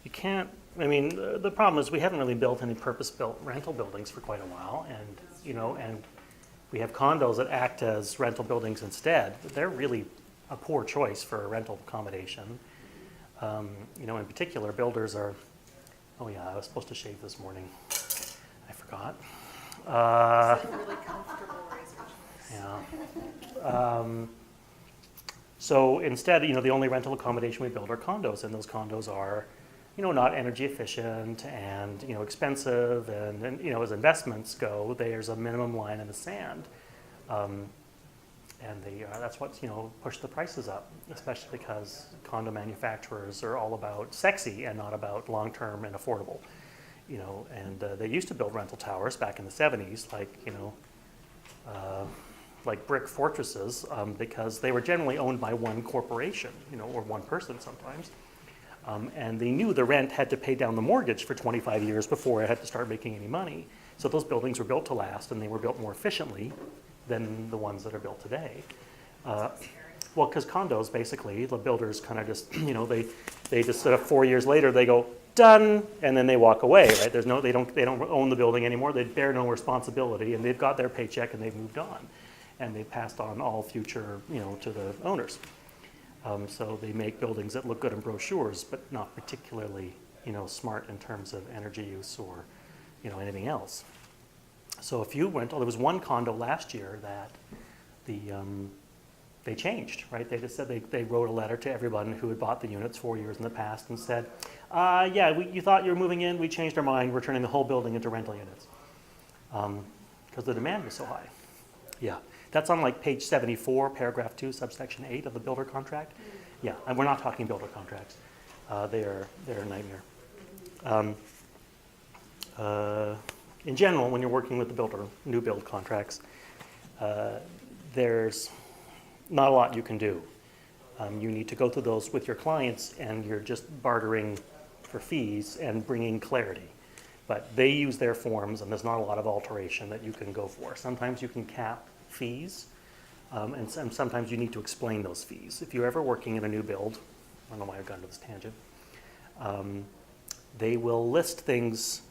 You can't, I mean, the problem is we haven't really built any purpose-built rental buildings for quite a while, and, and we have condos that act as rental buildings instead. They're really a poor choice for a rental accommodation. In particular, builders are, oh yeah, I was supposed to shave this morning. I forgot. Really comfortable razor. Yeah. So instead, the only rental accommodation we build are condos, and those condos are, not energy efficient and, expensive, and as investments go, there's a minimum line in the sand. And that's what's, pushed the prices up, especially because condo manufacturers are all about sexy and not about long-term and affordable. And they used to build rental towers back in the 70s, like brick fortresses, because they were generally owned by one corporation, or one person sometimes. And they knew the rent had to pay down the mortgage for 25 years before it had to start making any money. So those buildings were built to last, and they were built more efficiently than the ones that are built today. Well, because condos, basically, the builders kind of just, they just sort of 4 years later, they go, done, and then they walk away, right? They don't own the building anymore. They bear no responsibility, and they've got their paycheck, and they've moved on. And they passed on all future, to the owners. So they make buildings that look good in brochures, but not particularly, smart in terms of energy use or, anything else. So if you went, there was one condo last year that they changed, right? They just said they wrote a letter to everyone who had bought the units 4 years in the past and said, you thought you were moving in, we changed our mind, we're turning the whole building into rental units. Because the demand was so high. Yeah, that's on page 74, paragraph 2, subsection 8 of the builder contract. Yeah, and we're not talking builder contracts. They're a nightmare. In general, when you're working with the builder, new build contracts, there's not a lot you can do. You need to go through those with your clients, and you're just bartering for fees and bringing clarity. But they use their forms, and there's not a lot of alteration that you can go for. Sometimes you can cap fees, and sometimes you need to explain those fees. If you're ever working in a new build, I don't know why I've gone to this tangent, they will list things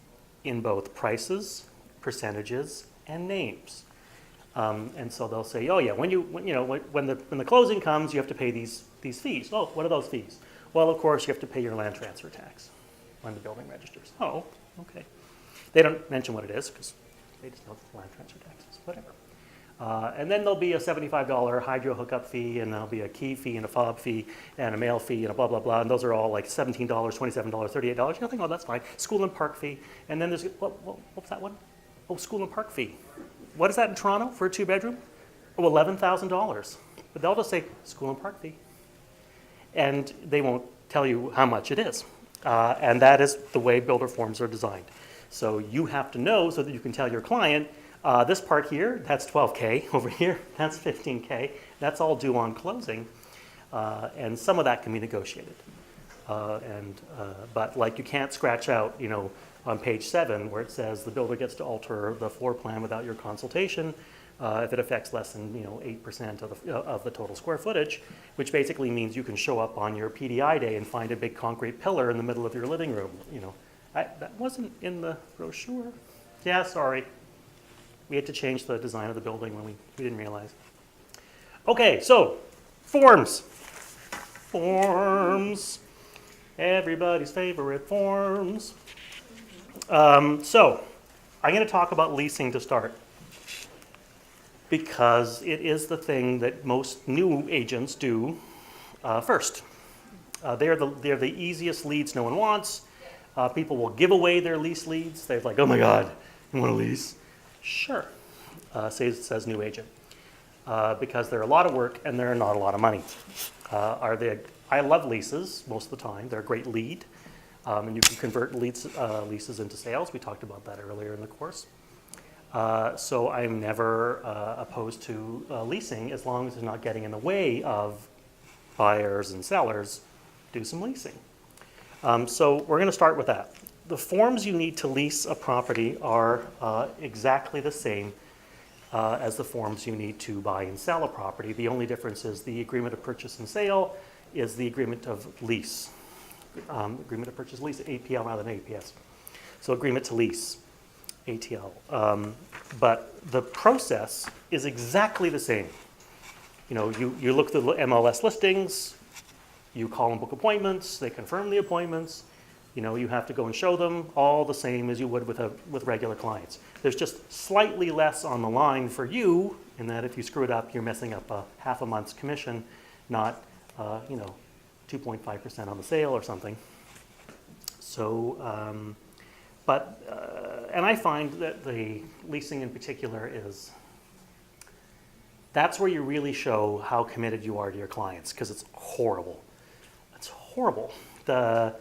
in both prices, percentages, and names. And so they'll say, oh yeah, when the closing comes, you have to pay these fees. Oh, what are those fees? Well, of course, you have to pay your land transfer tax when the building registers. Oh, okay. They don't mention what it is because they just know it's land transfer taxes, whatever. And then there'll be a $75 hydro hookup fee, and there'll be a key fee and a fob fee and a mail fee and a blah, blah, blah. And those are all $17, $27, $38. Nothing, oh, that's fine. School and park fee. And then there's, what was that one? Oh, school and park fee. What is that in Toronto for a 2-bedroom? Oh, $11,000. But they'll just say school and park fee. And they won't tell you how much it is. And that is the way builder forms are designed. So you have to know so that you can tell your client, this part here, that's $12K. Over here, that's $15K. That's all due on closing. And some of that can be negotiated. But you can't scratch out, on page 7 where it says the builder gets to alter the floor plan without your consultation if it affects less than 8% of the total square footage, which basically means you can show up on your PDI day and find a big concrete pillar in the middle of your living room. That wasn't in the brochure. Yeah, sorry. We had to change the design of the building when we didn't realize. Okay, so forms. Forms. Everybody's favorite forms. So I'm going to talk about leasing to start because it is the thing that most new agents do first. They're the easiest leads no one wants. People will give away their lease leads. They're like, oh my God, you want a lease? Sure, says new agent. Because they're a lot of work and they're not a lot of money. I love leases most of the time. They're a great lead. And you can convert leases into sales. We talked about that earlier in the course. So I'm never opposed to leasing as long as it's not getting in the way of buyers and sellers. Do some leasing. So we're going to start with that. The forms you need to lease a property are exactly the same as the forms you need to buy and sell a property. The only difference is the agreement of purchase and sale is the agreement of lease. agreement to purchase lease, APL rather than APS. So agreement to lease, ATL. But the process is exactly the same. You look through the MLS listings, you call and book appointments, they confirm the appointments. You have to go and show them, all the same as you would with regular clients. There's just slightly less on the line for you, in that if you screw it up, you're messing up a half a month's commission, not 2.5% on the sale or something. So, and I find that the leasing in particular that's where you really show how committed you are to your clients, because it's horrible. It's horrible. The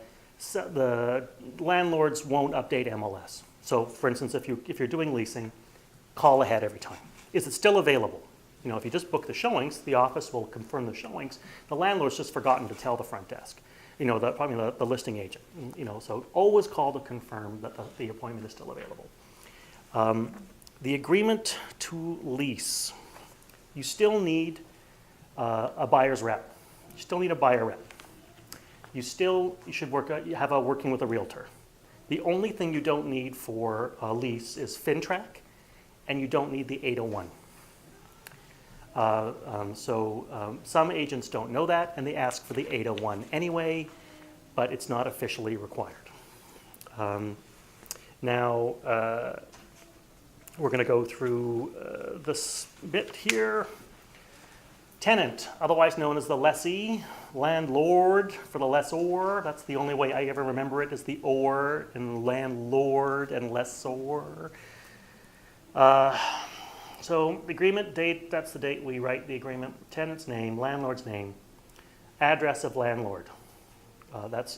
landlords won't update MLS. So, for instance, if you're doing leasing, call ahead every time. Is it still available? If you just book the showings, the office will confirm the showings. The landlord's just forgotten to tell the front desk, probably the listing agent. So always call to confirm that the appointment is still available. The agreement to lease, you still need a buyer's rep. You still need a buyer rep. You should have working with a realtor. The only thing you don't need for a lease is FinTrack, and you don't need the 801. Some agents don't know that, and they ask for the 801 anyway, but it's not officially required. Now, we're going to go through this bit here. Tenant, otherwise known as the lessee, landlord for the lessor. That's the only way I ever remember it, is the or and landlord and lessor. So the agreement date, that's the date we write the agreement. Tenant's name, landlord's name, address of landlord. That's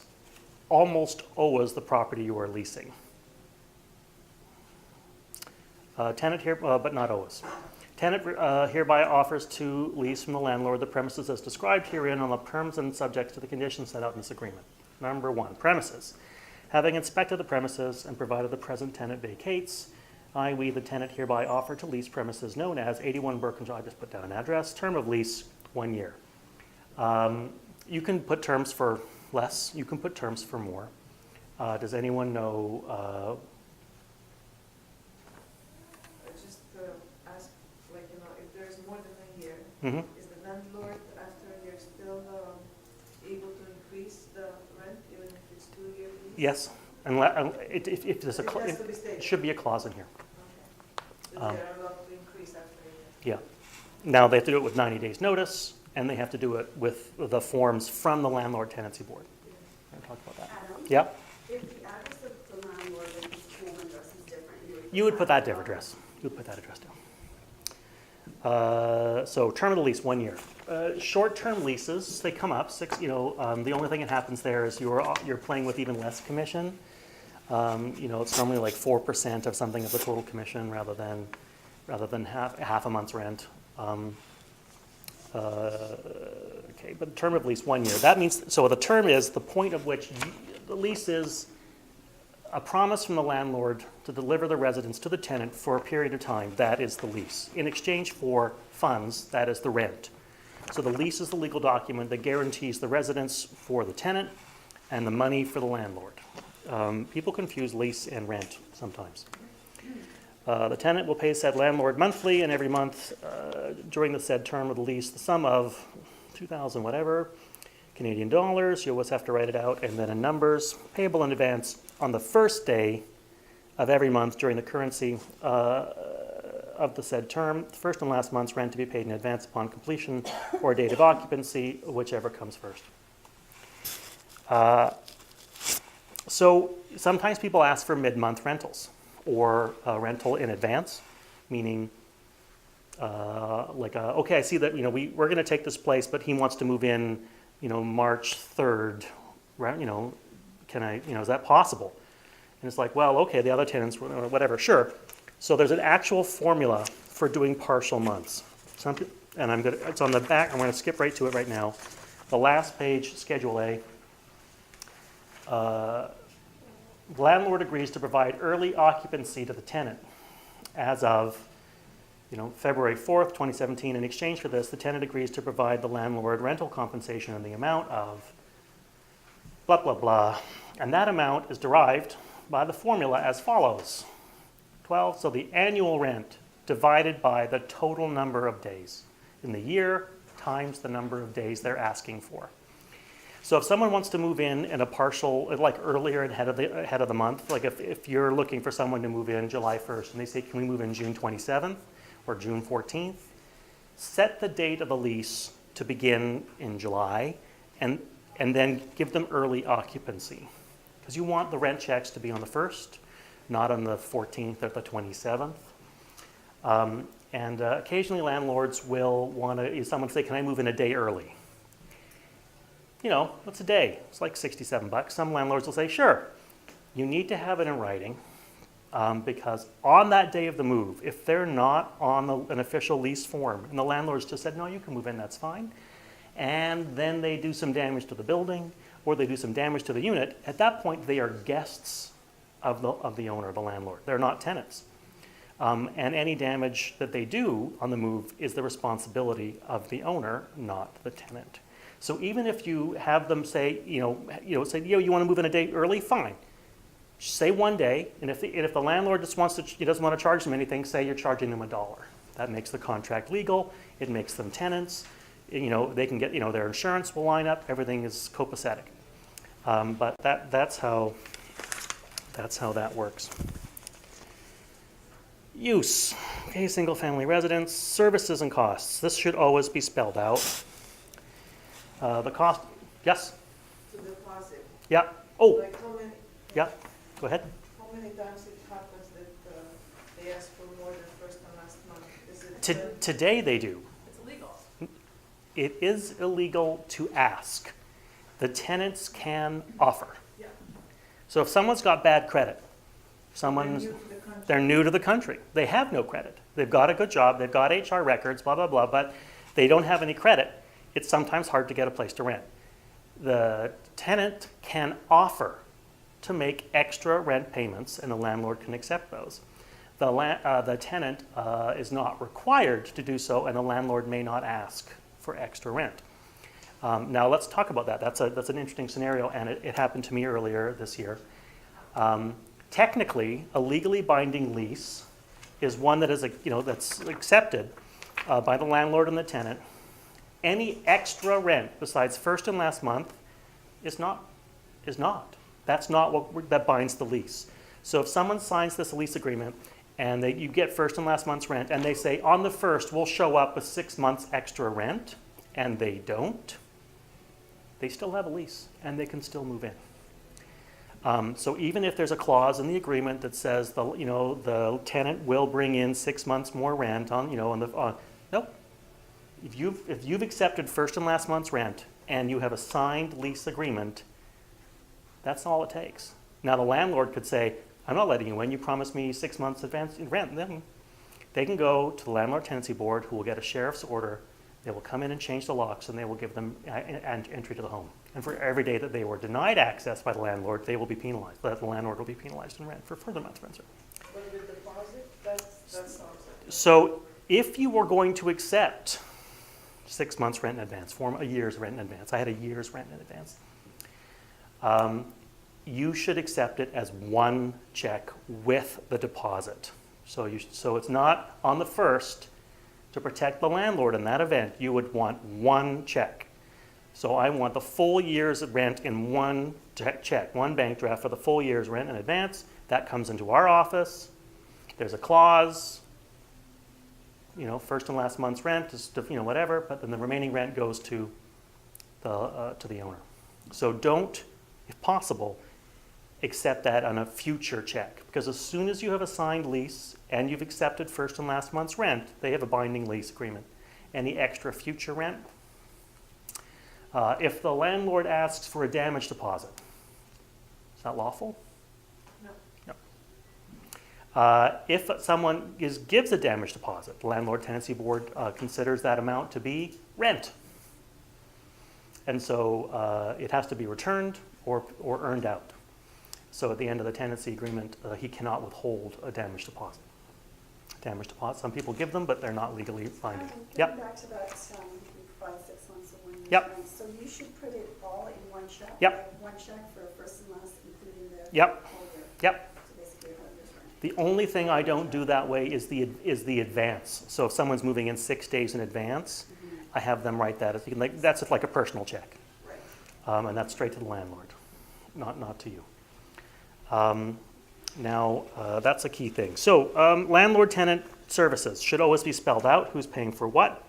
almost always the property you are leasing. Tenant here, but not always. Tenant hereby offers to lease from the landlord the premises as described herein on the terms and subject to the conditions set out in this agreement. Number 1, premises. Having inspected the premises and provided the present tenant vacates, we, the tenant, hereby offer to lease premises known as 81 Birkinshaw. I just put down an address. Term of lease, 1 year. You can put terms for less. You can put terms for more. Does anyone know? Just ask, if there's more than a year, Mm-hmm. is the landlord after a year still able to increase the rent, even if it's 2 years? Yes. If there's it should be a clause in here. Okay. So they're allowed to increase after a year? Yeah. Now they have to do it with 90 days notice, and they have to do it with the forms from the landlord tenancy board. We're gonna talk about that. Adam, Yeah. if the address of the landlord and his home address is different, You would put that different address. You would put that address down. So term of the lease, 1 year. Short-term leases, they come up. The only thing that happens there is you're playing with even less commission. It's normally like 4% of something of the total commission rather than half a month's rent. Okay, but term of lease 1 year. That means, so the term is the point of which the lease is a promise from the landlord to deliver the residence to the tenant for a period of time. That is the lease. In exchange for funds, that is the rent. So the lease is the legal document that guarantees the residence for the tenant and the money for the landlord. People confuse lease and rent sometimes. The tenant will pay said landlord monthly, and every month during the said term of the lease, the sum of 2,000 whatever Canadian dollars. You always have to write it out, and then in numbers, payable in advance on the first day of every month during the currency of the said term. The first and last month's rent to be paid in advance upon completion or date of occupancy, whichever comes first. So sometimes people ask for mid-month rentals or rental in advance, meaning okay, I see that we're going to take this place, but he wants to move in, March 3rd, right? Can I, is that possible? And it's like, well, okay, the other tenants, whatever, sure. So there's an actual formula for doing partial months. And it's on the back. I'm going to skip right to it right now. The last page, Schedule A. The landlord agrees to provide early occupancy to the tenant as of February 4th, 2017. In exchange for this, the tenant agrees to provide the landlord rental compensation in the amount of blah, blah, blah. And that amount is derived by the formula as follows. 12, so the annual rent divided by the total number of days in the year times the number of days they're asking for. So if someone wants to move in a partial, like earlier ahead of the month, like if you're looking for someone to move in July 1st and they say, can we move in June 27th or June 14th? Set the date of the lease to begin in July and then give them early occupancy. Because you want the rent checks to be on the 1st, not on the 14th or the 27th. Occasionally landlords will want to, someone say, can I move in a day early? You know, what's a day? It's like $67. Some landlords will say, sure. You need to have it in writing because on that day of the move, if they're not on an official lease form and the landlord's just said, no, you can move in, that's fine, and then they do some damage to the building or they do some damage to the unit, at that point they are guests of the owner, the landlord. They're not tenants. And any damage that they do on the move is the responsibility of the owner, not the tenant. So even if you have them say, you want to move in a day early, fine. Say one day, and if the landlord just doesn't want to charge them anything, say you're charging them $1. That makes the contract legal. It makes them tenants. They can get, their insurance will line up. Everything is copacetic. But that's how that works. Use. Okay, single family residence, services and costs. This should always be spelled out. The cost, yes? To deposit. Yeah. Oh, Like how many, yeah. Go ahead. how many times it happens that they ask for more than first and last month? Is it Today they do. It's illegal. It is illegal to ask. The tenants can offer. Yeah. So if someone's got bad credit, they're new to the country? they're new to the country. They have no credit. They've got a good job. They've got HR records, blah, blah, blah, but they don't have any credit. It's sometimes hard to get a place to rent. The tenant can offer to make extra rent payments, and the landlord can accept those. The tenant is not required to do so, and the landlord may not ask for extra rent. Now let's talk about that. That's an interesting scenario, and it happened to me earlier this year. Technically, a legally binding lease is one that is, that's accepted by the landlord and the tenant. Any extra rent besides first and last month is not. That's not that binds the lease. So if someone signs this lease agreement and you get first and last month's rent and they say on the first we'll show up with 6 months extra rent and they don't, they still have a lease and they can still move in. So even if there's a clause in the agreement that says the tenant will bring in 6 months more rent nope. If you've accepted first and last month's rent and you have a signed lease agreement, that's all it takes. Now the landlord could say, I'm not letting you in, you promised me 6 months advance in rent. Then they can go to the Landlord Tenancy Board, who will get a sheriff's order. They will come in and change the locks and they will give them entry to the home. And for every day that they were denied access by the landlord, they will be penalized. The landlord will be penalized in rent for further months of rent. But the deposit, that sounds like. So if you were going to accept 6 months rent in advance, form a year's rent in advance. I had a year's rent in advance. You should accept it as one check with the deposit. So it's not on the first. To protect the landlord in that event, you would want one check. So I want the full year's rent in one check, one bank draft for the full year's rent in advance. That comes into our office. There's a clause. First and last month's rent is, whatever, but then the remaining rent goes to the owner. So don't, if possible, accept that on a future check, because as soon as you have a signed lease and you've accepted first and last month's rent, they have a binding lease agreement. Any extra future rent, if the landlord asks for a damage deposit, is that lawful? No. If someone gives a damage deposit, the Landlord Tenancy Board considers that amount to be rent. And so it has to be returned or earned out. So at the end of the tenancy agreement, he cannot withhold a damage deposit. Some people give them, but they're not legally binding. Getting back to that, you provide 6 months of when Yep. So you should put it all in one check? Yep. One check for first and last, including the Yep. whole year? Yep. So basically, 100 years rent. The only thing I don't do that way is the advance. So if someone's moving in 6 days in advance, I have them write that. That's like a personal check. Right. And that's straight to the landlord, not to you. Now, that's a key thing. So landlord-tenant services should always be spelled out, who's paying for what.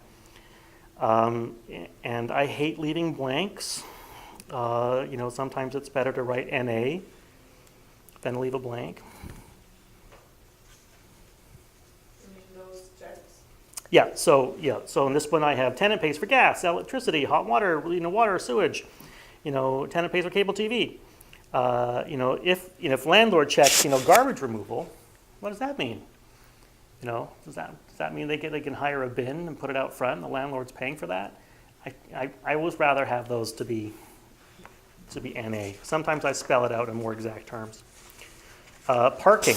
And I hate leaving blanks. Sometimes it's better to write NA than leave a blank. I mean, those checks. So in this one I have tenant pays for gas, electricity, hot water, water, sewage. Tenant pays for cable TV. If landlord checks, garbage removal, what does that mean? Does that mean they can hire a bin and put it out front and the landlord's paying for that? I always rather have those to be NA. Sometimes I spell it out in more exact terms. Parking.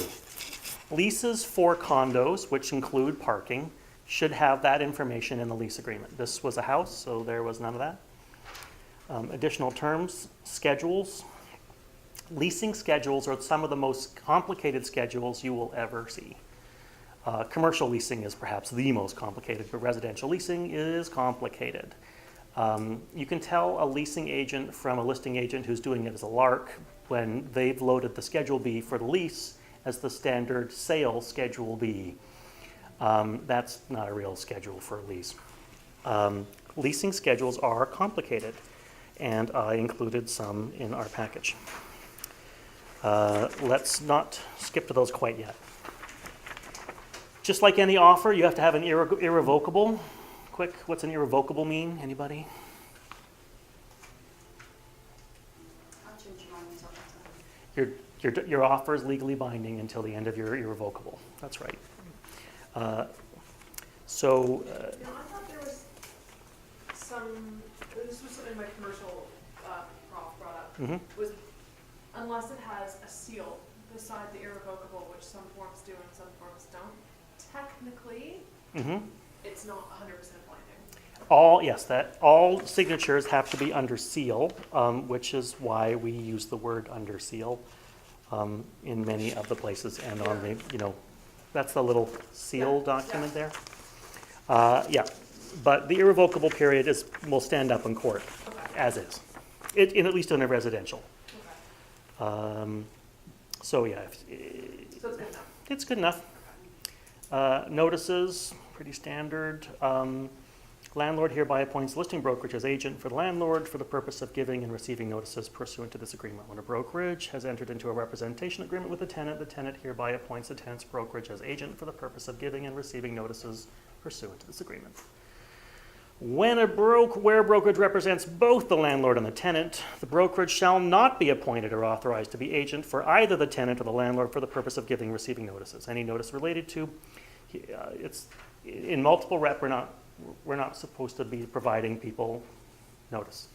Leases for condos, which include parking, should have that information in the lease agreement. This was a house, so there was none of that. Additional terms, schedules. Leasing schedules are some of the most complicated schedules you will ever see. Commercial leasing is perhaps the most complicated, but residential leasing is complicated. You can tell a leasing agent from a listing agent who's doing it as a lark when they've loaded the Schedule B for the lease as the standard sale Schedule B. That's not a real schedule for a lease. Leasing schedules are complicated, and I included some in our package. Let's not skip to those quite yet. Just like any offer, you have to have an irrevocable. Quick, what's an irrevocable mean? Anybody? I'll change your mind all the time. Your offer is legally binding until the end of your irrevocable. That's right. I thought there was this was something my commercial prof brought up, was unless it has a seal beside the irrevocable, which some forms do and some forms don't, technically, it's not 100% binding. All signatures have to be under seal, which is why we use the word under seal in many of the places and on the, that's the little seal document there. But the irrevocable period will stand up in court, as is, at least in a residential. Okay. So it's So it's good enough. It's good enough. Notices, pretty standard. Landlord hereby appoints listing brokerage as agent for the landlord for the purpose of giving and receiving notices pursuant to this agreement. When a brokerage has entered into a representation agreement with the tenant hereby appoints the tenant's brokerage as agent for the purpose of giving and receiving notices pursuant to this agreement. When where brokerage represents both the landlord and the tenant, the brokerage shall not be appointed or authorized to be agent for either the tenant or the landlord for the purpose of giving and receiving notices. Any notice related to, it's in multiple rep, we're not supposed to be providing people notice.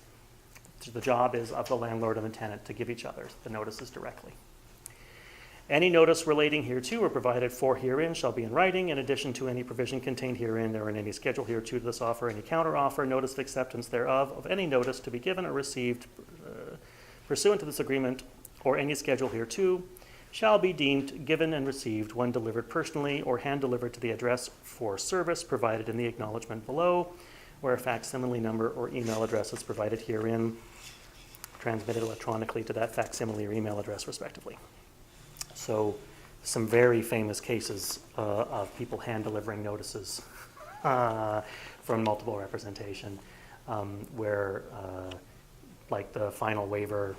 The job is of the landlord and the tenant to give each other the notices directly. Any notice relating hereto or provided for herein shall be in writing, in addition to any provision contained herein or in any schedule hereto to this offer, any counteroffer, notice of acceptance thereof, of any notice to be given or received pursuant to this agreement, or any schedule hereto, shall be deemed given and received when delivered personally or hand-delivered to the address for service provided in the acknowledgement below, where a facsimile number or email address is provided herein, transmitted electronically to that facsimile or email address respectively. So some very famous cases of people hand-delivering notices from multiple representation where like the final waiver,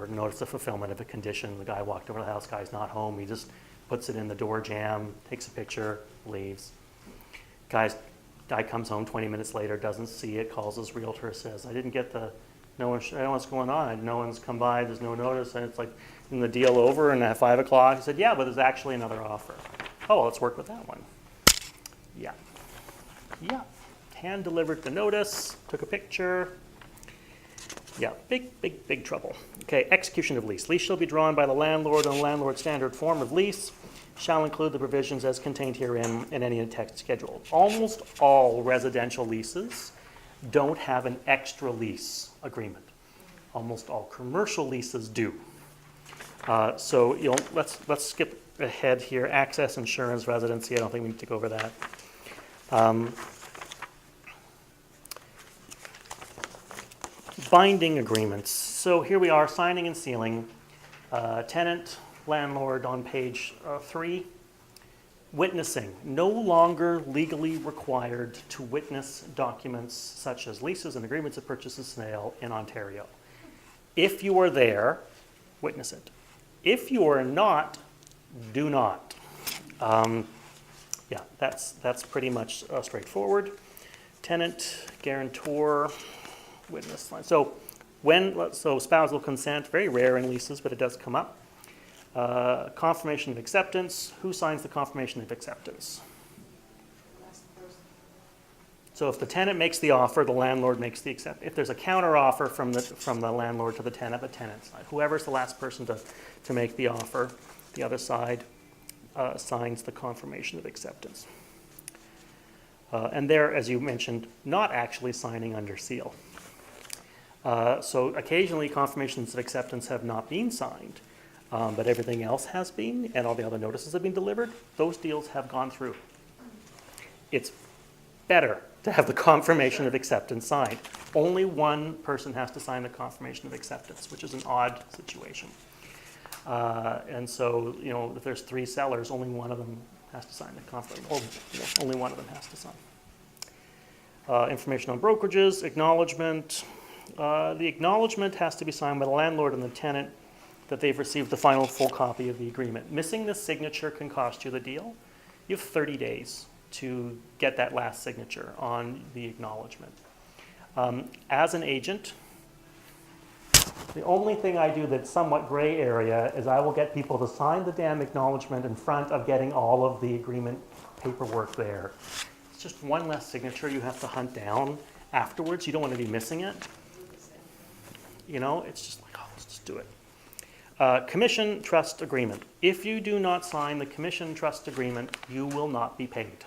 or notice of fulfillment of a condition, the guy walked over to the house, guy's not home, he just puts it in the door jamb, takes a picture, leaves. Guy comes home 20 minutes later, doesn't see it, calls his realtor, says, I don't know what's going on, no one's come by, there's no notice, and it's like, isn't the deal over? And at 5 o'clock, he said, yeah, but there's actually another offer. Oh, let's work with that one. Yeah. Hand delivered the notice, took a picture. Yeah, big trouble. Okay, execution of lease. Lease shall be drawn by the landlord on the landlord standard form of lease, shall include the provisions as contained herein in any text schedule. Almost all residential leases don't have an extra lease agreement. Almost all commercial leases do. So let's skip ahead here. Access, insurance, residency. I don't think we need to go over that. Binding agreements. So here we are, signing and sealing. Tenant, landlord on page 3. Witnessing. No longer legally required to witness documents such as leases and agreements of purchase and sale in Ontario. If you are there, witness it. If you are not, do not. Yeah, that's pretty much straightforward. Tenant, guarantor, witness line. So spousal consent, very rare in leases, but it does come up. Confirmation of acceptance. Who signs the confirmation of acceptance? Last person. So if the tenant makes the offer, the landlord makes the accept. If there's a counter offer from the landlord to the tenant side. Whoever's the last person to make the offer, the other side signs the confirmation of acceptance. And they're, as you mentioned, not actually signing under seal. So occasionally confirmations of acceptance have not been signed, but everything else has been, and all the other notices have been delivered. Those deals have gone through. It's better to have the confirmation of acceptance signed. Only one person has to sign the confirmation of acceptance, which is an odd situation. And so, if there's 3 sellers, only one of them has to sign the confirmation. Only one of them has to sign. Information on brokerages, acknowledgement. The acknowledgement has to be signed by the landlord and the tenant that they've received the final full copy of the agreement. Missing the signature can cost you the deal. You have 30 days to get that last signature on the acknowledgement. As an agent, the only thing I do that's somewhat gray area is I will get people to sign the damn acknowledgement in front of getting all of the agreement paperwork there. It's just one less signature you have to hunt down afterwards. You don't want to be missing it. It's just like, let's just do it. Commission trust agreement. If you do not sign the commission trust agreement, you will not be paid.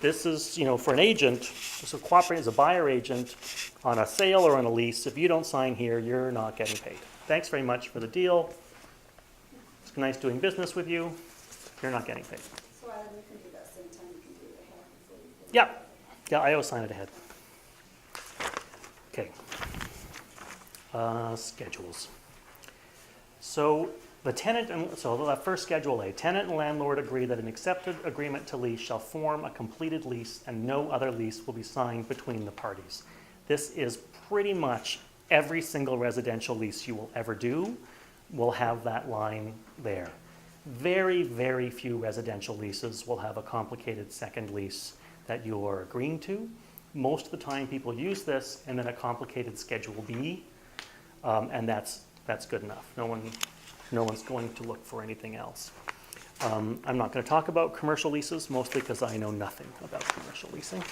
This is, for an agent, so cooperating as a buyer agent on a sale or on a lease, if you don't sign here, you're not getting paid. Thanks very much for the deal. It's nice doing business with you. You're not getting paid. So Alan, you can do that same time, you can do it ahead before you do it. Yeah, I always sign it ahead. Okay. Schedules. So the first Schedule A, tenant and landlord agree that an accepted agreement to lease shall form a completed lease and no other lease will be signed between the parties. This is pretty much every single residential lease you will ever do will have that line there. Very, very few residential leases will have a complicated second lease that you are agreeing to. Most of the time people use this and then a complicated Schedule B, and that's good enough. No one's going to look for anything else. I'm not going to talk about commercial leases, mostly because I know nothing about commercial leasing.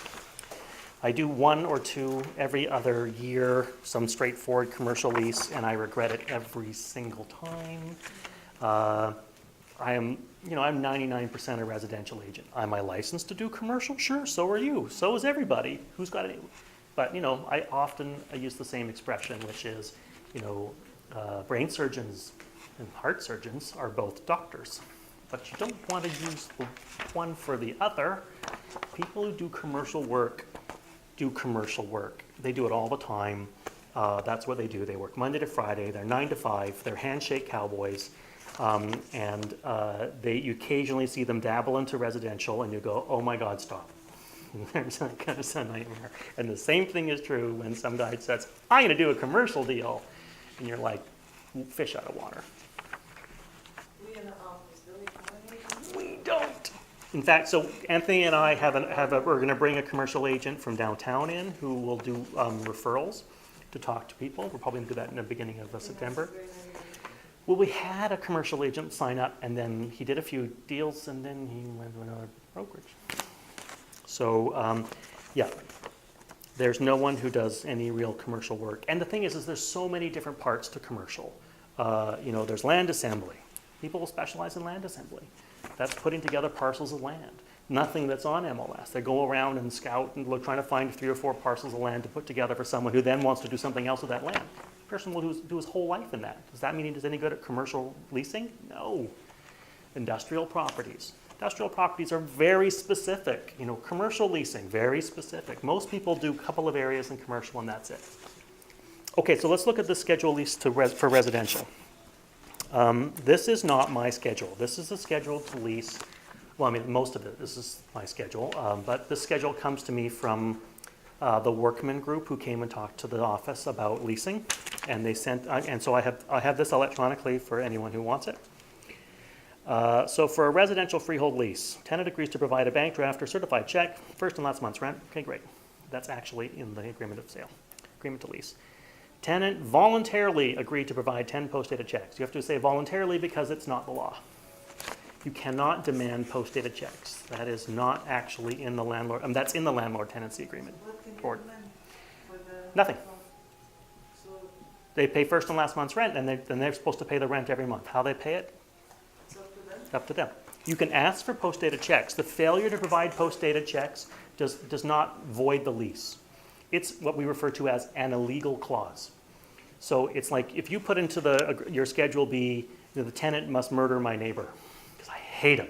I do 1 or 2 every other year, some straightforward commercial lease, and I regret it every single time. I'm 99% a residential agent. Am I licensed to do commercial? Sure, so are you. So is everybody who's got any. But, I often use the same expression, which is, brain surgeons and heart surgeons are both doctors. But you don't want to use the one for the other. People who do commercial work do commercial work. They do it all the time. That's what they do. They work Monday to Friday. They're 9 to 5. They're handshake cowboys. And you occasionally see them dabble into residential and you go, oh my God, stop. It's kind of a nightmare. And the same thing is true when some guy says, I'm going to do a commercial deal. And you're like, fish out of water. We in the office, do we have any? We don't. In fact, so Anthony and I we're going to bring a commercial agent from downtown in who will do referrals to talk to people. We're probably going to do that in the beginning of September. Well, we had a commercial agent sign up, and then he did a few deals, and then he went to another brokerage. So, there's no one who does any real commercial work. And the thing is there's so many different parts to commercial. There's land assembly. People will specialize in land assembly. That's putting together parcels of land. Nothing that's on MLS. They go around and scout and look, trying to find 3 or 4 parcels of land to put together for someone who then wants to do something else with that land. The person will do his whole life in that. Does that mean he does any good at commercial leasing? No. Industrial properties. Industrial properties are very specific. You know, commercial leasing, very specific. Most people do a couple of areas in commercial and that's it. Okay, so let's look at the schedule lease for residential. This is not my schedule. This is the schedule to lease. Well, I mean, most of it, this is my schedule, but this schedule comes to me from the workman group who came and talked to the office about leasing, and they sent, and so I have this electronically for anyone who wants it. So for a residential freehold lease, tenant agrees to provide a bank draft or certified check, first and last month's rent. Okay, great. That's actually in the agreement of sale, agreement to lease. Tenant voluntarily agreed to provide 10 post-dated checks. You have to say voluntarily because it's not the law. You cannot demand post-dated checks. That is not actually in the landlord, that's in the landlord tenancy agreement. What can you Or- demand for the? Nothing. So They pay first and last month's rent, and they're supposed to pay the rent every month. How they pay it, it's up to them? up to them. You can ask for post-dated checks. The failure to provide post-dated checks does not void the lease. It's what we refer to as an illegal clause. So it's like if you put into your Schedule B, you know, the tenant must murder my neighbor because I hate him.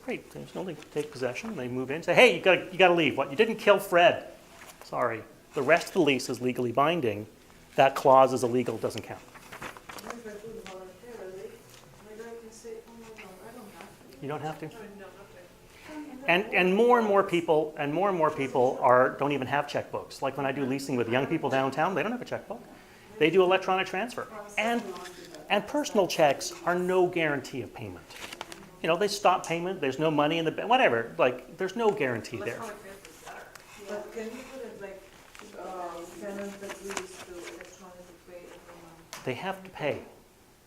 Great, there's no, they take possession, they move in, say, hey, you gotta leave. What, you didn't kill Fred? Sorry. The rest of the lease is legally binding. That clause is illegal, doesn't count. If I do it voluntarily, my guy can say, oh no, I don't have to. You don't have to. No, okay. And more and more people don't even have checkbooks. Like when I do leasing with young people downtown, they don't have a checkbook. They do electronic transfer. And personal checks are no guarantee of payment. You know, they stop payment, there's no money in the bank, whatever, like, there's no guarantee there. Electronic transfer is better. But can you put it like, tenant agrees to electronically pay every month? They have to pay.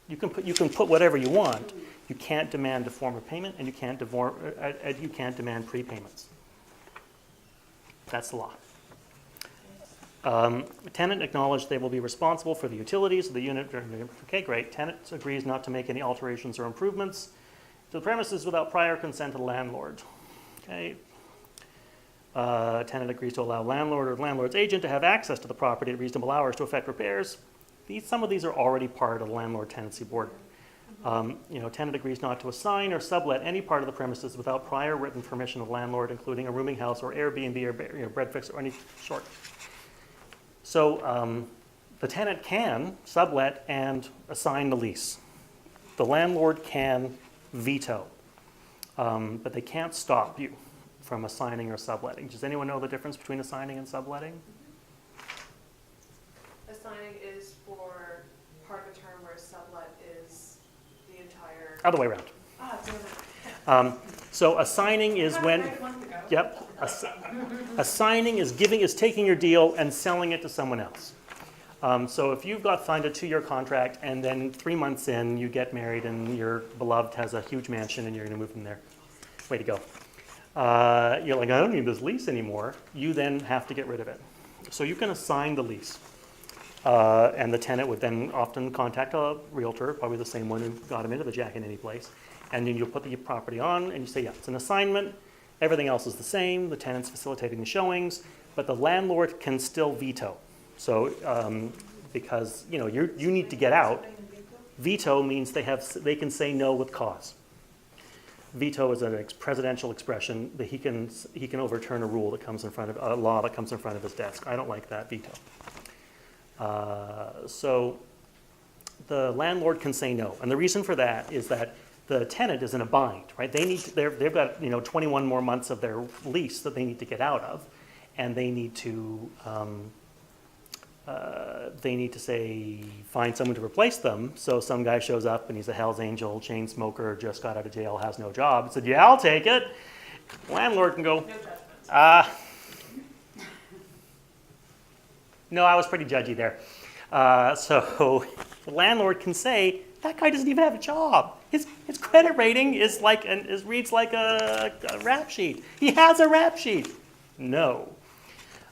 You can put whatever you want. You can't demand a form of payment, and you can't demand prepayments. That's the law. Tenant acknowledged they will be responsible for the utilities of the unit. Okay, great. Tenant agrees not to make any alterations or improvements to the premises without prior consent of the landlord. Okay. Tenant agrees to allow landlord or landlord's agent to have access to the property at reasonable hours to effect repairs. Some of these are already part of the landlord tenancy board. Tenant agrees not to assign or sublet any part of the premises without prior written permission of landlord, including a rooming house or Airbnb or breadfix or any sort. So the tenant can sublet and assign the lease. The landlord can veto, but they can't stop you from assigning or subletting. Does anyone know the difference between assigning and subletting? Assigning is for part of a term, whereas sublet is the entire. Other way around. Damn it. So assigning is when, yep, assigning is taking your deal and selling it to someone else. So if you've signed a 2-year contract and then 3 months in you get married and your beloved has a huge mansion and you're going to move from there, way to go. You're like, I don't need this lease anymore. You then have to get rid of it. So you can assign the lease. And the tenant would then often contact a realtor, probably the same one who got him into the Jack in Any Place. And then you'll put the property on and you say, yeah, it's an assignment. Everything else is the same. The tenant's facilitating the showings, but the landlord can still veto. So because you need to get out. Veto means they can say no with cause. Veto is a presidential expression that he can overturn a rule that comes in front of a law that comes in front of his desk. I don't like that veto. So the landlord can say no, and the reason for that is that the tenant is in a bind, right? They've got 21 more months of their lease that they need to get out of, and they need to say find someone to replace them. So some guy shows up and he's a Hell's Angel, chain smoker, just got out of jail, has no job. Said, yeah, I'll take it. Landlord can go, No judgment. no, I was pretty judgy there. So the landlord can say, that guy doesn't even have a job. His credit rating reads like a rap sheet. He has a rap sheet. No.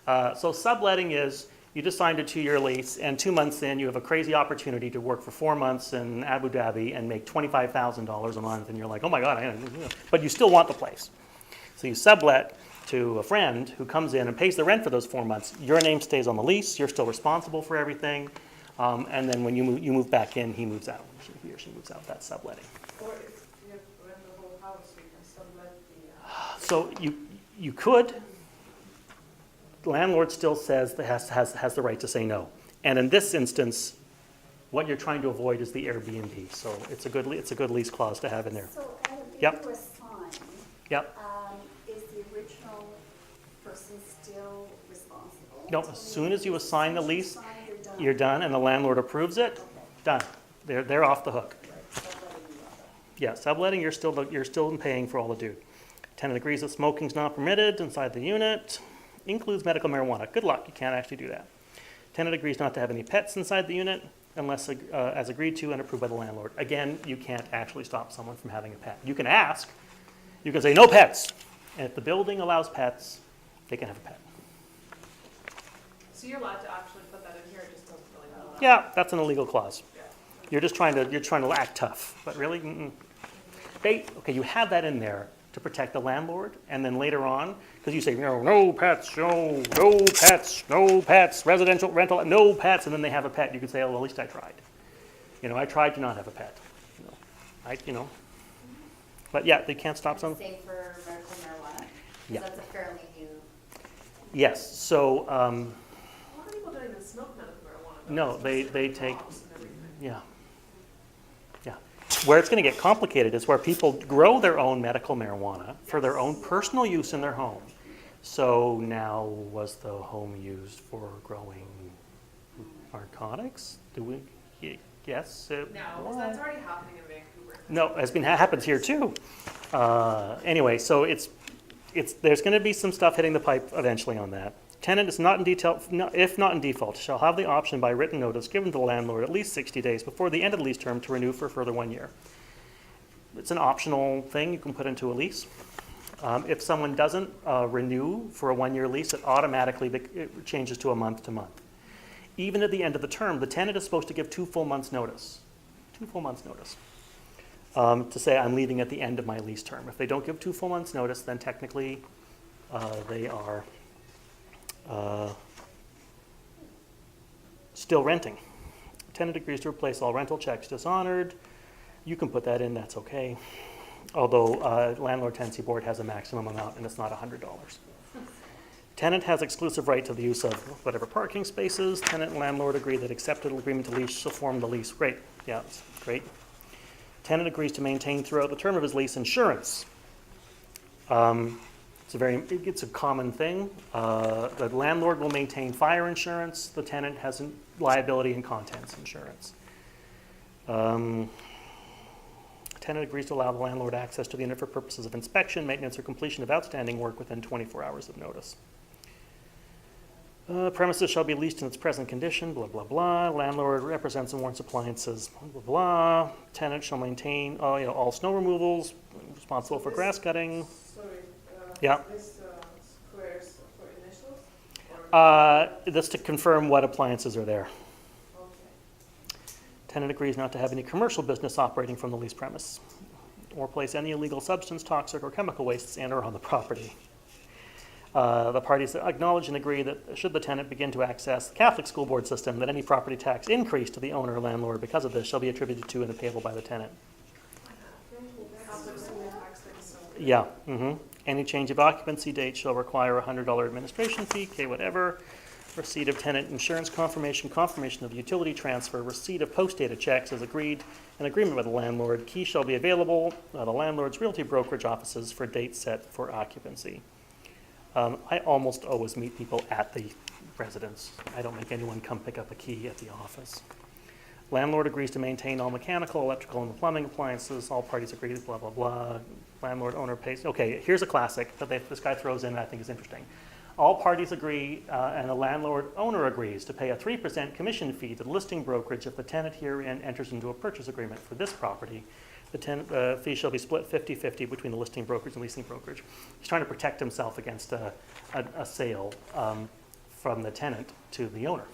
So subletting is, you just signed a 2-year lease, and 2 months in, you have a crazy opportunity to work for 4 months in Abu Dhabi and make $25,000 a month, and you're like, oh my God, but you still want the place. So you sublet to a friend who comes in and pays the rent for those 4 months. Your name stays on the lease. You're still responsible for everything. And then when you move back in, he moves out. He or she moves out. That's subletting. Or if you have to rent the whole house, you can sublet the. So you could. The landlord still says that has the right to say no. And in this instance, what you're trying to avoid is the Airbnb. So it's a good lease clause to have in there. So Adam, if Yep. you assign, Yep. is the original person still responsible? No, as soon as you assign the lease, You're you're done, and the landlord approves it. Done. They're off the hook. Yeah, subletting, you're still paying for all the due. Tenant agrees that smoking's not permitted inside the unit. Includes medical marijuana. Good luck, you can't actually do that. Tenant agrees not to have any pets inside the unit unless as agreed to and approved by the landlord. Again, you can't actually stop someone from having a pet. You can ask. You can say no pets. And if the building allows pets, they can have a pet. So you're allowed to actually put that in here, it just doesn't really allow. Yeah, that's an illegal clause. Yeah. You're trying to act tough, but really, okay, you have that in there to protect the landlord, and then later on, because you say, no pets, no pets, no pets, residential rental, no pets, and then they have a pet, you can say, oh, well, at least I tried. I tried to not have a pet. But yeah, they can't stop someone. Same for medical marijuana? 'Cause Yeah. that's a fairly new. Yes, so, A lot of people don't even smoke medical marijuana. No, It's they just take- laws and everything. yeah. Where it's going to get complicated is where people grow their own medical marijuana for their own personal use in their home. So now, was the home used for growing narcotics? Do we? Yes, it No, was. 'cause that's already happening in Vancouver. No, happens here too. Anyway, so there's going to be some stuff hitting the pipe eventually on that. Tenant is not in detail, if not in default, shall have the option by written notice given to the landlord at least 60 days before the end of the lease term to renew for a further 1 year. It's an optional thing you can put into a lease. If someone doesn't renew for a 1-year lease, it automatically it changes to a month to month. Even at the end of the term, the tenant is supposed to give 2 full months' notice. 2 full months' notice. To say, I'm leaving at the end of my lease term. If they don't give 2 full months' notice, then technically they are still renting. Tenant agrees to replace all rental checks dishonored. You can put that in, that's okay. Although Landlord Tenancy Board has a maximum amount and it's not $100. Tenant has exclusive right to the use of whatever parking spaces. Tenant and landlord agree that accepted agreement to lease shall form the lease. Great, yeah, that's great. Tenant agrees to maintain throughout the term of his lease insurance. It's a common thing. The landlord will maintain fire insurance. The tenant has liability and contents insurance. Tenant agrees to allow the landlord access to the unit for purposes of inspection, maintenance, or completion of outstanding work within 24 hours of notice. Premises shall be leased in its present condition, blah, blah, blah. Landlord represents and warrants appliances, blah, blah, blah. Tenant shall maintain all snow removals, responsible for grass cutting. Sorry. Yeah. This squares for initials? Or- That's to confirm what appliances are there. Okay. Tenant agrees not to have any commercial business operating from the leased premise or place any illegal substance, toxic, or chemical wastes in or on the property. The parties acknowledge and agree that should the tenant begin to access the Catholic school board system, that any property tax increase to the owner or landlord because of this shall be attributed to and payable by the tenant. Catholic school tax thing, so. Yeah. Any change of occupancy date shall require a $100 administration fee, okay, whatever. Receipt of tenant insurance confirmation, confirmation of utility transfer, receipt of post-dated checks as agreed, an agreement with the landlord. Key shall be available at the landlord's realty brokerage offices for dates set for occupancy. I almost always meet people at the residence. I don't make anyone come pick up a key at the office. Landlord agrees to maintain all mechanical, electrical, and plumbing appliances. All parties agree, blah, blah, blah. Landlord, owner pays. Okay, here's a classic that this guy throws in that I think is interesting. All parties agree, and the landlord owner agrees to pay a 3% commission fee to the listing brokerage if the tenant herein enters into a purchase agreement for this property. The tenant fee shall be split 50-50 between the listing brokerage and leasing brokerage. He's trying to protect himself against a sale from the tenant to the owner.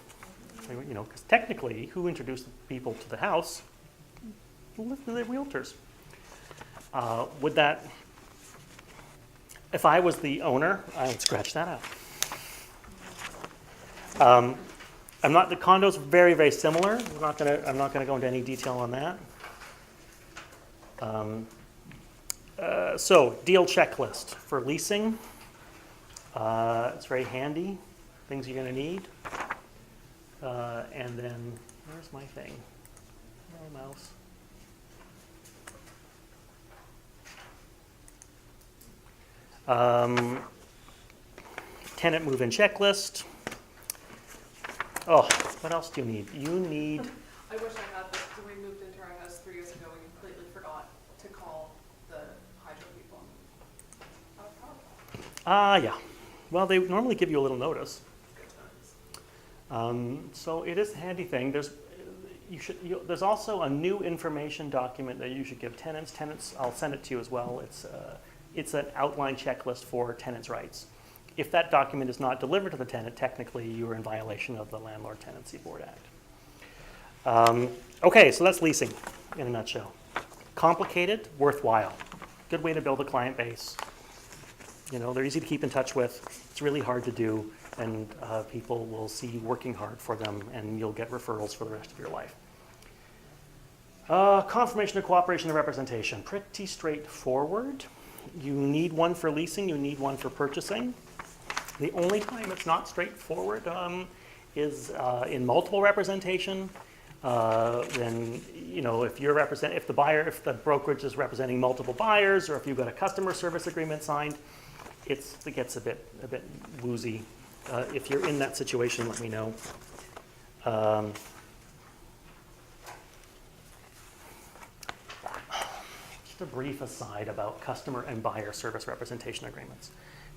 Because technically, who introduced the people to the house? The realtors. Would that If I was the owner, I would scratch that out. The condo's very, very similar. I'm not gonna go into any detail on that. So deal checklist for leasing. It's very handy, things you're gonna need. And then, where's my thing? My mouse. Tenant move-in checklist. Oh, what else do you need? You need, I wish I had this, when we moved into our house 3 years ago, we completely forgot to call the hydro people. yeah. Well, they normally give you a little notice. Good times. So it is a handy thing. There's also a new information document that you should give tenants. Tenants, I'll send it to you as well. It's an outline checklist for tenants' rights. If that document is not delivered to the tenant, technically you are in violation of the Landlord Tenancy Board Act. Okay, so that's leasing in a nutshell. Complicated, worthwhile. Good way to build a client base. You know, they're easy to keep in touch with. It's really hard to do, and people will see you working hard for them, and you'll get referrals for the rest of your life. Confirmation of cooperation and representation. Pretty straightforward. You need one for leasing, you need one for purchasing. The only time it's not straightforward is in multiple representation. Then, you know, if the brokerage is representing multiple buyers, or if you've got a customer service agreement signed, it gets a bit woozy. If you're in that situation, let me know. Just a brief aside about customer and buyer service representation agreements.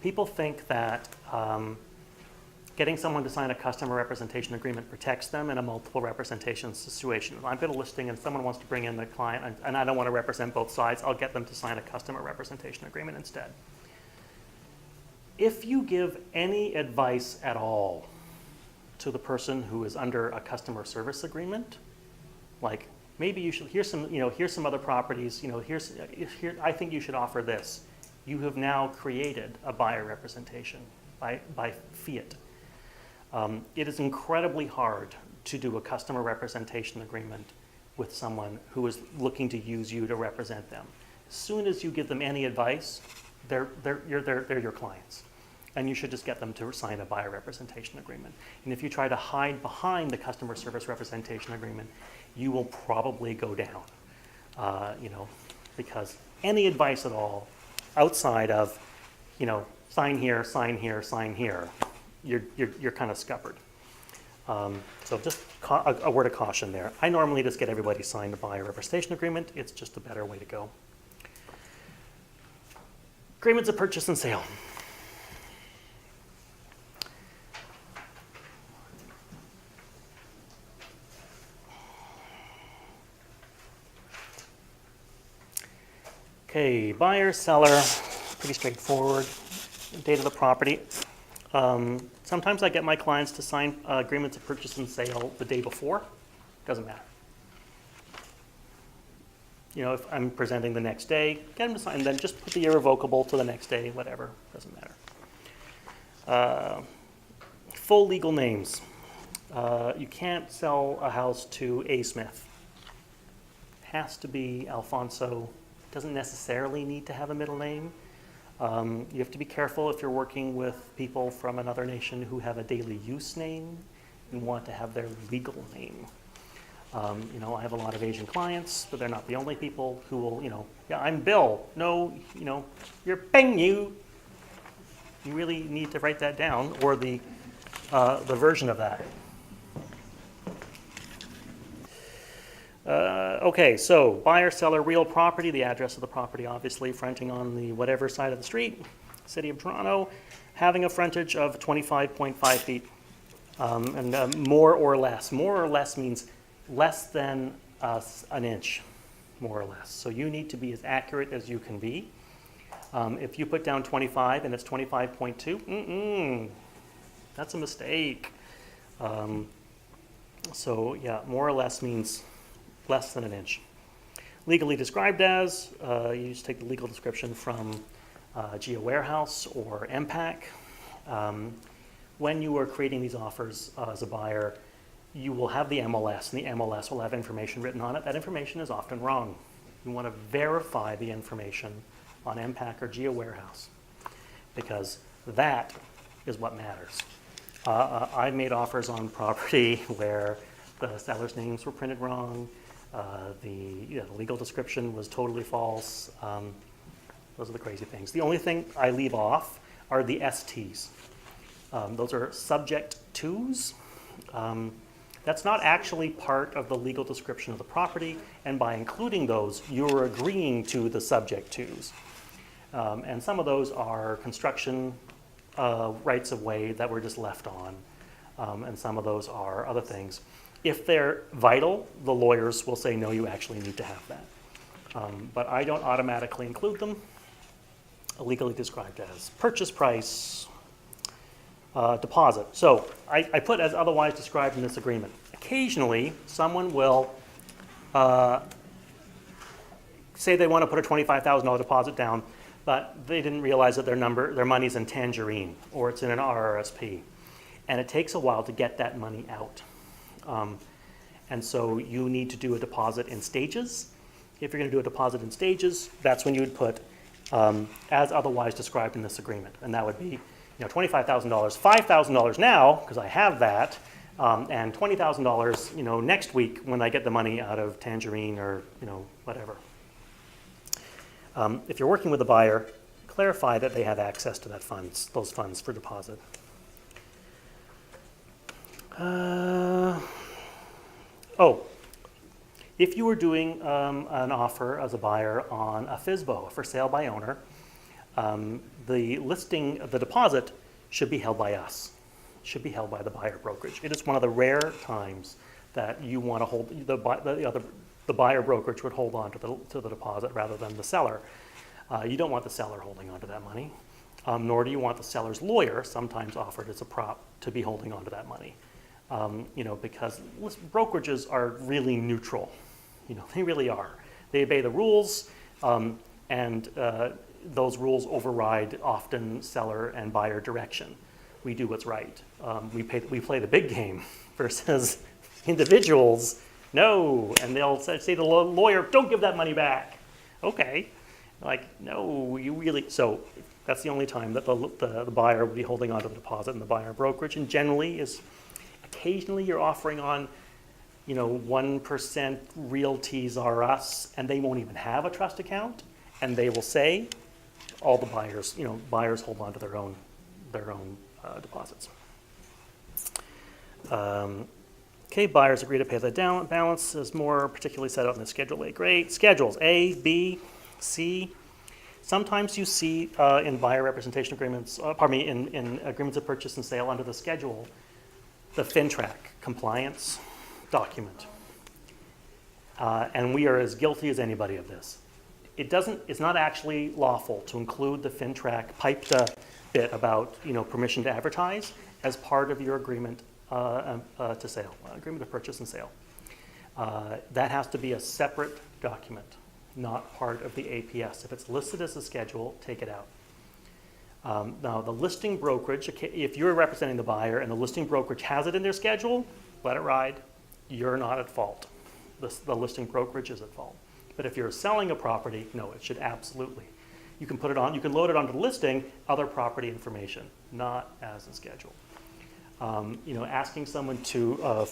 People think that getting someone to sign a customer representation agreement protects them in a multiple representation situation. If I've got a listing and someone wants to bring in the client, and I don't want to represent both sides, I'll get them to sign a customer representation agreement instead. If you give any advice at all to the person who is under a customer service agreement, like maybe you should, here's some other properties, I think you should offer this. You have now created a buyer representation by fiat. It is incredibly hard to do a customer representation agreement with someone who is looking to use you to represent them. As soon as you give them any advice, they're your clients. And you should just get them to sign a buyer representation agreement. And if you try to hide behind the customer service representation agreement, you will probably go down, because any advice at all outside of, sign here, sign here, sign here, you're kind of scuppered. So just a word of caution there. I normally just get everybody to sign the buyer representation agreement. It's just a better way to go. Agreements of purchase and sale. Okay, buyer, seller, pretty straightforward. Date of the property. Sometimes I get my clients to sign agreements of purchase and sale the day before. Doesn't matter. If I'm presenting the next day, get them to sign, then just put the irrevocable to the next day, whatever, doesn't matter. Full legal names. You can't sell a house to A. Smith. Has to be Alfonso. Doesn't necessarily need to have a middle name. You have to be careful if you're working with people from another nation who have a daily use name and want to have their legal name. I have a lot of Asian clients, but they're not the only people who will, I'm Bill. No, you're Peng Yu. You really need to write that down, or the version of that. Okay, so buyer, seller, real property, the address of the property, obviously, fronting on the whatever side of the street, City of Toronto, having a frontage of 25.5 feet, and more or less. More or less means less than an inch, more or less. So you need to be as accurate as you can be. If you put down 25 and it's 25.2, that's a mistake. So yeah, more or less means less than an inch. Legally described as, you just take the legal description from Geo Warehouse or MPAC. When you are creating these offers as a buyer, you will have the MLS, and the MLS will have information written on it. That information is often wrong. You want to verify the information on MPAC or Geo Warehouse, because that is what matters. I've made offers on property where the seller's names were printed wrong, the legal description was totally false. Those are the crazy things. The only thing I leave off are the STs. Those are subject tos. That's not actually part of the legal description of the property, and by including those, you're agreeing to the subject tos. And some of those are construction rights of way that were just left on, and some of those are other things. If they're vital, the lawyers will say, no, you actually need to have that. But I don't automatically include them. Legally described as purchase price, deposit. So I put as otherwise described in this agreement. Occasionally, someone will say they want to put a $25,000 deposit down, but they didn't realize that their money's in Tangerine or it's in an RRSP. And it takes a while to get that money out. And so you need to do a deposit in stages. If you're going to do a deposit in stages, that's when you would put as otherwise described in this agreement. And that would be $25,000, $5,000 now, because I have that, and $20,000 next week when I get the money out of Tangerine or whatever. If you're working with a buyer, clarify that they have access to those funds for deposit. If you were doing an offer as a buyer on a FSBO, for sale by owner, the listing of the deposit should be held by us, should be held by the buyer brokerage. It is one of the rare times that you want to hold, the buyer brokerage would hold on to the deposit rather than the seller. You don't want the seller holding on to that money, nor do you want the seller's lawyer, sometimes offered as a prop, to be holding on to that money. Because brokerages are really neutral. They really are. They obey the rules, and those rules override often seller and buyer direction. We do what's right. We play the big game versus individuals. No, and they'll say to the lawyer, "Don't give that money back." Okay, no, you really. So that's the only time that the buyer would be holding on to the deposit in the buyer brokerage, and generally is. Occasionally you're offering on, 1% realties are us, and they won't even have a trust account, and they will say, all the buyers hold on to their own deposits. Buyers agree to pay the balance as more particularly set out in the Schedule A grade. Schedules A, B, C. Sometimes you see in buyer representation agreements, in agreements of purchase and sale under the schedule, the FINTRAC compliance document. And we are as guilty as anybody of this. It's not actually lawful to include the FINTRAC piped bit about permission to advertise as part of your agreement to sale, agreement of purchase and sale. That has to be a separate document, not part of the APS. If it's listed as a schedule, take it out. Now, the listing brokerage, if you're representing the buyer and the listing brokerage has it in their schedule, let it ride. You're not at fault. The listing brokerage is at fault. But if you're selling a property, no, it should absolutely. You can put it on, you can load it onto the listing, other property information, not as a schedule. Asking someone for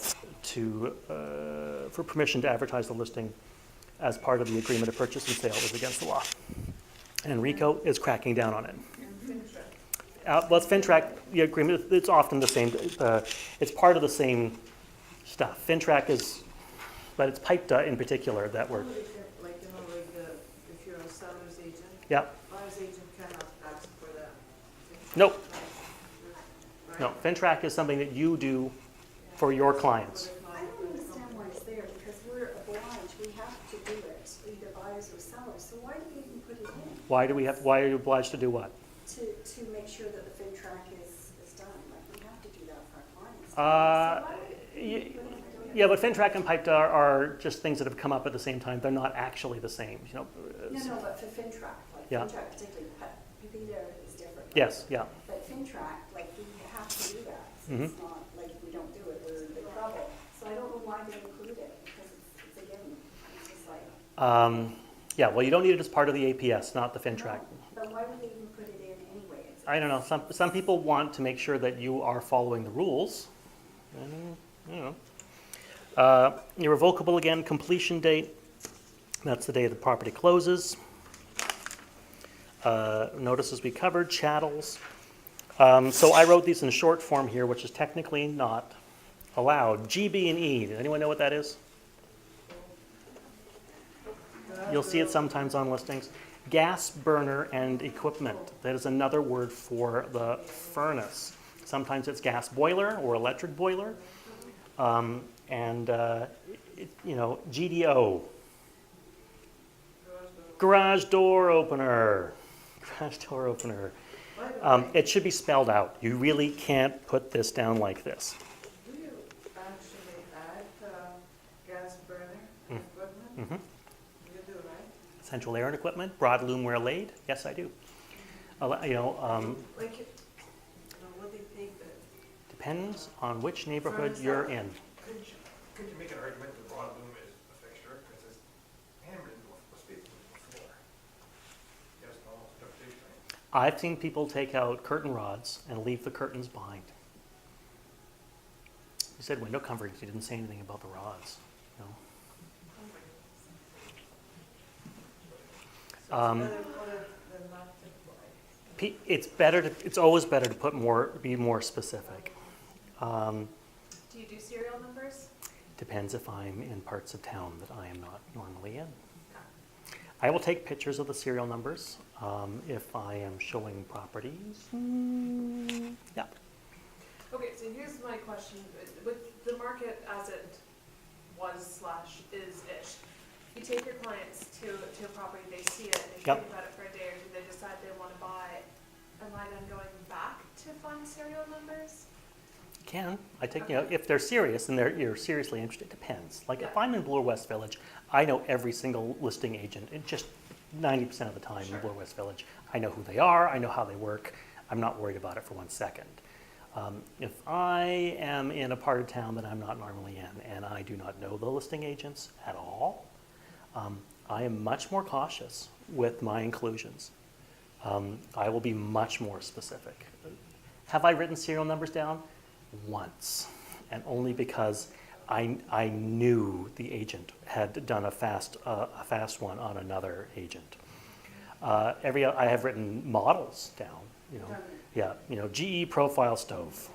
permission to advertise the listing as part of the agreement of purchase and sale is against the law. And RICO is cracking down on it. It's FINTRAC, the agreement, it's often the same, it's part of the same stuff. FINTRAC is, but it's piped in particular that we're. If you're a seller's agent, Yeah. buyer's agent cannot ask for that. Nope. Right? No, FINTRAC is something that you do for your clients. I don't understand why it's there, because we're obliged, we have to do it, either buyers or sellers, so why do we even put it in? Why are you obliged to do what? To make sure that the FINTRAC is done, we have to do that for our clients. Yeah, but FINTRAC and piped are just things that have come up at the same time. They're not actually the same. No, but for FINTRAC, Yeah. FINTRAC particularly, CLEDA is different. right? Yes, yeah. But FinTrack, like, we have to do that. So Mhm. it's not like we don't do it, we're in big trouble. So I don't know why they include it, because it's a given. It's just like, Yeah, well, you don't need it as part of the APS, not the FinTrack. but why would they even put it in anyway? I don't know, some people want to make sure that you are following the rules. And, you know. Irrevocable again, completion date, that's the day the property closes. Notices we covered, chattels. So I wrote these in short form here, which is technically not allowed. G, B, and E, does anyone know what that is? You'll see it sometimes on listings. Gas burner and equipment. That is another word for the furnace. Sometimes it's gas boiler or electric boiler. GDO. Garage door opener. Garage door opener. It should be spelled out. You really can't put this down like this. Do you actually add gas burner equipment? Mhm. You do, right? Central air and equipment, broad loomware lathe. Yes, I do. Like, what do you think that? Depends on which neighborhood you're in. Could you make an argument that broad loom is a fixture, because it's handwritten with speed before? Yes, no, interpretation, right? I've seen people take out curtain rods and leave the curtains behind. You said window coverings, you didn't say anything about the rods. No. Better put it than not to buy. It's always better to be more specific. Do you do serial numbers? Depends if I'm in parts of town that I am not normally in. I will take pictures of the serial numbers if I am showing properties. Yeah. Okay, so here's my question. With the market as it was/is-ish, you take your clients to a property, they see it, they Yep. think about it for a day or two, they decide they want to buy it. Am I then going back to find serial numbers? Can. I take, if they're serious and you're seriously interested, it depends. Like if Yeah. I'm in Bloor West Village, I know every single listing agent, and just 90% of the time Sure. in Bloor West Village. I know who they are, I know how they work, I'm not worried about it for 1 second. If I am in a part of town that I'm not normally in and I do not know the listing agents at all, I am much more cautious with my inclusions. I will be much more specific. Have I written serial numbers down? Once, and only because I knew the agent had done a fast one on another agent. I have written models down, GE profile stove,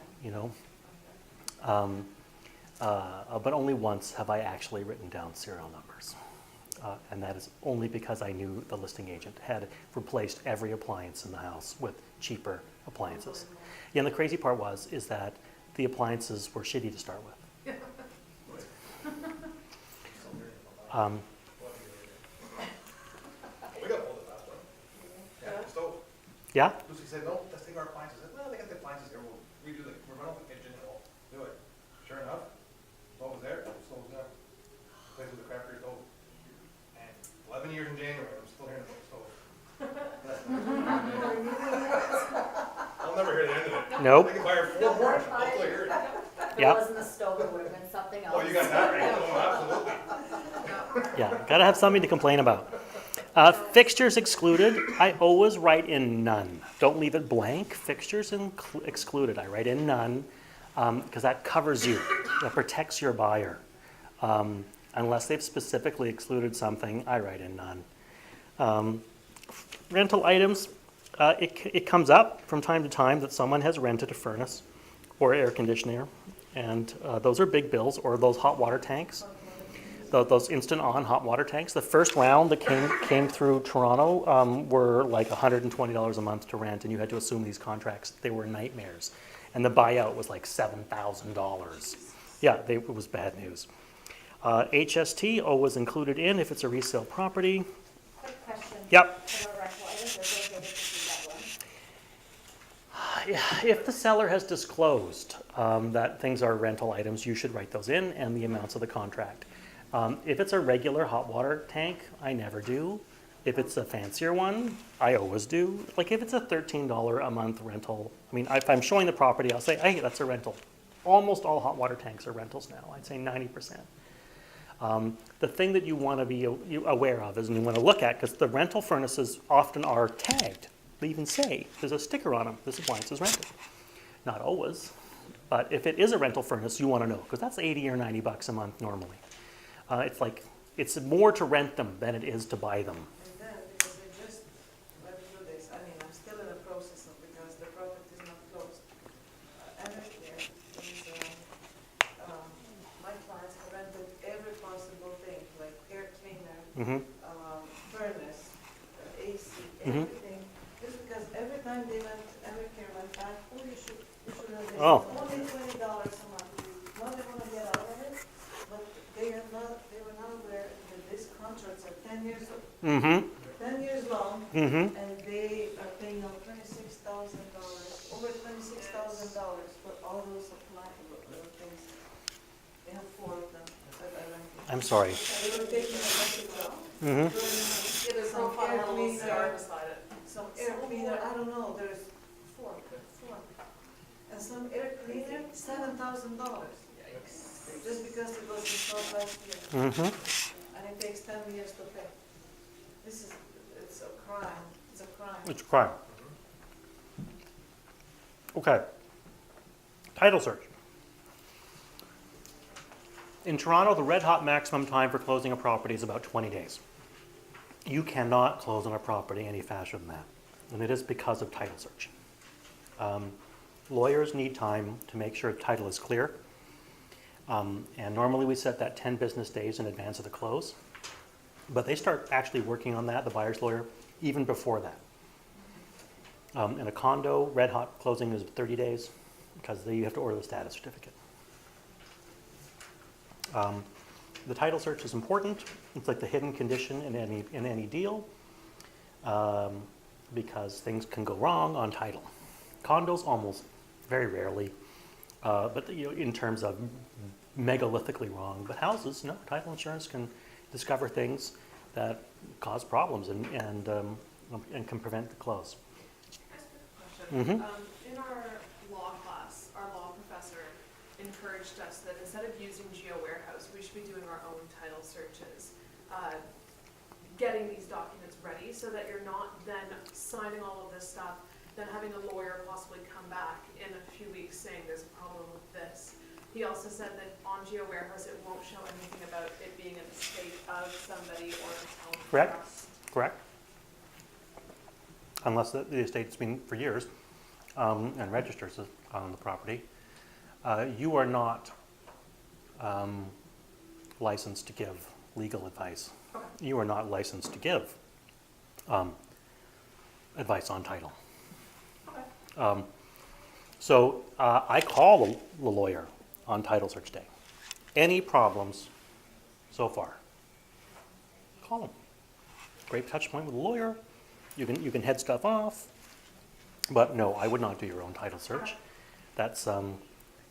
but only once have I actually written down serial numbers. And that is only because I knew the listing agent had replaced every appliance in the house with cheaper appliances. Yeah, and the crazy part is that the appliances were shitty to start with. We got hold of that one. Yeah, stove. Yeah? Lucy said, no, let's take our appliances. I said, well, they got the appliances here, we'll run out the kitchen and we'll do it. Sure enough, stove was there, stove was there. Place with the craft beer stove. And 11 years in January, I'm still hearing about the stove. I'll never hear the end of it. Nope. They can buy her 4 more, I'll still hear it. If Yep. it wasn't the stove, it would have been something else. Oh, you got that right? Oh, absolutely. Yeah, gotta have something to complain about. Fixtures excluded, I always write in none. Don't leave it blank. Fixtures excluded, I write in none, because that covers you. That protects your buyer. Unless they've specifically excluded something, I write in none. Rental items, it comes up from time to time that someone has rented a furnace or air conditioner, and those are big bills, or those hot water tanks. Those instant-on hot water tanks. The first round that came through Toronto were like $120 a month to rent, and you had to assume these contracts. They were nightmares. And the buyout was like $7,000. Yeah, it was bad news. HST always included in if it's a resale property. Quick question. Yep. About rental items, or go get it to that one. If the seller has disclosed that things are rental items, you should write those in and the amounts of the contract. If it's a regular hot water tank, I never do. If it's a fancier one, I always do. Like if it's a $13 a month rental, I mean, if I'm showing the property, I'll say, hey, that's a rental. Almost all hot water tanks are rentals now. I'd say 90%. The thing that you want to be aware of is, and you want to look at, because the rental furnaces often are tagged. They even say, there's a sticker on them, this appliance is rented. Not always, but if it is a rental furnace, you want to know, because that's 80 or 90 bucks a month normally. It's like, it's more to rent them than it is to buy them. And then, because I just went through this, I mean, I'm still in the process of, because the project is not closed. Everclear is, my clients have rented every possible thing, like air cleaner, Mm-hmm. furnace, AC, Mhm. everything. Just because every time Everclear went back, oh, you should have this. Oh. Only $20 a month. Now they want to get out of it, but they were not aware that these contracts are 10 years old. Mm-hmm. 10 years long, Mm-hmm. and they are paying now $26,000, over $26,000 for all those things. They have 4 of them that I rented. I'm sorry. They were taking a rented job. Mm-hmm. Yeah, there's Some profile air little cleaner. star beside it. Some air cleaner, I don't know, there's 4. And some air cleaner, $7,000, just because it was installed last year, Mm-hmm. and it takes 10 years to pay. It's a crime, it's a crime. It's a crime. Okay. Title search. In Toronto, the red hot maximum time for closing a property is about 20 days. You cannot close on a property any faster than that, and it is because of title search. Lawyers need time to make sure title is clear, and normally we set that 10 business days in advance of the close, but they start actually working on that, the buyer's lawyer, even before that. In a condo, red hot closing is 30 days because you have to order the status certificate. The title search is important. It's like the hidden condition in any deal, because things can go wrong on title. Condos almost very rarely, but in terms of megalithically wrong. But houses, no, title insurance can discover things that cause problems and can prevent the close. Question. In our law class, our law professor encouraged us that instead of using GeoWarehouse, we should be doing our own title searches, getting these documents ready so that you're not then signing all of this stuff, then having a lawyer possibly come back in a few weeks saying there's a problem with this. He also said that on GeoWarehouse it won't show anything about it being in the state of somebody or the town. Correct. Correct. Unless the estate's been for years and registers on the property. You are not licensed to give legal advice. Okay. You are not licensed to give advice on title. Okay. So I call the lawyer on title search day. Any problems so far? Call him. Great touch point with the lawyer. You can head stuff off. But no, I would not do your own title search. That's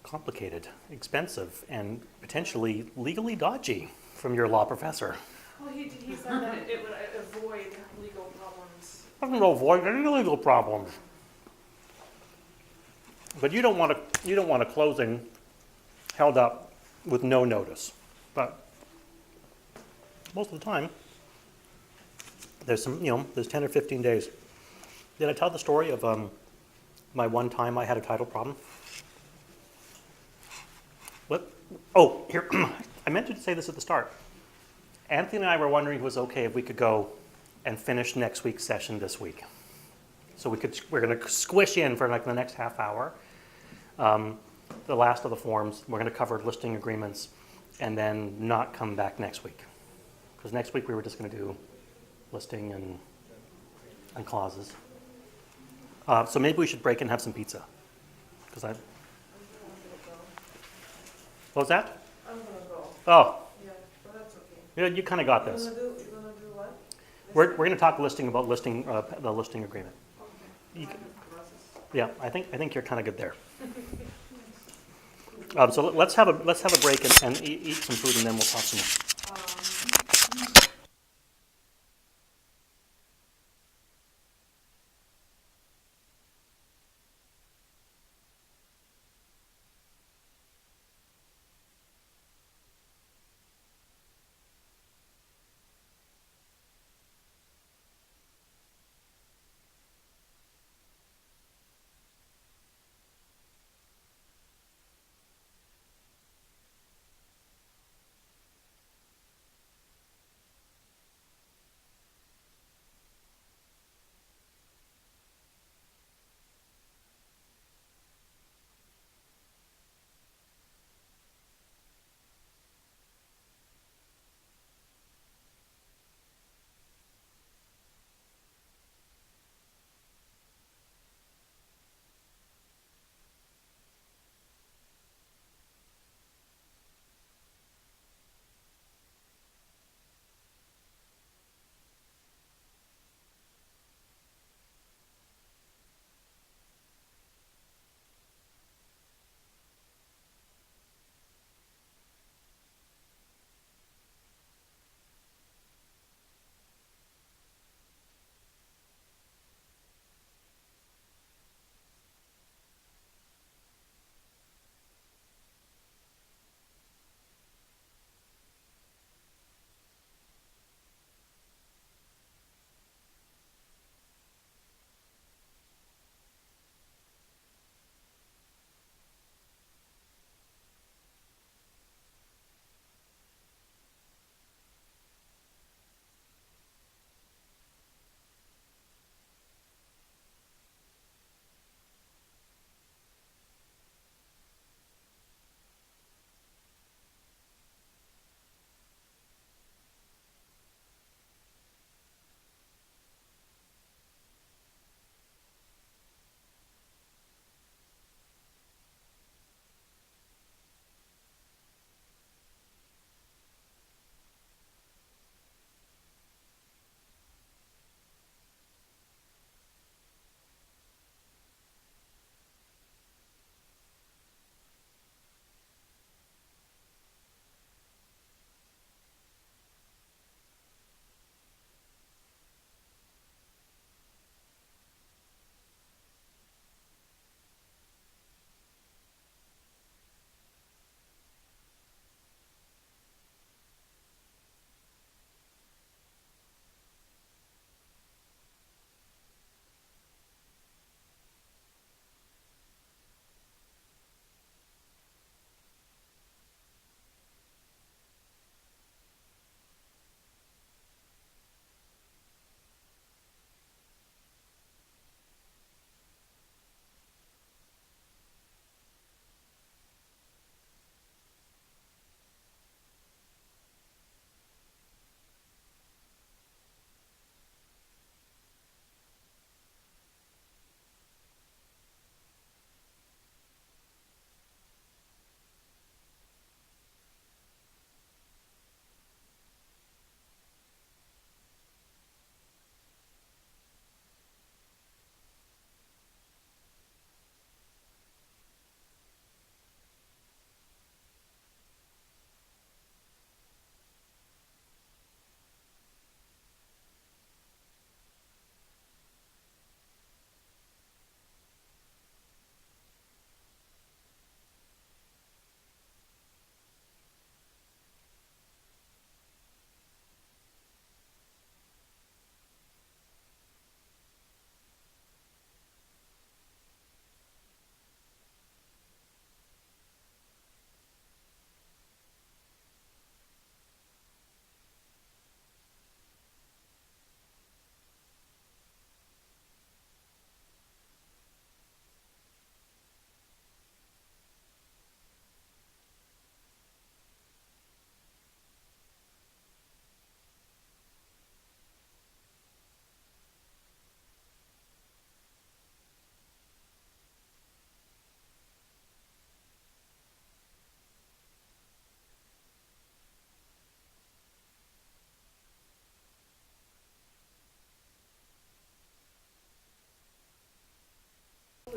complicated, expensive, and potentially legally dodgy from your law professor. Well, he said that it would avoid legal problems. Doesn't avoid any legal problems. But you don't want a closing held up with no notice. But most of the time, there's there's 10 or 15 days. Did I tell the story of my one time I had a title problem? What? Oh, here, I meant to say this at the start. Anthony and I were wondering if it was okay if we could go and finish next week's session this week. So we're going to squish in for like the next half hour. The last of the forms, we're going to cover listing agreements and then not come back next week. Because next week we were just going to do listing and clauses. So maybe we should break and have some pizza. Because what was that? I'm gonna go, Oh, yeah, but that's okay. yeah, you kind of got You're this. gonna do what? We're going to talk the listing agreement. Okay. You can- Process. Yeah, I think you're kind of good there. So let's have a break and eat some food, and then we'll talk some more.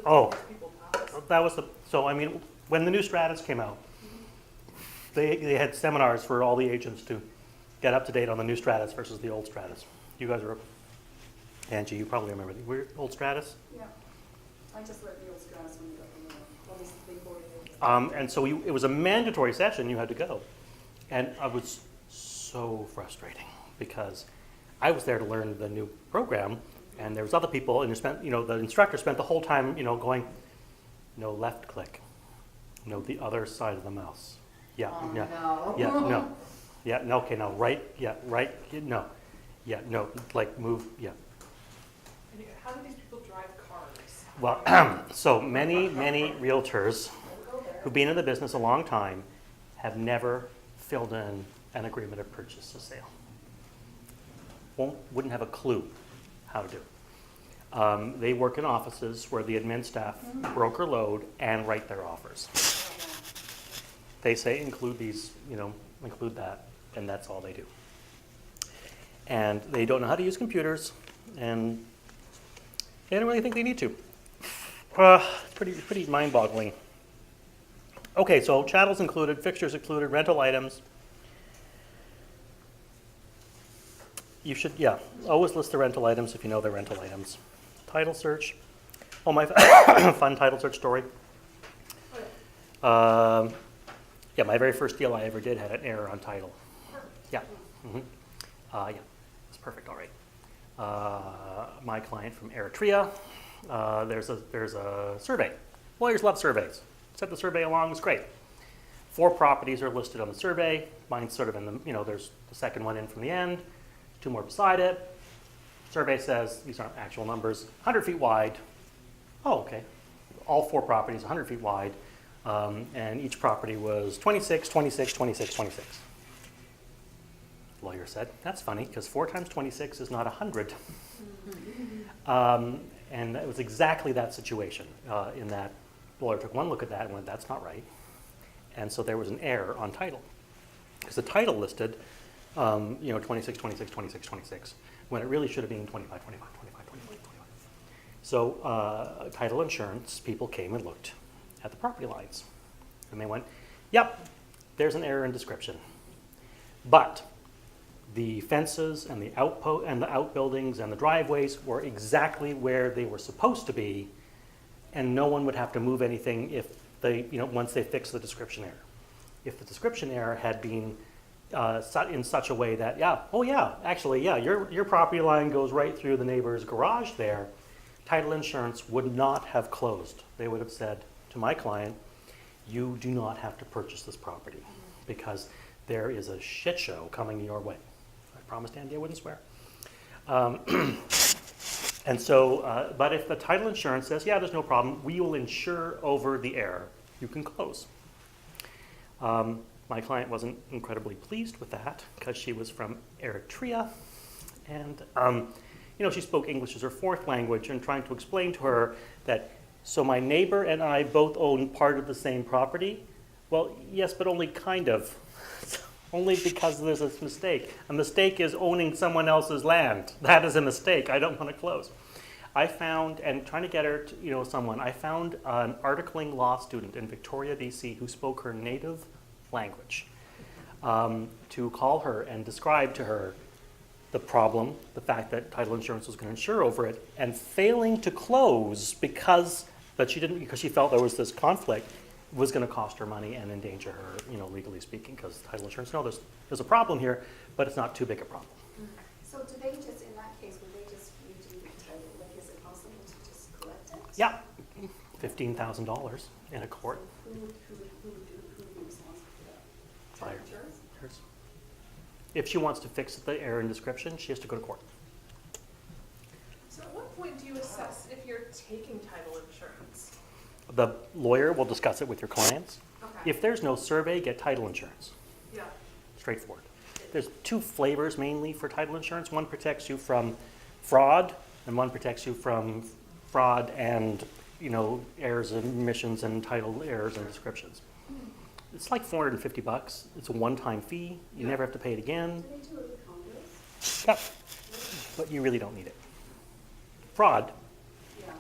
the Oh. most people pass. That was so I mean, when the new Stratus came out, they had seminars for all the agents to get up to date on the new Stratus versus the old Stratus. You guys are, Angie, you probably remember the weird old Stratus. Yeah, I just let the old Stratus when you got the new one, all these big board games. And so it was a mandatory session, you had to go. And it was so frustrating because I was there to learn the new program, and there was other people, and the instructor spent the whole time, going, no left click, no the other side of the mouse. Yeah, Oh, yeah, no. yeah, no, yeah, no, okay, no, right, yeah, right, no, yeah, no, like move, yeah. And how do these people drive cars? Well, so many realtors who've been in the business a long time have never filled in an agreement of purchase or sale. Wouldn't have a clue how to do it. They work in offices where the admin staff broker load and write their offers. They say include these, include that, and that's all they do. And they don't know how to use computers, and they don't really think they need to. Pretty mind-boggling. Okay, so chattels included, fixtures included, rental items. You should, always list the rental items if you know they're rental items. Title search. Oh, my fun title search story. My very first deal I ever did had an error on title. Yeah. It's perfect, all right. My client from Eritrea, there's a survey. Lawyers love surveys. Sent the survey along, it was great. 4 properties are listed on the survey. Mine's sort of in the, there's the second one in from the end, 2 more beside it. Survey says, these aren't actual numbers, 100 feet wide. Oh, okay. All 4 properties, 100 feet wide. And each property was 26, 26, 26, 26. Lawyer said, that's funny, because 4 times 26 is not 100. And it was exactly that situation in that the lawyer took one look at that and went, that's not right. And so there was an error on title. Because the title listed, 26, 26, 26, 26, when it really should have been 25, 25, 25, 25, 25. So title insurance people came and looked at the property lines. And they went, yep, there's an error in description. But the fences and the outbuildings and the driveways were exactly where they were supposed to be, and no one would have to move anything if they, once they fixed the description error. If the description error had been in such a way that, your property line goes right through the neighbor's garage there, title insurance would not have closed. They would have said to my client, you do not have to purchase this property because there is a shit show coming your way. I promised Andy I wouldn't swear. And so, but if the title insurance says, there's no problem, we will insure over the error, you can close. My client wasn't incredibly pleased with that because she was from Eritrea, and she spoke English as her 4th language, and trying to explain to her that, so my neighbor and I both own part of the same property? Well, yes, but only kind of. Only because there's a mistake. A mistake is owning someone else's land. That is a mistake. I don't want to close. I found, and trying to get her to, I found an articling law student in Victoria, BC, who spoke her native language, to call her and describe to her the problem, the fact that title insurance was going to insure over it, and failing to close because she felt there was this conflict, was going to cost her money and endanger her, legally speaking, because title insurance, no, there's a problem here, but it's not too big a problem. So do they just, in that case, would they just redo the title? Like, is it possible to just collect it? Yeah, $15,000 in a court. Who would be responsible for that? Buyer. Insurance? Hers. If she wants to fix the error in description, she has to go to court. So at what point do you assess if you're taking title insurance? The lawyer will discuss it with your clients. Okay. If there's no survey, get title insurance. Yeah. Straightforward. There's 2 flavors mainly for title insurance. One protects you from fraud, and one protects you from fraud and errors and omissions and title errors and descriptions. It's like $450. It's a one-time fee. You never have to pay it again. Do they do it with condos? Yep. But you really don't need it. Fraud. Yeah.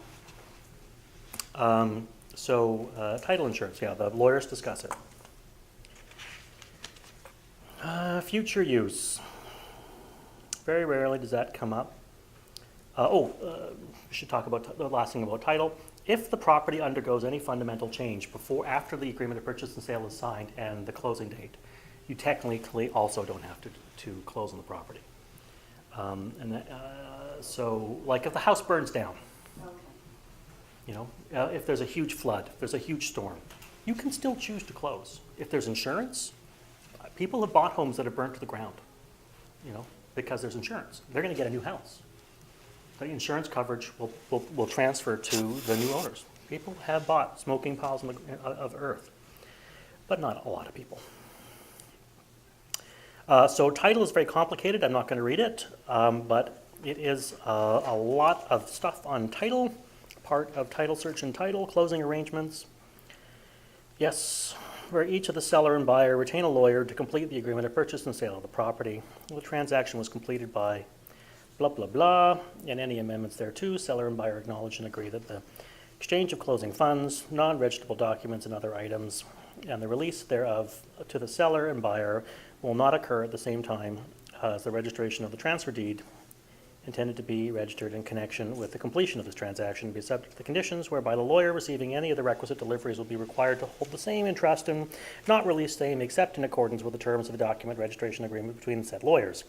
Title insurance, yeah, the lawyers discuss it. Future use. Very rarely does that come up. We should talk about the last thing about title. If the property undergoes any fundamental change after the agreement of purchase and sale is signed and the closing date, you technically also don't have to close on the property. Like if the house burns down, Okay. if there's a huge flood, if there's a huge storm, you can still choose to close. If there's insurance, people have bought homes that are burnt to the ground, because there's insurance. They're going to get a new house. The insurance coverage will transfer to the new owners. People have bought smoking piles of earth, but not a lot of people. So title is very complicated. I'm not going to read it, but it is a lot of stuff on title, part of title search and title, closing arrangements. Yes, where each of the seller and buyer retain a lawyer to complete the agreement of purchase and sale of the property. The transaction was completed by blah, blah, blah, and any amendments thereto, seller and buyer acknowledge and agree that the exchange of closing funds, non-registrable documents and other items, and the release thereof to the seller and buyer will not occur at the same time as the registration of the transfer deed intended to be registered in connection with the completion of this transaction be subject to the conditions whereby the lawyer receiving any of the requisite deliveries will be required to hold the same in trust and not release same except in accordance with the terms of the document registration agreement between the said lawyers.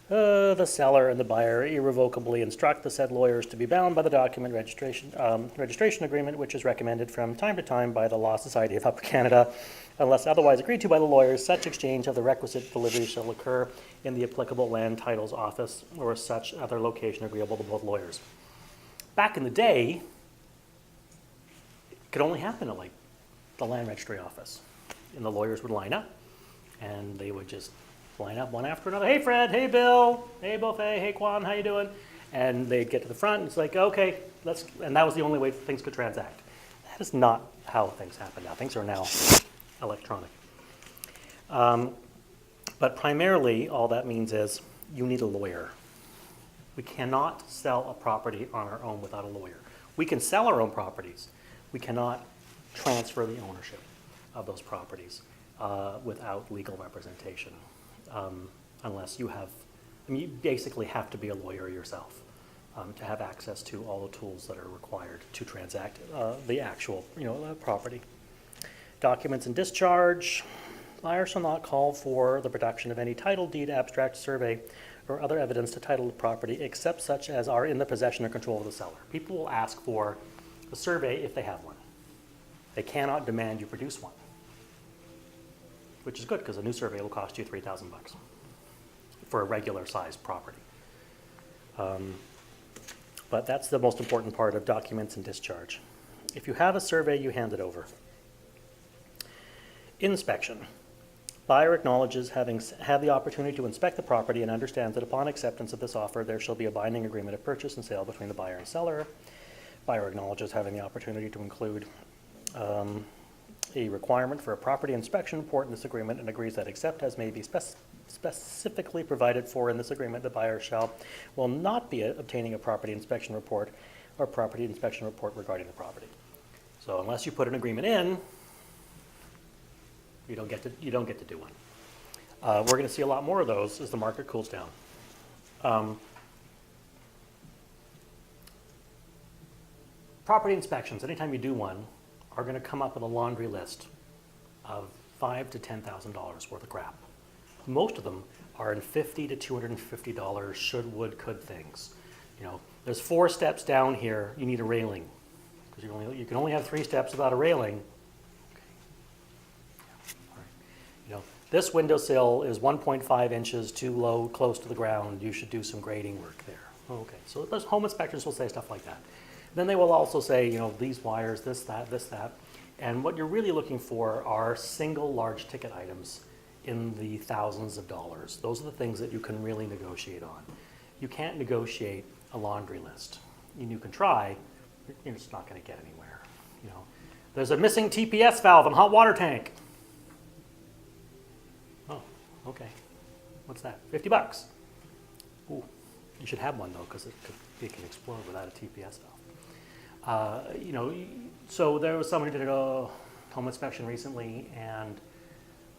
The seller and the buyer irrevocably instruct the said lawyers to be bound by the document registration agreement, which is recommended from time to time by the Law Society of Upper Canada. Unless otherwise agreed to by the lawyers, such exchange of the requisite delivery shall occur in the applicable land titles office or such other location agreeable to both lawyers. Back in the day, it could only happen at the land registry office. And the lawyers would line up and they would just line up one after another. Hey Fred, hey Bill, hey Buffet, hey Kwan, how you doing? And they'd get to the front and it's like, okay, and that was the only way things could transact. That is not how things happen now. Things are now electronic. But primarily, all that means is you need a lawyer. We cannot sell a property on our own without a lawyer. We can sell our own properties. We cannot transfer the ownership of those properties without legal representation. Unless you you basically have to be a lawyer yourself to have access to all the tools that are required to transact the actual, property. Documents and discharge. Buyer shall not call for the production of any title deed, abstract, survey, or other evidence to title the property except such as are in the possession or control of the seller. People will ask for a survey if they have one. They cannot demand you produce one, which is good because a new survey will cost you $3,000 for a regular sized property. But that's the most important part of documents and discharge. If you have a survey, you hand it over. Inspection. Buyer acknowledges having had the opportunity to inspect the property and understands that upon acceptance of this offer, there shall be a binding agreement of purchase and sale between the buyer and seller. Buyer acknowledges having the opportunity to include a requirement for a property inspection report in this agreement and agrees that except as may be specifically provided for in this agreement, the buyer will not be obtaining a property inspection report or property inspection report regarding the property. So unless you put an agreement in, you don't get to do one. We're going to see a lot more of those as the market cools down. Property inspections, anytime you do one, are going to come up with a laundry list of $5,000 to $10,000 worth of crap. Most of them are in $50 to $250 should, would, could things. There's 4 steps down here. You need a railing because you can only have 3 steps without a railing. This windowsill is 1.5 inches too low, close to the ground. You should do some grading work there. Okay, so those home inspectors will say stuff like that. Then they will also say, these wires, this, that. And what you're really looking for are single large ticket items in the thousands of dollars. Those are the things that you can really negotiate on. You can't negotiate a laundry list. You can try, you're just not going to get anywhere. There's a missing TPS valve in a hot water tank. Oh, okay. What's that? $50. Ooh, you should have one though, because it can explode without a TPS valve. So there was someone who did a home inspection recently, and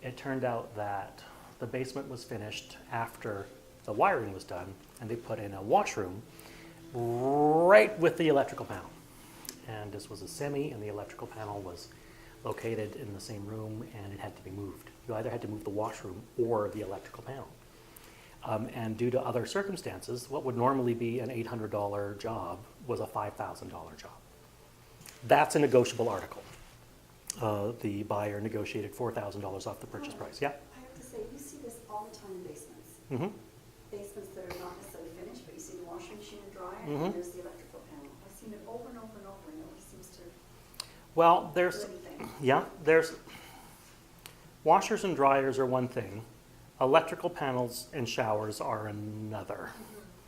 it turned out that the basement was finished after the wiring was done, and they put in a washroom right with the electrical panel. And this was a semi, and the electrical panel was located in the same room, and it had to be moved. You either had to move the washroom or the electrical panel. And due to other circumstances, what would normally be an $800 job was a $5,000 job. That's a negotiable article. The buyer negotiated $4,000 off the purchase price. Yeah? I have to say, you see this all the time in basements. Mm-hmm. Basements that are not necessarily finished, but you see the washing machine and dryer, Mhm. and there's the electrical panel. I've seen it over and over and over, and nobody seems to Well, do there's, anything. yeah, there's, washers and dryers are one thing. Electrical panels and showers are another.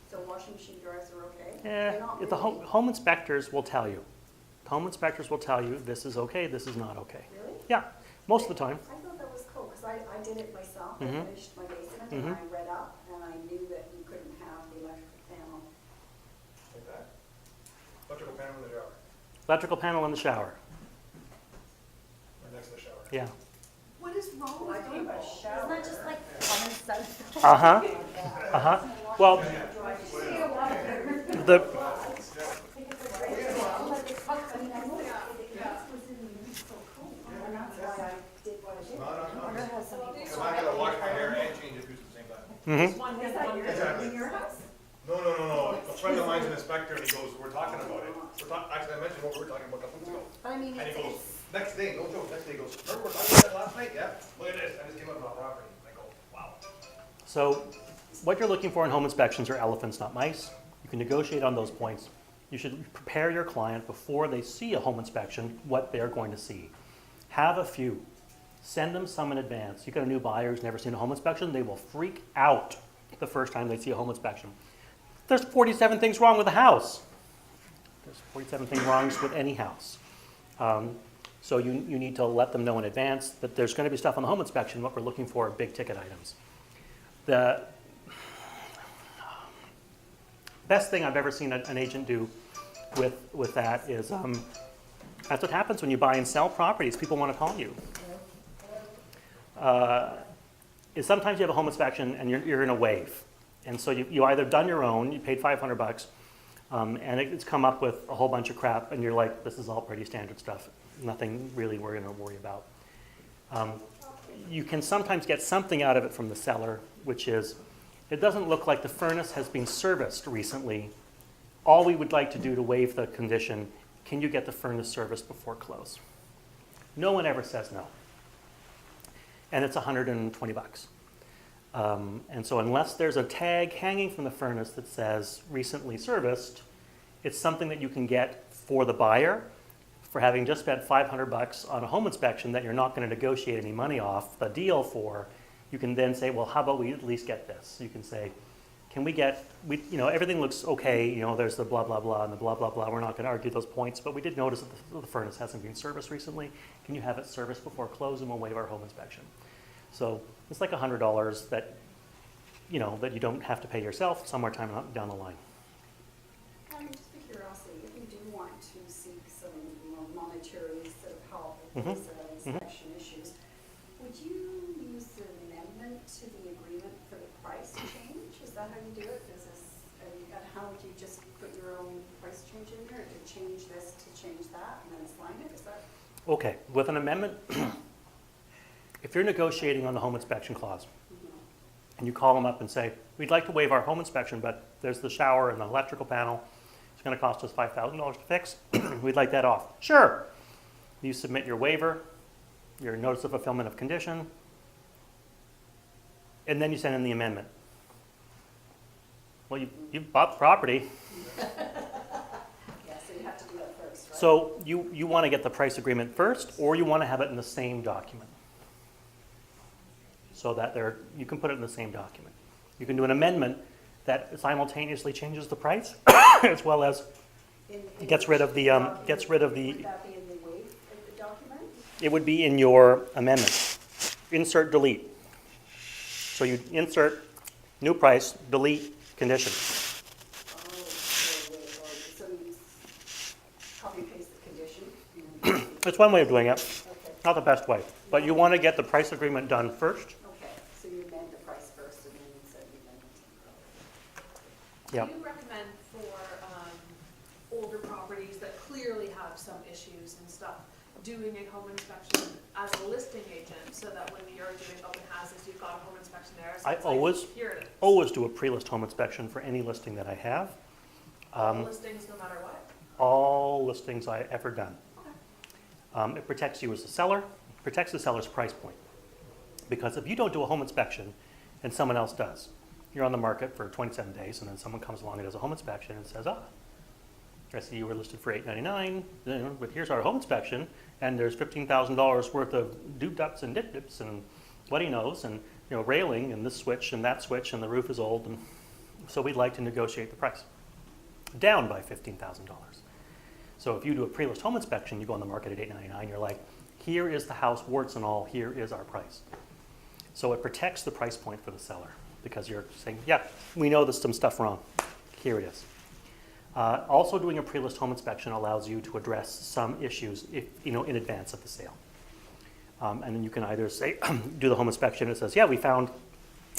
So washing machine dryers are okay? Eh, They're not the really. home inspectors will tell you. Home inspectors will tell you this is okay, this is not okay. Really? Yeah, most of the time. I thought that was cool, because I did it myself. Mhm. I finished my basement, and Mhm. I read up, and I knew that you couldn't have the electrical panel. Like that. Electrical panel in the shower, Electrical panel in the shower. or next to the shower. Yeah. What is wrong Well, I with think people? a shower. Isn't that just like common sense? Uh-huh. Uh-huh. Well, the, I mean, I know it was in the so cool, and that's why I did what I did. No, no, no. I wonder how some people. I'm not gonna wash my hair and change the shoes at the same time. mhm. One Is is that one your, Exactly. in your house? No. A friend of mine's an inspector, and he goes, we're talking about it. Actually, I mentioned what we were talking about a couple weeks ago. But I mean, And he goes, it's, next day, no joke, next day, he goes, remember we were talking about that last night? Yeah, look at this, I just came up with my property. I go, wow. So what you're looking for in home inspections are elephants, not mice. You can negotiate on those points. You should prepare your client before they see a home inspection what they're going to see. Have a few. Send them some in advance. You got a new buyer who's never seen a home inspection, they will freak out the first time they see a home inspection. There's 47 things wrong with the house. There's 47 things wrong with any house. So you need to let them know in advance that there's going to be stuff on the home inspection. What we're looking for are big ticket items. The best thing I've ever seen an agent do with that is that's what happens when you buy and sell properties. People want to call you. Is sometimes you have a home inspection and you're in a wave. And so you either done your own, you paid $500, and it's come up with a whole bunch of crap, and you're like, this is all pretty standard stuff. Nothing really we're going to worry about. You can sometimes get something out of it from the seller, which is, it doesn't look like the furnace has been serviced recently. All we would like to do to waive the condition, can you get the furnace serviced before close? No one ever says no. And it's $120. And so unless there's a tag hanging from the furnace that says recently serviced, it's something that you can get for the buyer for having just spent $500 on a home inspection that you're not going to negotiate any money off the deal for. You can then say, well, how about we at least get this? You can say, can we get, everything looks okay, there's the blah, blah, blah, and the blah, blah, blah. We're not going to argue those points, but we did notice that the furnace hasn't been serviced recently. Can you have it serviced before close, and we'll waive our home inspection? So it's like $100 that, that you don't have to pay yourself somewhere down the line. just for curiosity, if you do want to seek some, monetary sort of help Mhm. with these inspection issues, would you use an amendment to the agreement for the price change? Is that how you do it? And how would you just put your own price change in there to change this, to change that, and then sign it? Is that? Okay, with an amendment, if you're negotiating on the home inspection clause, and you call them up and say, we'd like to waive our home inspection, but there's the shower and the electrical panel, it's going to cost us $5,000 to fix, we'd like that off. Sure. You submit your waiver, your notice of fulfillment of condition, and then you send in the amendment. Well, you've bought the property, Yeah, so you have to do that first, right? so you want to get the price agreement first, or you want to have it in the same document, so that you can put it in the same document. You can do an amendment that simultaneously changes the price, as well as In gets rid of the, document, gets rid of Would the, that be in the waive of the document? it would be in your amendment. Insert, delete. So you insert new price, delete condition. Oh, so you copy paste the condition and It's one way of doing it, Okay, not the best way. But you want to get the price agreement done first. okay, so you amend the price first and then you set the amendment. Yeah. Do you recommend for older properties that clearly have some issues and stuff, doing a home inspection as a listing agent so that when you're doing open houses, you've got a home inspection there? So I it's like, always- here it is. Always do a pre-list home inspection for any listing that I have. All listings, no matter what? All listings I ever done. Okay. It protects you as a seller, protects the seller's price point. Because if you don't do a home inspection and someone else does, you're on the market for 27 days and then someone comes along and does a home inspection and says, I see you were listed for $899, but here's our home inspection and there's $15,000 worth of doop-dups and dip-dips and what he knows and railing and this switch and that switch and the roof is old, and so we'd like to negotiate the price down by $15,000. So if you do a pre-list home inspection, you go on the market at $899, you're like, here is the house, warts and all, here is our price. So it protects the price point for the seller because you're saying, yeah, we know there's some stuff wrong. Here it is. Also doing a pre-list home inspection allows you to address some issues in advance of the sale. And then you can either say, do the home inspection, it says, yeah, we found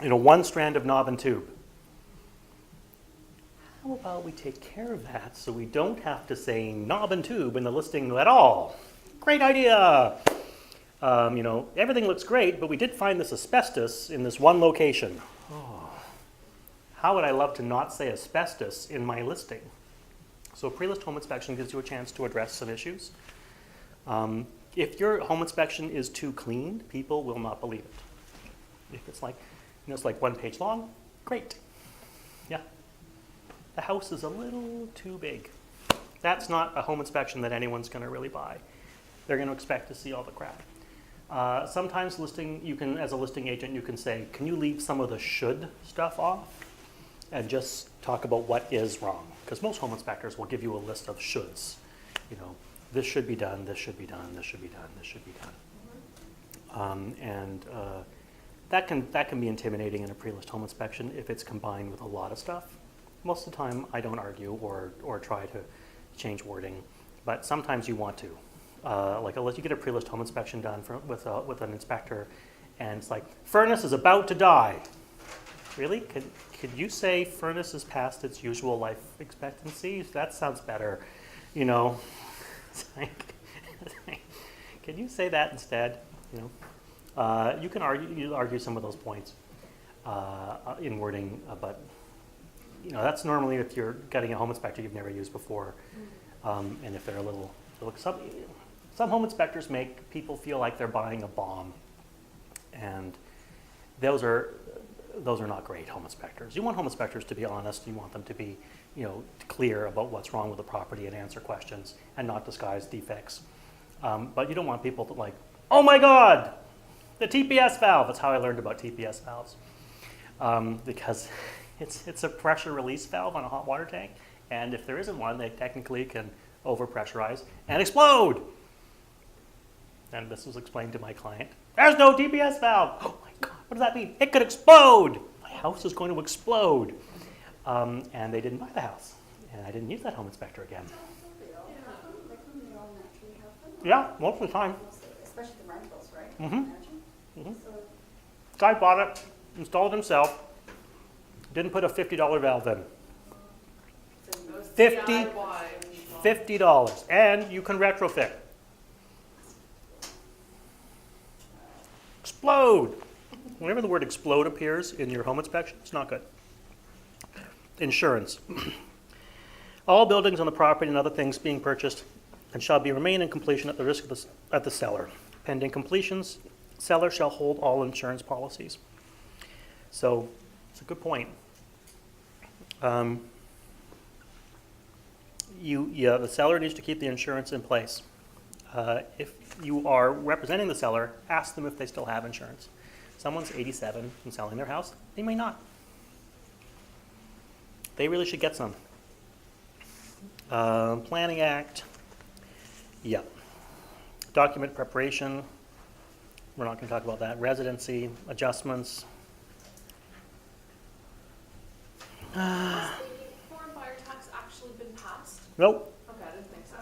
one strand of knob and tube. How about we take care of that so we don't have to say knob and tube in the listing at all? Great idea. Everything looks great, but we did find this asbestos in this one location. Oh, how would I love to not say asbestos in my listing? So a pre-list home inspection gives you a chance to address some issues. If your home inspection is too clean, people will not believe it. If it's like, it's like 1 page long, great. Yeah. The house is a little too big. That's not a home inspection that anyone's going to really buy. They're going to expect to see all the crap. Sometimes as a listing agent, you can say, can you leave some of the should stuff off and just talk about what is wrong? Because most home inspectors will give you a list of shoulds. This should be done, this should be done, this should be done, this should be done. That can be intimidating in a pre-list home inspection if it's combined with a lot of stuff. Most of the time, I don't argue or try to change wording, but sometimes you want to. Like unless you get a pre-list home inspection done with an inspector, and it's like, furnace is about to die. Really? Could you say furnace is past its usual life expectancy? That sounds better, It's like, can you say that instead? You can argue some of those points in wording, but that's normally if you're getting a home inspector you've never used before, and if they're a little some home inspectors make people feel like they're buying a bomb, and those are not great home inspectors. You want home inspectors to be honest. You want them to be clear about what's wrong with the property and answer questions and not disguise defects. But you don't want people to like, oh my God, the TPS valve. That's how I learned about TPS valves, because it's a pressure release valve on a hot water tank, and if there isn't one, they technically can overpressurize and explode. And this was explained to my client. There's no TPS valve. Oh my God, what does that mean? It could explode. My house is going to explode. And they didn't buy the house, and I didn't use that home inspector again. They all have them, like they all naturally have them. Yeah, most of the time. Especially the rentals, right? Mhm. Imagine. Mhm. So, Guy bought it, installed it himself, didn't put a $50 valve in. It was 50 DIY. $50, and you can retrofit. Explode. Whenever the word explode appears in your home inspection, it's not good. Insurance. All buildings on the property and other things being purchased and shall remain in completion at the risk of the seller. Pending completions, seller shall hold all insurance policies. So it's a good point. The seller needs to keep the insurance in place. If you are representing the seller, ask them if they still have insurance. Someone's 87 and selling their house, they may not. They really should get some. Planning Act, yeah. Document preparation, we're not going to talk about that. Residency, adjustments. Has the foreign buyer tax actually been passed? Nope. Okay, I didn't think so.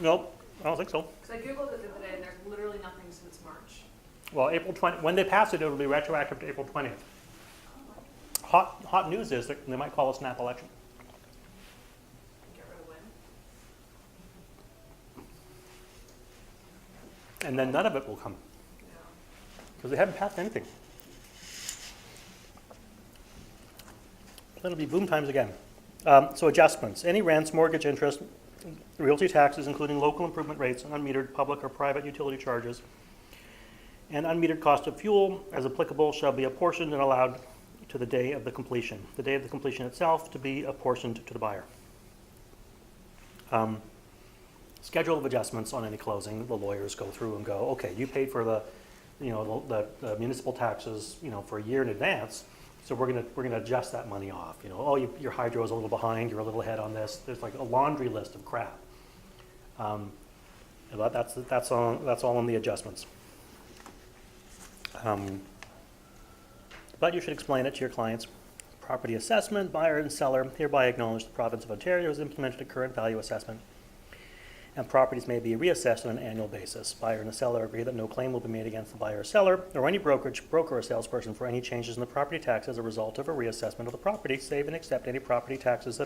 Nope, I don't think so. Because I Googled it the other day and there's literally nothing since March. Well, April 20, when they pass it, it'll be retroactive to April 20th. Hot news is that they might call a snap election. Get rid of when. And then none of it will come, Yeah. because they haven't passed anything. It'll be boom times again. So adjustments, any rents, mortgage interest, realty taxes, including local improvement rates and unmetered public or private utility charges, and unmetered cost of fuel, as applicable, shall be apportioned and allowed to the day of the completion. The day of the completion itself to be apportioned to the buyer. Schedule of adjustments on any closing, the lawyers go through and go, okay, you paid for the municipal taxes, for a year in advance, so we're gonna adjust that money off. Oh, your hydro is a little behind, you're a little ahead on this. There's like a laundry list of crap. But that's all in the adjustments. But you should explain it to your clients. Property assessment, buyer and seller hereby acknowledge the province of Ontario has implemented a current value assessment, and properties may be reassessed on an annual basis. Buyer and the seller agree that no claim will be made against the buyer or seller or any broker or salesperson for any changes in the property tax as a result of a reassessment of the property, save and except any property taxes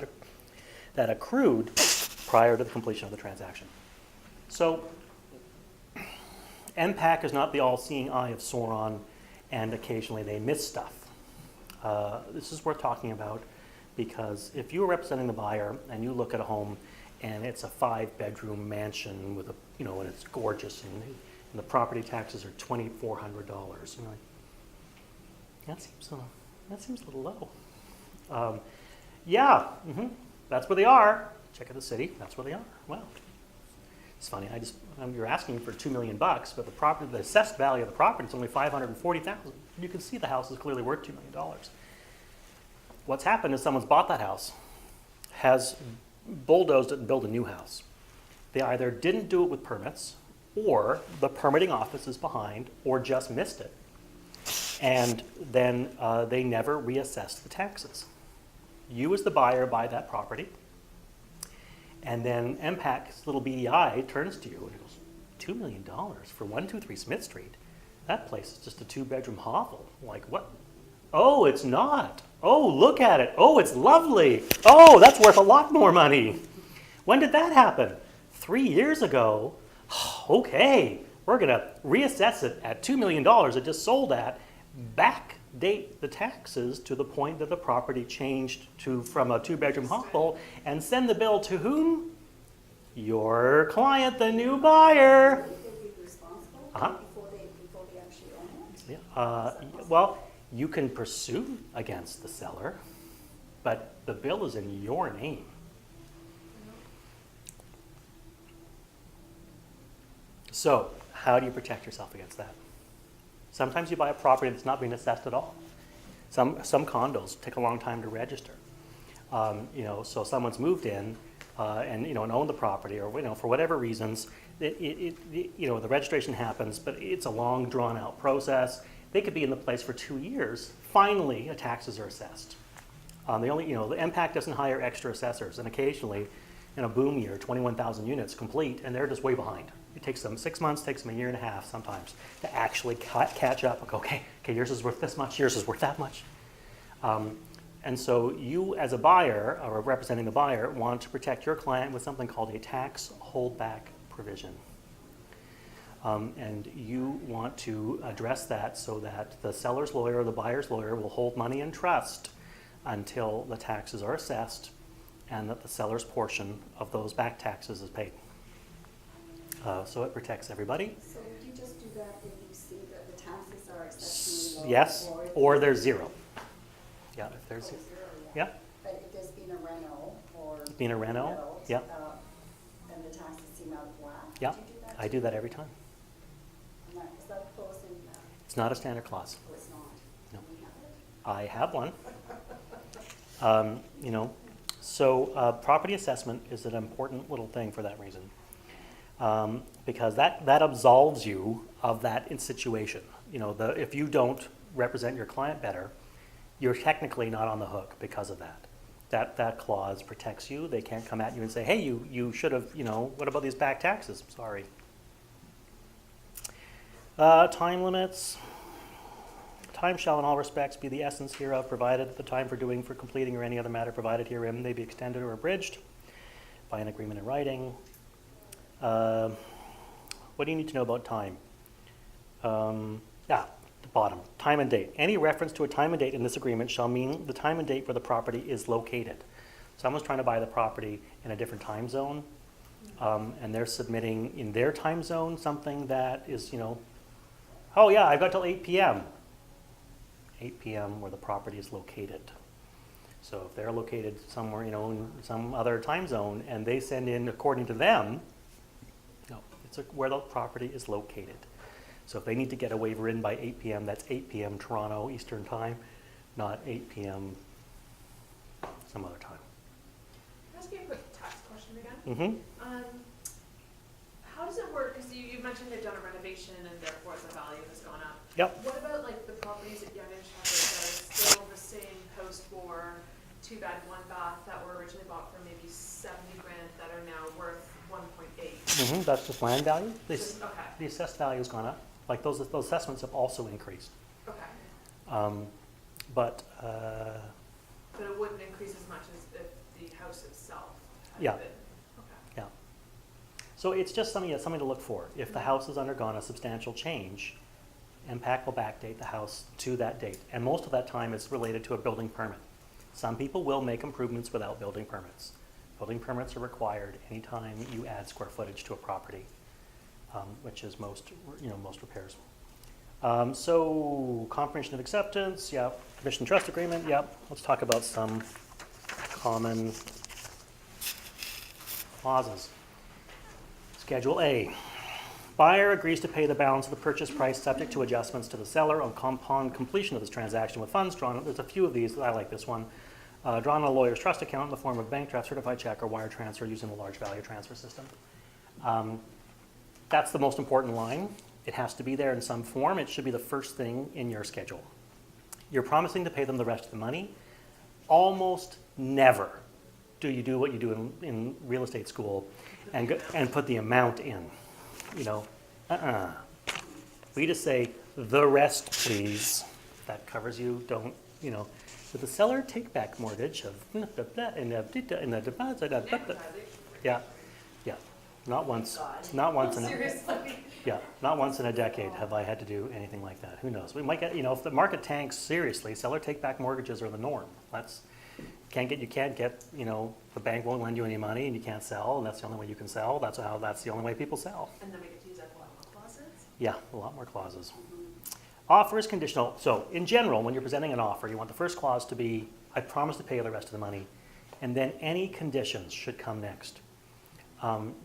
that accrued prior to the completion of the transaction. So, MPAC is not the all-seeing eye of Sauron, and occasionally they miss stuff. This is worth talking about, because if you are representing the buyer and you look at a home and it's a 5-bedroom mansion with and it's gorgeous, and the property taxes are $2,400, you're like, that seems a little low. That's where they are. Check out the city. That's where they are. Wow. It's funny. You're asking for $2 million, but the assessed value of the property is only $540,000. You can see the house is clearly worth $2 million. What's happened is someone's bought that house, has bulldozed it and built a new house. They either didn't do it with permits, or the permitting office is behind, or just missed it, and then they never reassessed the taxes. You as the buyer buy that property, and then MPAC's little beady eye turns to you and goes, $2 million for 123 Smith Street? That place is just a 2-bedroom hovel. Like, what? Oh, it's not. Oh, look at it. Oh, it's lovely. Oh, that's worth a lot more money. When did that happen? 3 years ago. Okay, we're going to reassess it at $2 million it just sold at, backdate the taxes to the point that the property changed from a 2-bedroom hovel, and send the bill to whom? Your client, the new buyer. Would they be responsible Uh-huh. before they actually own it? Well, you can pursue against the seller, but the bill is in your name. So, how do you protect yourself against that? Sometimes you buy a property that's not being assessed at all. Some condos take a long time to register. So someone's moved in and owned the property, or for whatever reasons, the registration happens, but it's a long, drawn-out process. They could be in the place for 2 years. Finally, taxes are assessed. The MPAC doesn't hire extra assessors, and occasionally, in a boom year, 21,000 units complete, and they're just way behind. It takes them 6 months, takes them a year and a half sometimes to actually catch up and go, okay, yours is worth this much, yours is worth that much. And so you, as a buyer, or representing the buyer, want to protect your client with something called a tax holdback provision. And you want to address that so that the seller's lawyer or the buyer's lawyer will hold money in trust until the taxes are assessed and that the seller's portion of those back taxes is paid. So it protects everybody. So would you just do that if you see that the taxes are exceptionally low? Yes, or there's zero. Yeah, if there's Zero, yeah. But if there's been a reno or. Been a reno, built, yeah. And the taxes seem out of whack? Yeah, Would you do that I do that every time. Is that a clause in, It's not a standard clause. oh, it's not? No. We have it? I have one. So property assessment is an important little thing for that reason. Because that absolves you of that situation. If you don't represent your client better, you're technically not on the hook because of that. that clause protects you. They can't come at you and say, hey, you should have, what about these back taxes? Sorry. Time limits. Time shall in all respects be the essence hereof, provided that the time for completing or any other matter provided herein may be extended or abridged by an agreement in writing. What do you need to know about time? The bottom, time and date. Any reference to a time and date in this agreement shall mean the time and date where the property is located. Someone's trying to buy the property in a different time zone, and they're submitting in their time zone something that is, oh yeah, I've got till 8 p.m. 8 p.m. where the property is located. So if they're located somewhere, in some other time zone, and they send in, according to them, no, it's where the property is located. So if they need to get a waiver in by 8 p.m., that's 8 p.m. Toronto Eastern Time, not 8 p.m. some other time. Can I ask you a quick tax question again? Mm-hmm. How does it work? Because you mentioned they've done a renovation and therefore the value has gone up. Yep. What about like the properties at Young and Shepherd that are still the same post-war, 2-bed, 1-bath that were originally bought for maybe 70 grand that are now worth 1.8? Mm-hmm. That's just land value. Okay. The assessed value has gone up. Like those assessments have also increased. Okay. But it wouldn't increase as much as if the house itself had Yeah. been. Okay. yeah. So it's just something to look for. If the house has undergone a substantial change, MPAC will backdate the house to that date. And most of that time is related to a building permit. Some people will make improvements without building permits. Building permits are required anytime you add square footage to a property, which is most repairs. So comprehension of acceptance, yep. Commission trust agreement, yep. Let's talk about some common clauses. Schedule A. Buyer agrees to pay the balance of the purchase price subject to adjustments to the seller upon completion of this transaction with funds drawn. There's a few of these. I like this one. Drawn on a lawyer's trust account in the form of bank draft, certified check, or wire transfer using the large value transfer system. That's the most important line. It has to be there in some form. It should be the first thing in your schedule. You're promising to pay them the rest of the money. Almost never do you do what you do in real estate school and put the amount in. We just say, the rest, please. That covers you. Don't, with the seller take-back mortgage of, in the deposit, yeah. Not once in a decade have I had to do anything like that. Who knows? We might get, if the market tanks seriously, seller take-back mortgages are the norm. You can't get, the bank won't lend you any money and you can't sell, and that's the only way you can sell. That's the only way people sell. And then we get to use that a lot more clauses? Yeah, a lot more clauses. Offer is conditional. So in general, when you're presenting an offer, you want the first clause to be, I promise to pay you the rest of the money. And then any conditions should come next.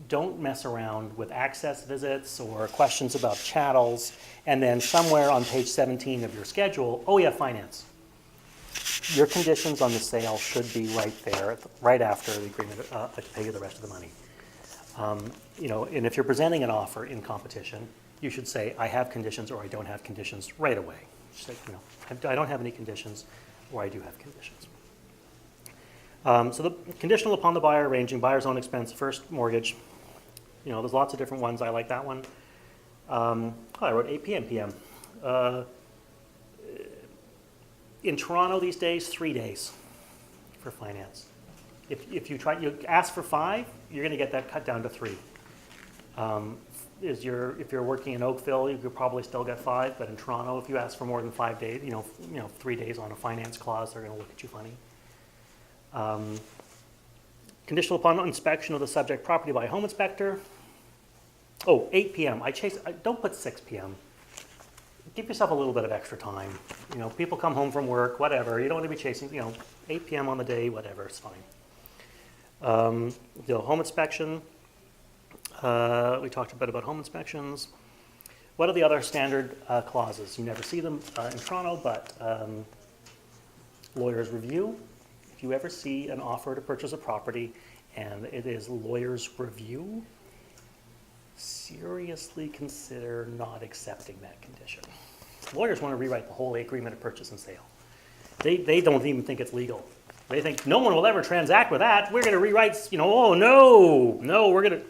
Don't mess around with access visits or questions about chattels. And then somewhere on page 17 of your schedule, oh yeah, finance. Your conditions on the sale should be right there, right after the agreement to pay you the rest of the money. And if you're presenting an offer in competition, you should say, I have conditions or I don't have conditions right away. Say, I don't have any conditions or I do have conditions. So the conditional upon the buyer arranging buyer's own expense, first mortgage. There's lots of different ones. I like that one. I wrote 8 p.m. In Toronto these days, 3 days for finance. If you ask for 5, you're going to get that cut down to 3. If you're working in Oakville, you could probably still get 5, but in Toronto, if you ask for more than 5 days, 3 days on a finance clause, they're going to look at you funny. Conditional upon inspection of the subject property by a home inspector. 8 p.m. Don't put 6 p.m. Give yourself a little bit of extra time. People come home from work, whatever. You don't want to be chasing, 8 p.m. on the day, whatever, it's fine. Home inspection. We talked a bit about home inspections. What are the other standard clauses? You never see them in Toronto, but lawyer's review. If you ever see an offer to purchase a property and it is lawyer's review, seriously consider not accepting that condition. Lawyers want to rewrite the whole agreement of purchase and sale. They don't even think it's legal. They think no one will ever transact with that. We're going to rewrite, oh no, we're going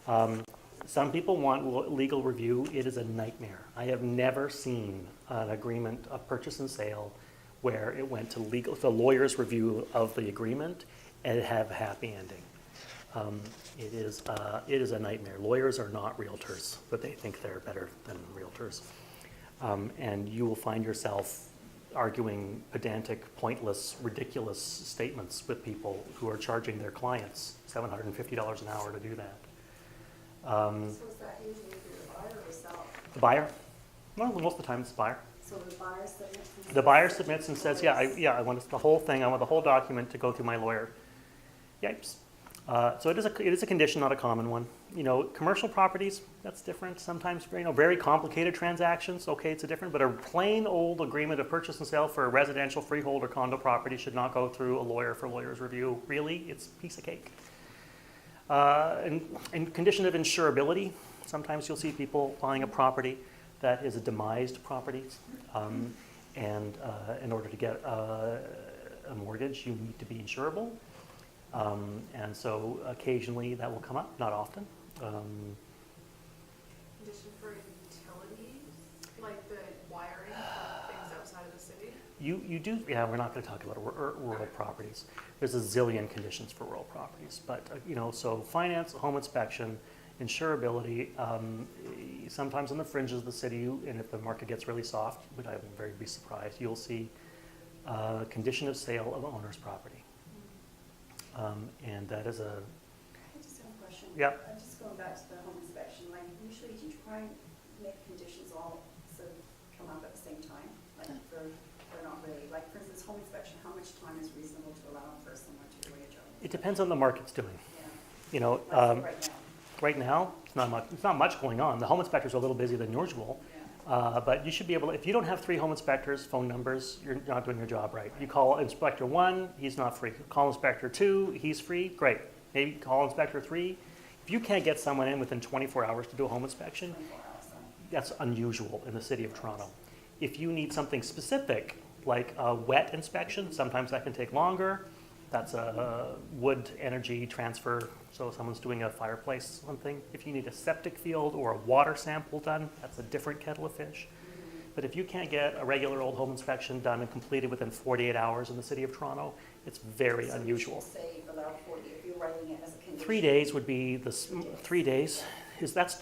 to. Some people want legal review. It is a nightmare. I have never seen an agreement of purchase and sale where it went to the lawyer's review of the agreement and have a happy ending. It is a nightmare. Lawyers are not realtors, but they think they're better than realtors. And you will find yourself arguing pedantic, pointless, ridiculous statements with people who are charging their clients $750 an hour to do that. So is that usually the buyer or seller? The buyer? Well, most of the time it's the buyer. So the buyer submits and says. The buyer submits and says, I want the whole thing, I want the whole document to go through my lawyer. Yipes. So it is a condition, not a common one. Commercial properties, that's different. Sometimes, very complicated transactions, okay, it's a different, but a plain old agreement of purchase and sale for a residential freehold or condo property should not go through a lawyer for lawyer's review. Really, it's a piece of cake. And condition of insurability, sometimes you'll see people buying a property that is a demised property, and in order to get a mortgage, you need to be insurable. And so occasionally that will come up, not often. Condition for utilities, like the wiring for things outside of the city? You do, we're not going to talk about rural properties. There's a zillion conditions for rural properties, but so finance, home inspection, insurability, sometimes on the fringes of the city, and if the market gets really soft, which I would very be surprised, you'll see condition of sale of owner's property. And that is a, I just have a question. Yeah. Just going back to the home inspection, like usually do you try and make conditions all sort of come up at the same time? Like they're not really, like for instance, home inspection, how much time is reasonable to allow for someone to do a job? it depends on the market's doing. Yeah. Like Right now. Right now, it's not much going on. The home inspectors are a little busier than usual. Yeah. But you should be able to, if you don't have 3 home inspectors, phone numbers, you're not doing your job right. You call inspector 1, he's not free. Call inspector 2, he's free, great. Maybe call inspector 3. If you can't get someone in within 24 hours to do a home inspection, 24 hours, so. that's unusual in the city of Toronto. If you need something specific, like a wet inspection, sometimes that can take longer. That's a wood energy transfer, so someone's doing a fireplace, something. If you need a septic field or a water sample done, that's a different kettle of fish. But if you can't get a regular old home inspection done and completed within 48 hours in the city of Toronto, it's very unusual. So you should say allow 40 if you're writing it as a condition. 3 days would be the 3 days. That's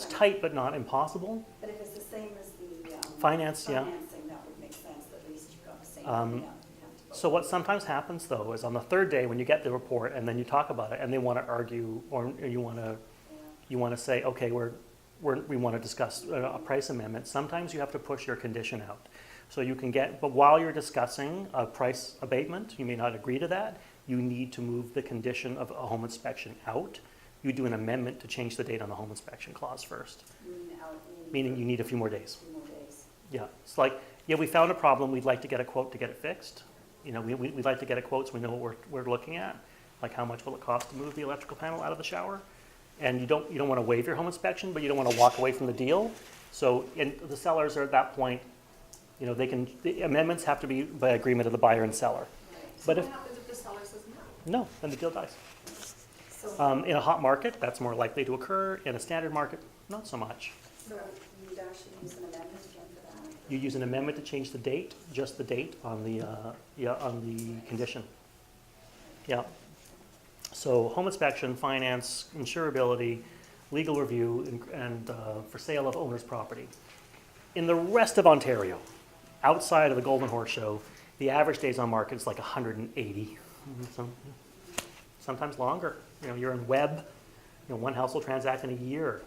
tight but not impossible. But if it's the same as the Finance, yeah. financing, that would make sense. At least you've got the same. Um, So what sometimes happens though is on the 3rd day when you get the report and then you talk about it and they want to argue or you want to say, okay, we want to discuss a price amendment. Sometimes you have to push your condition out. So you can but while you're discussing a price abatement, you may not agree to that. You need to move the condition of a home inspection out. You do an amendment to change the date on the home inspection clause first, meaning you need a few more days. Yeah, it's like, we found a problem. We'd like to get a quote to get it fixed. We'd like to get a quote so we know what we're looking at, like how much will it cost to move the electrical panel out of the shower. And you don't want to waive your home inspection, but you don't want to walk away from the deal. So the sellers are at that point, the amendments have to be by agreement of the buyer and seller. So But what if, happens if the seller says no? no, then the deal dies. So, In a hot market, that's more likely to occur. In a standard market, not so much. so you'd actually use an amendment again for that? You use an amendment to change the date, just the date on the condition. Yeah. So home inspection, finance, insurability, legal review, and for sale of owner's property. In the rest of Ontario, outside of the Golden Horse Show, the average days on market is like 180. Sometimes longer. You're in web. One house will transact in a year.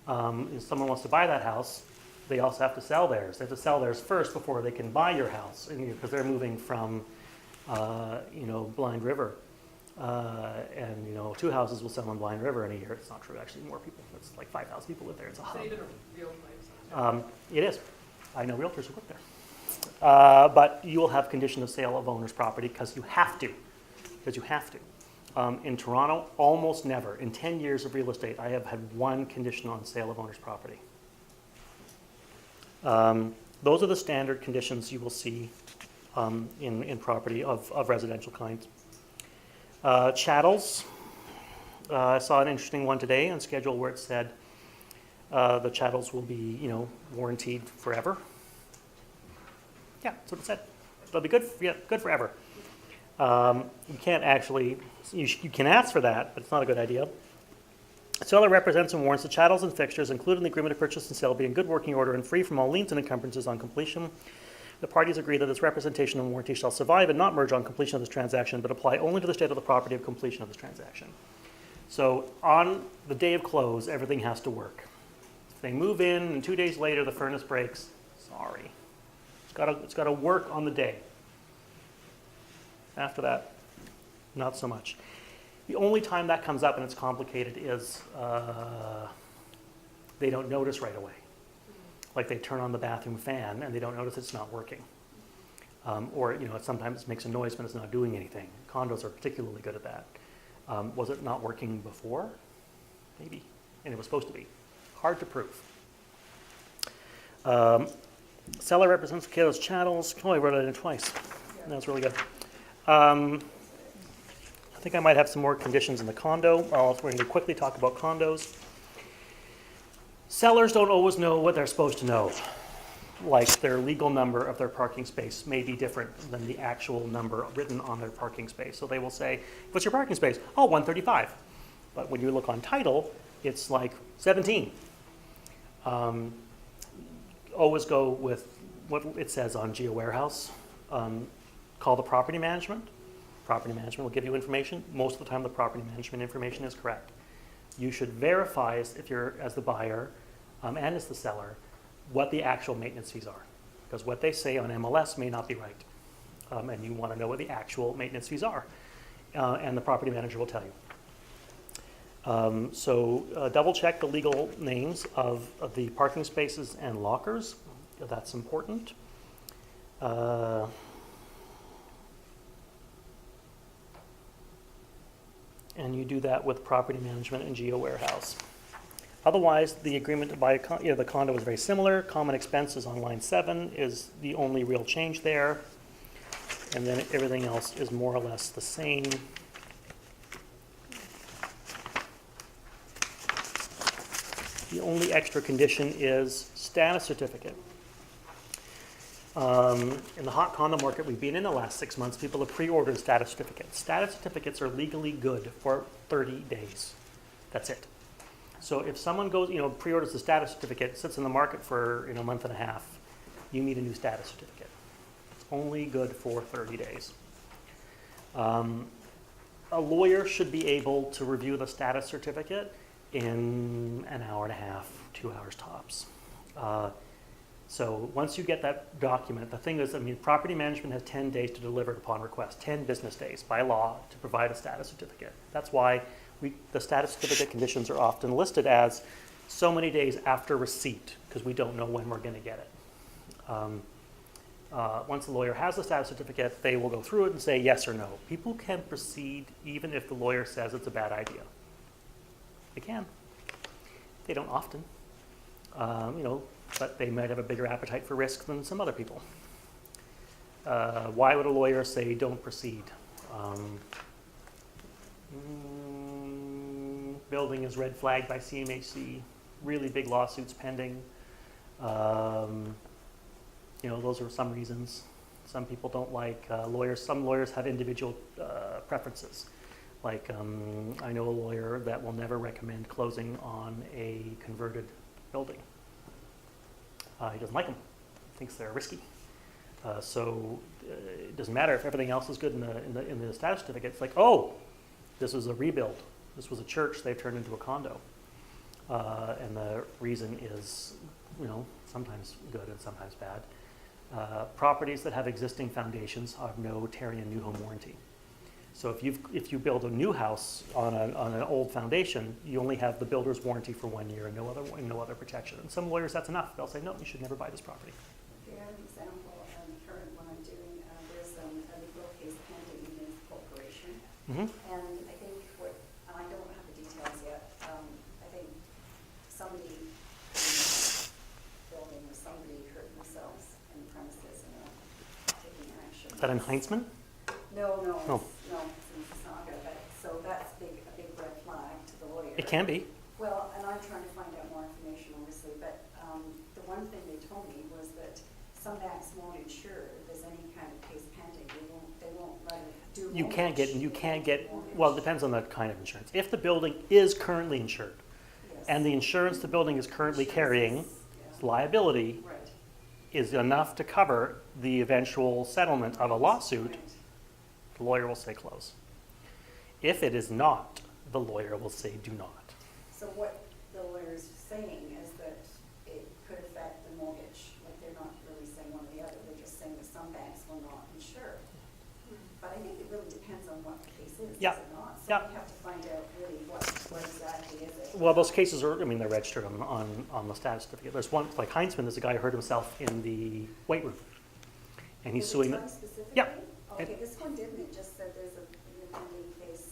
If someone wants to buy that house, they also have to sell theirs. They have to sell theirs first before they can buy your house, because they're moving from, Blind River, and 2 houses will sell in Blind River in a year. It's not true, actually, more people. It's like 5,000 people live there. It's a So hub. even a real place. It is. I know realtors who work there. But you will have condition of sale of owner's property because you have to. In Toronto, almost never. In 10 years of real estate, I have had 1 condition on sale of owner's property. Those are the standard conditions you will see in property of residential kinds. Chattels. I saw an interesting one today on schedule where it said the chattels will be, warranted forever. Yeah, that's what it said. They'll be good, good forever. You can't actually, you can ask for that, but it's not a good idea. The seller represents and warrants the chattels and fixtures included in the agreement of purchase and sale be in good working order and free from all liens and encumbrances on completion. The parties agree that this representation and warranty shall survive and not merge on completion of this transaction, but apply only to the state of the property of completion of this transaction. So on the day of close, everything has to work. If they move in and 2 days later the furnace breaks, sorry. It's got to work on the day. After that, not so much. The only time that comes up and it's complicated is they don't notice right away. Like they turn on the bathroom fan and they don't notice it's not working. Or, it sometimes makes a noise when it's not doing anything. Condos are particularly good at that. Was it not working before? Maybe. And it was supposed to be. Hard to prove. Seller represents Kato's chattels. Oh, I wrote it in twice. That's really good. I think I might have some more conditions in the condo. We're going to quickly talk about condos. Sellers don't always know what they're supposed to know. Like their legal number of their parking space may be different than the actual number written on their parking space. So they will say, what's your parking space? Oh, 135. But when you look on title, it's like 17. Always go with what it says on GeoWarehouse. Call the property management. Property management will give you information. Most of the time the property management information is correct. You should verify if you're as the buyer and as the seller what the actual maintenance fees are. Because what they say on MLS may not be right. And you want to know what the actual maintenance fees are. And the property manager will tell you. So double check the legal names of the parking spaces and lockers. That's important. And you do that with property management and GeoWarehouse. Otherwise, the agreement to buy the condo is very similar. Common expenses on line 7 is the only real change there. And then everything else is more or less the same. The only extra condition is status certificate. In the hot condo market we've been in the last 6 months, people have pre-ordered status certificates. Status certificates are legally good for 30 days. That's it. So if someone goes, pre-orders the status certificate, sits in the market for a month and a half, you need a new status certificate. It's only good for 30 days. A lawyer should be able to review the status certificate in an hour and a half, 2 hours tops. So once you get that document, the thing is, property management has 10 days to deliver it upon request, 10 business days by law to provide a status certificate. That's why the status certificate conditions are often listed as so many days after receipt, because we don't know when we're going to get it. Once the lawyer has the status certificate, they will go through it and say yes or no. People can proceed even if the lawyer says it's a bad idea. They can. They don't often. But they might have a bigger appetite for risk than some other people. Why would a lawyer say don't proceed? Building is red flagged by CMHC, really big lawsuits pending. Those are some reasons. Some people don't like lawyers. Some lawyers have individual preferences. Like I know a lawyer that will never recommend closing on a converted building. He doesn't like them, thinks they're risky. So it doesn't matter if everything else is good in the status certificate. It's like, oh, this was a rebuild. This was a church they've turned into a condo. And the reason is, sometimes good and sometimes bad. Properties that have existing foundations have no Terry new home warranty. So if you build a new house on an old foundation, you only have the builder's warranty for 1 year and no other protection. And some lawyers, that's enough. They'll say, no, you should never buy this property. For an example, current one I'm doing, there's a legal case pending in the corporation. Mm-hmm. And I think and I don't have the details yet, I think somebody in the building or somebody hurt themselves in the premises and are taking action. that in Heinzman? No, no, Oh. no, it's in Mississauga, but, so that's a big red flag to the lawyer. It can be. Well, and I'm trying to find out more information, obviously, but the one thing they told me was that some banks won't insure if there's any kind of case pending. They won't let it do You can't get, mortgage. well, it depends on the kind of insurance. If the building is currently insured, Yes. and the insurance the building is currently Insurance carrying, is- yeah. liability, Right. is enough to cover the eventual settlement of a lawsuit, Right. the lawyer will say close. If it is not, the lawyer will say do not. So what the lawyer's saying is that it could affect the mortgage, like they're not really saying one or the other, they're just saying that some banks will not insure. But I think it really depends on what the case is, Yeah. does it not? So Yeah. we have to find out really what exactly is it. Well, those cases are, I mean, they're registered on the status certificate. There's one, like Heinzman, there's a guy who hurt himself in the weight room. And he's Does it suing tell them. specifically? Yeah. Okay, this one didn't, it just said there's an pending case.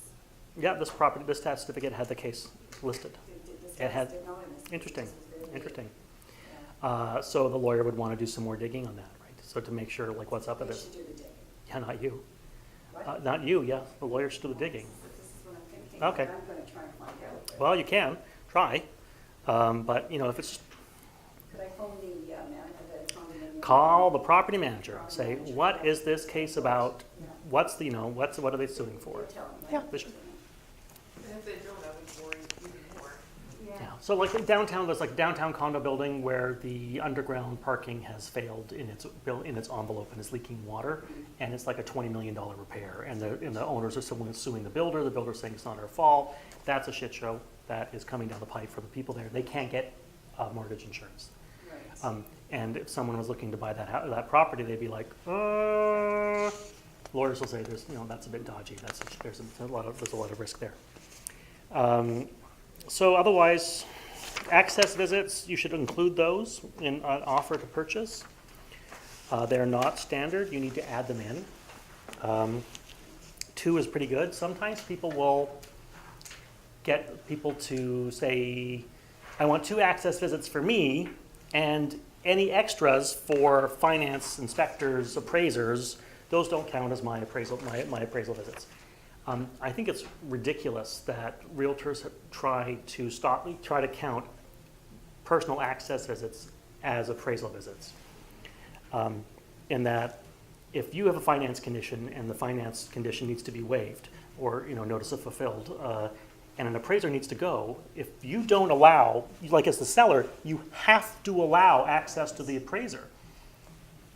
Yeah, this status certificate had the case listed. This It had- guy did not in this case, Interesting, this was really- interesting. yeah. So the lawyer would want to do some more digging on that, right? So to make sure, like, what's up with They this. should do the digging. Yeah, not you. What? Not you, yeah. The lawyer should do the digging. This is what I'm thinking. Okay. I'm gonna try and find out. but- Well, you can, try. But, you know, if it's, Could I phone the condominium? call the property manager, say, Property what manager. is this case about? Yeah. What's the, you know, what are they suing for? They'll tell me, Yeah, right? they should. And if they don't, I would worry even more. Yeah, Yeah. so like in downtown, there's like a downtown condo building where the underground parking has failed in its envelope and is leaking water, and it's like a $20 million repair, and the owners are suing the builder's saying it's not our fault. That's a shit show that is coming down the pipe for the people there. They can't get mortgage insurance. Right. And if someone was looking to buy that property, they'd be like, lawyers will say, that's a bit dodgy. There's a lot of risk there. So otherwise, access visits, you should include those in an offer to purchase. They're not standard. You need to add them in. 2 is pretty good. Sometimes people will get people to say, I want 2 access visits for me, and any extras for finance inspectors, appraisers, those don't count as my appraisal visits. I think it's ridiculous that realtors try to count personal access visits as appraisal visits. In that, if you have a finance condition and the finance condition needs to be waived, or notice of fulfilled, and an appraiser needs to go, if you don't allow, like as the seller, you have to allow access to the appraiser.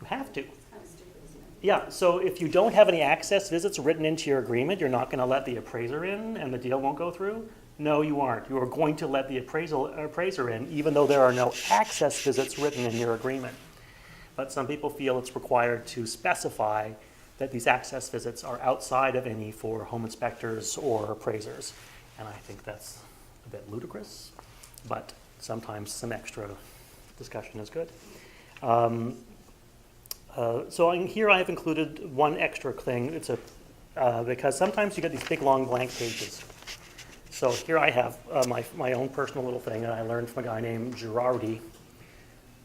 You have to. It's kind of stupid, isn't it? Yeah, so if you don't have any access visits written into your agreement, you're not going to let the appraiser in and the deal won't go through? No, you aren't. You are going to let the appraiser in, even though there are no access visits written in your agreement. But some people feel it's required to specify that these access visits are outside of any for home inspectors or appraisers. And I think that's a bit ludicrous, but sometimes some extra discussion is good. So here I have included one extra thing. It's because sometimes you get these big long blank pages. So here I have my own personal little thing that I learned from a guy named Girardi.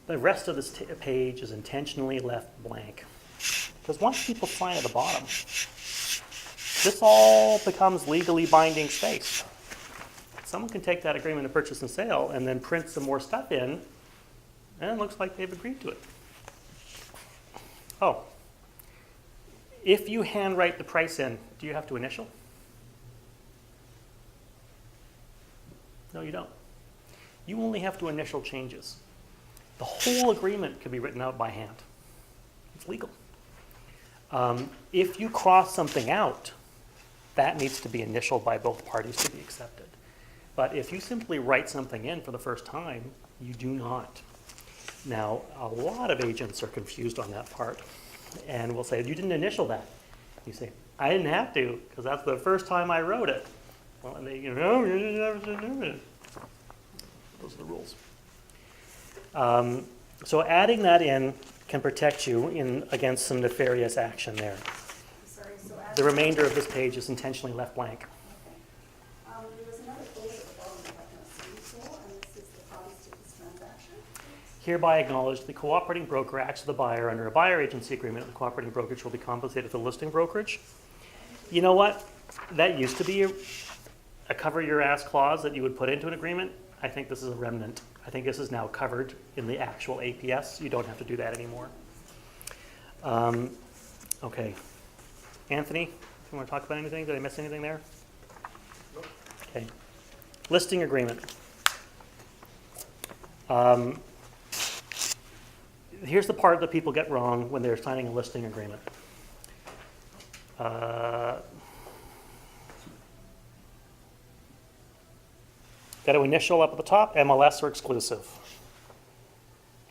The rest of this page is intentionally left blank. Because once people sign at the bottom, this all becomes legally binding space. Someone can take that agreement of purchase and sale and then print some more stuff in, and it looks like they've agreed to it. Oh, if you handwrite the price in, do you have to initial? No, you don't. You only have to initial changes. The whole agreement can be written out by hand. It's legal. If you cross something out, that needs to be initialed by both parties to be accepted. But if you simply write something in for the first time, you do not. Now, a lot of agents are confused on that part and will say, you didn't initial that. You say, I didn't have to, because that's the first time I wrote it. Well, and they, no, you didn't have to do it. Those are the rules. So adding that in can protect you against some nefarious action there. Sorry, so as. The remainder of this page is intentionally left blank. Okay. There was another folder at the bottom that I can't see, so, and this is the copies to this transaction. hereby acknowledge the cooperating broker acts as the buyer under a buyer agency agreement. The cooperating brokerage will be compensated for the listing brokerage. You know what? That used to be a cover your ass clause that you would put into an agreement. I think this is a remnant. I think this is now covered in the actual APS. You don't have to do that anymore. Okay. Anthony, you want to talk about anything? Did I miss anything there? Nope. Okay. Listing agreement. Here's the part that people get wrong when they're signing a listing agreement. Got to initial up at the top, MLS or exclusive.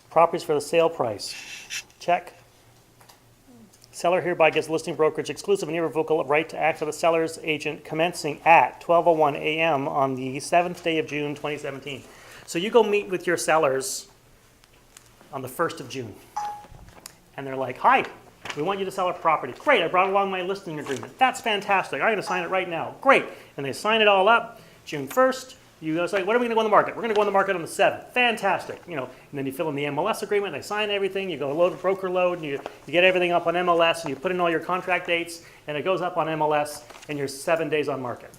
Properties for the sale price, check. Seller hereby gives listing brokerage exclusive and irrevocable right to act as the seller's agent commencing at 12:01 a.m. on the 7th day of June 2017. So you go meet with your sellers on the 1st of June. And they're like, hi, we want you to sell our property. Great, I brought along my listing agreement. That's fantastic. I'm going to sign it right now. Great. And they sign it all up. June 1st, you go say, when are we going to go on the market? We're going to go on the market on the 7th. Fantastic. And then you fill in the MLS agreement, they sign everything, you go load, broker load, and you get everything up on MLS, and you put in all your contract dates, and it goes up on MLS, and you're 7 days on market.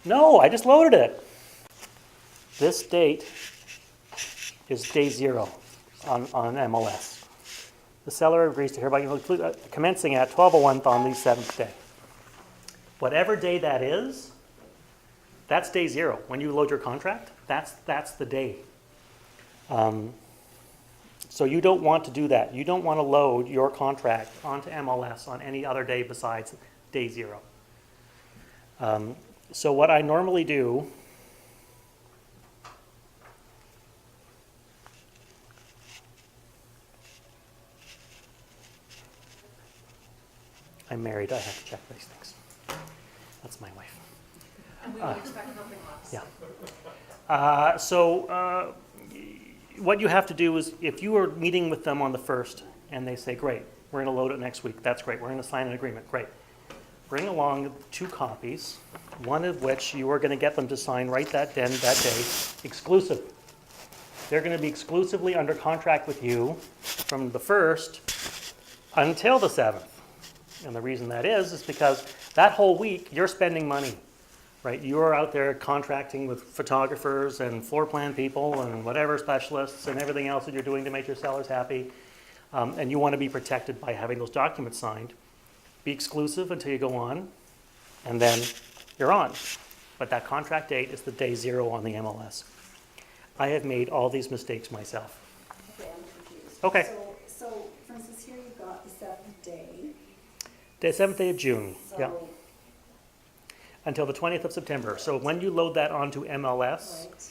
No, I just loaded it. This date is day 0 on MLS. The seller agrees to hereby include commencing at 12:01 on the 7th day. Whatever day that is, that's day 0. When you load your contract, that's the day. So you don't want to do that. You don't want to load your contract onto MLS on any other day besides day 0. So what I normally do, I'm married, I have to check these things. That's my wife. And we would expect nothing less. Yeah. What you have to do is, if you are meeting with them on the 1st and they say, great, we're going to load it next week, that's great, we're going to sign an agreement, great. Bring along 2 copies, one of which you are going to get them to sign right that day, exclusive. They're going to be exclusively under contract with you from the 1st until the 7th. And the reason that is because that whole week you're spending money. Right, you're out there contracting with photographers and floor plan people and whatever specialists and everything else that you're doing to make your sellers happy. And you want to be protected by having those documents signed. Be exclusive until you go on, and then you're on. But that contract date is the day 0 on the MLS. I have made all these mistakes myself. Okay, I'm confused. Okay. So, for instance, here you've got the 7th day. The 7th day of June, So, yeah, until the 20th of September. So when you load that onto MLS, right,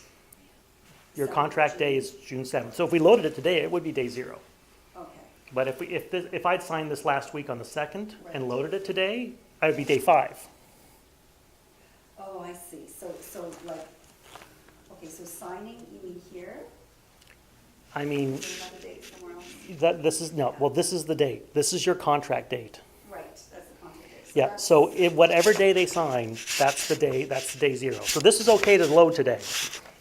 your 7th of contract day June. is June 7th. So if we loaded it today, it would be day 0. Okay, But if I'd signed this last week on the 2nd and Right. loaded it today, I would be day 5. oh, I see, so like, okay, so signing, you mean here, I mean, is there another date somewhere else? this is the date. This is your contract date. Right, that's the contract date. Yeah, that's- so whatever day they sign, that's the day 0. So this is okay to load today.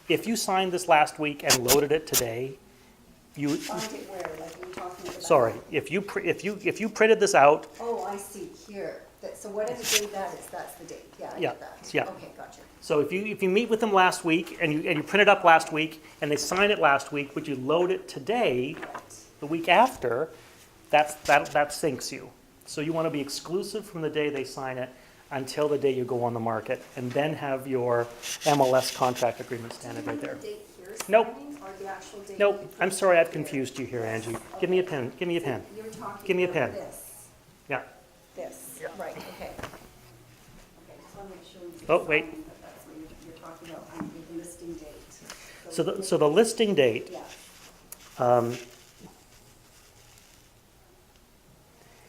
If you signed this last week and loaded it today, Find it where, like, you're talking about? sorry, if you printed this out, Oh, I see, here, so whatever date that is, that's the date, yeah, I Yeah, get that. yeah. Okay, gotcha. so if you meet with them last week and you print it up last week and they sign it last week, but you load it today, Right. the week after, that sinks you. So you want to be exclusive from the day they sign it until the day you go on the market, and then have your MLS contract agreement standard right there. Do you mean the date here Nope. signing, or the actual date? Nope, you I'm put sorry, I've here? confused you here, Angie. Give me a pen, give me a pen. You're talking Give me a about pen. this, Yeah, this, Yeah. right, okay. Okay, just want to make sure. we Oh, wait. define that that's what you're talking about, the listing date. so the listing date, Yeah, um,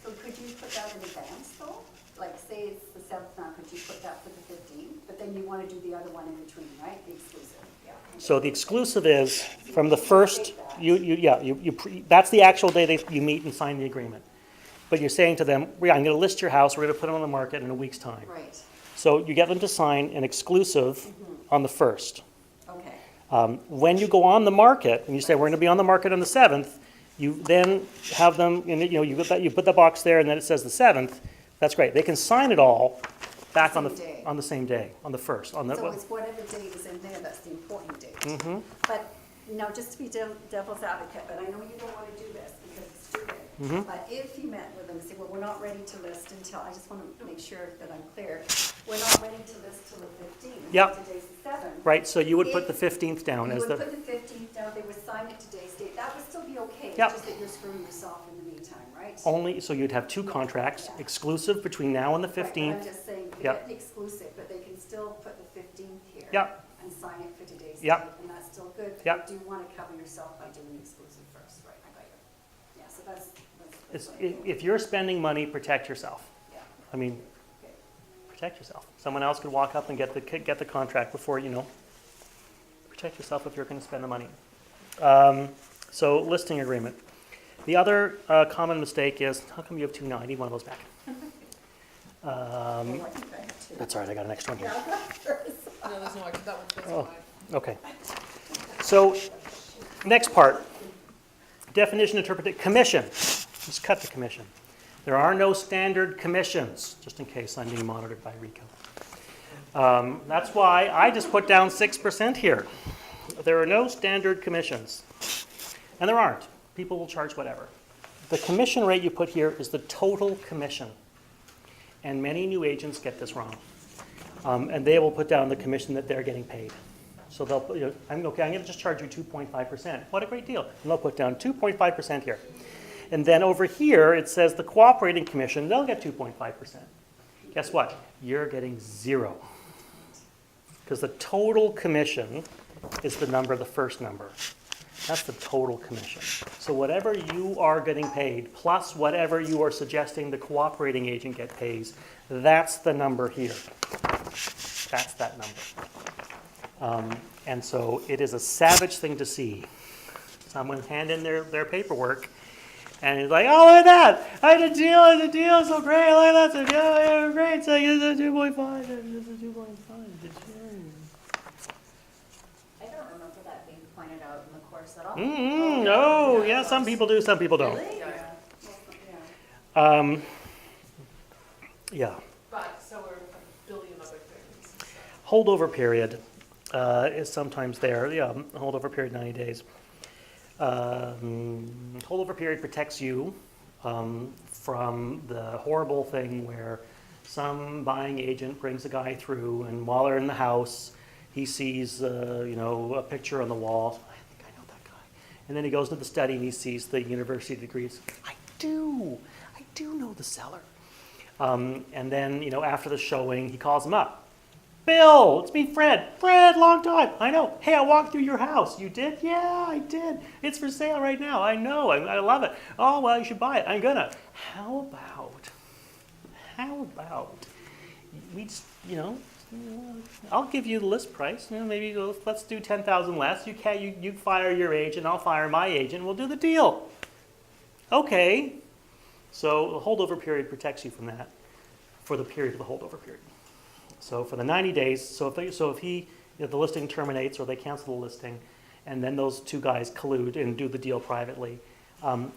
so could you put that in advance though? Like, say it's the 7th now, could you put that for the 15th? But then you want to do the other one in between, right, the exclusive, yeah. so the exclusive is from the 1st, that's the actual day you meet and sign the agreement. But you're saying to them, I'm going to list your house, we're going to put it on the market in a week's time. Right, So you get them to sign an exclusive on the 1st. okay, When you go on the market, and you say, we're gonna be on the market on the 7th, you then have them, and you put the box there, and then it says the 7th, that's great. They can sign it all back on Same day. the same day, on the 1st, on the. So it's whatever date is in there, that's the important date. Mhm. But, now, just to be devil's advocate, but I know you don't want to do this because it's stupid. Mhm. But if you met with them and said, well, we're not ready to list until, I just want to make sure that I'm clear, we're not ready to list till the 15th. Yep. Today's the 7th. Right, so you would put If the 15th down You as would the, put the 15th down, they would sign it today's date, that would still be okay. It's Yep. just that you're screwing yourself in the meantime, right? only, so you'd have 2 contracts, exclusive between now and the Right, but 15th. I'm just saying, Yep. forget the exclusive, but they can still put the 15th here. Yep. And sign it for today's date, Yep. and that's still good. But Yep. you do want to cover yourself by doing the exclusive first, right? I got you. Yeah, so that's It's, what I think. if you're spending money, protect yourself. Yeah, I mean, okay. protect yourself. Someone else could walk up and get the contract before, protect yourself if you're gonna spend the money. So listing agreement. The other common mistake is, how come you have 2 now? I need one of those back. Well, I think I have two. That's all right, I got an extra one here. No, there's no, that one's Oh. specified. Okay. So, next part. Definition, interpretation, commission. Let's cut the commission. There are no standard commissions, just in case I'm being monitored by Rico. That's why I just put down 6% here. There are no standard commissions. And there aren't. People will charge whatever. The commission rate you put here is the total commission. And many new agents get this wrong. And they will put down the commission that they're getting paid. So they'll, I'm going to just charge you 2.5%. What a great deal. And they'll put down 2.5% here. And then over here, it says the cooperating commission, they'll get 2.5%. Guess what? You're getting 0. Because the total commission is the number, the first number. That's the total commission. So whatever you are getting paid, plus whatever you are suggesting the cooperating agent get pays, that's the number here. That's that number. And so it is a savage thing to see. Someone hand in their paperwork, and he's like, oh, look at that! I had a deal, so great, look at that, so yeah, great, so it's a 2.5, it's a 2.5. I don't remember that being pointed out in the course at all. No, yeah, some people do, some people don't. Really? Yeah, Yeah. Yeah. but so are a billion other things. So. Holdover period is sometimes there. Yeah, holdover period 90 days. Holdover period protects you from the horrible thing where some buying agent brings a guy through, and while they're in the house, he sees a picture on the wall. I think I know that guy. And then he goes into the study and he sees the university degrees. I do know the seller. And then, after the showing, he calls him up. Bill, it's me, Fred. Fred, long time. I know. Hey, I walked through your house. You did? Yeah, I did. It's for sale right now. I know. I love it. Oh, well, you should buy it. I'm gonna. How about we just, I'll give you the list price. Maybe let's do 10,000 less. You fire your agent. I'll fire my agent. We'll do the deal. Okay. So the holdover period protects you from that for the period of the holdover period. So for the 90 days, if the listing terminates or they cancel the listing, and then those 2 guys collude and do the deal privately,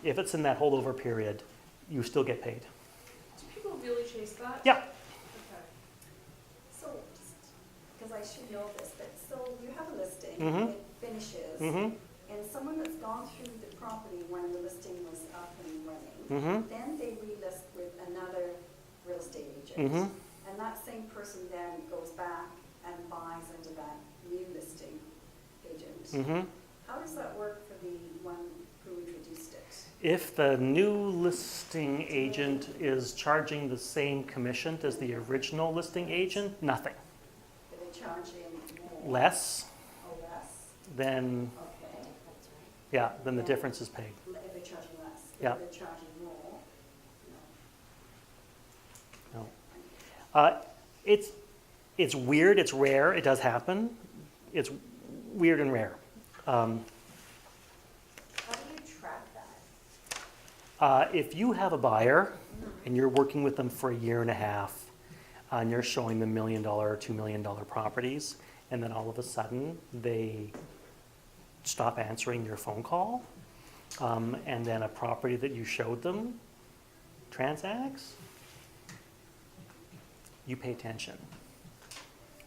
if it's in that holdover period, you still get paid. Do people really chase that? Yeah. Okay. So, because I should know this, but so you have a listing, Mhm. it finishes, Mm-hmm. and someone that's gone through the property when the listing was up and running, Mm-hmm. then they relist with another real estate agent. Mm-hmm. And that same person then goes back and buys into that new listing agent. Mm-hmm. How does that work for the one who introduced it? If the new listing agent is charging the same commission as the original listing agent, nothing. Are they charging more? Less, Or less? then, Okay. yeah, then the difference is paid. If they're charging less? Yeah. If they're charging more? No. No. It's weird, it's rare, it does happen. It's weird and rare. How do you track that? If you have a buyer and you're working with them for a year and a half, and you're showing them $1 million or $2 million properties, and then all of a sudden they stop answering your phone call, and then a property that you showed them transacts, you pay attention.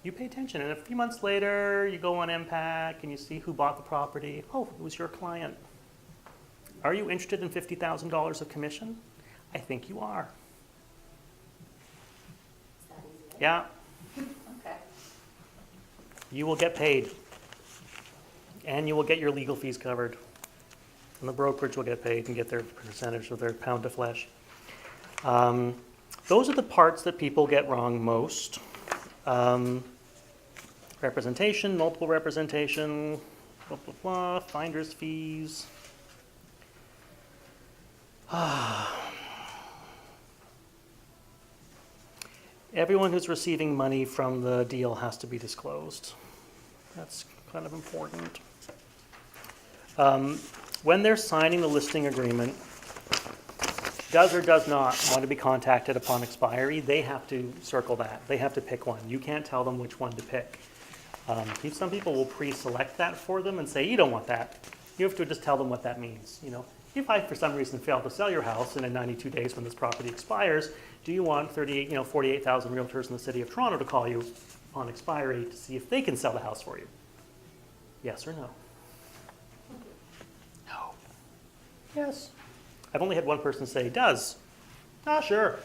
You pay attention, and a few months later, you go on MPAC and you see who bought the property. Oh, it was your client. Are you interested in $50,000 of commission? I think you are. Is that easy? Yeah, Okay. you will get paid. And you will get your legal fees covered. And the brokerage will get paid and get their percentage of their pound of flesh. Those are the parts that people get wrong most. Representation, multiple representation, blah, blah, blah, finder's fees. Everyone who's receiving money from the deal has to be disclosed. That's kind of important. When they're signing the listing agreement, does or does not want to be contacted upon expiry, they have to circle that. They have to pick one. You can't tell them which one to pick. Some people will pre-select that for them and say, you don't want that. You have to just tell them what that means. You know, if I, for some reason, fail to sell your house and in 92 days when this property expires, do you want 48,000 realtors in the city of Toronto to call you on expiry to see if they can sell the house for you? Yes or no? No. Yes. I've only had one person say, does. Ah, sure.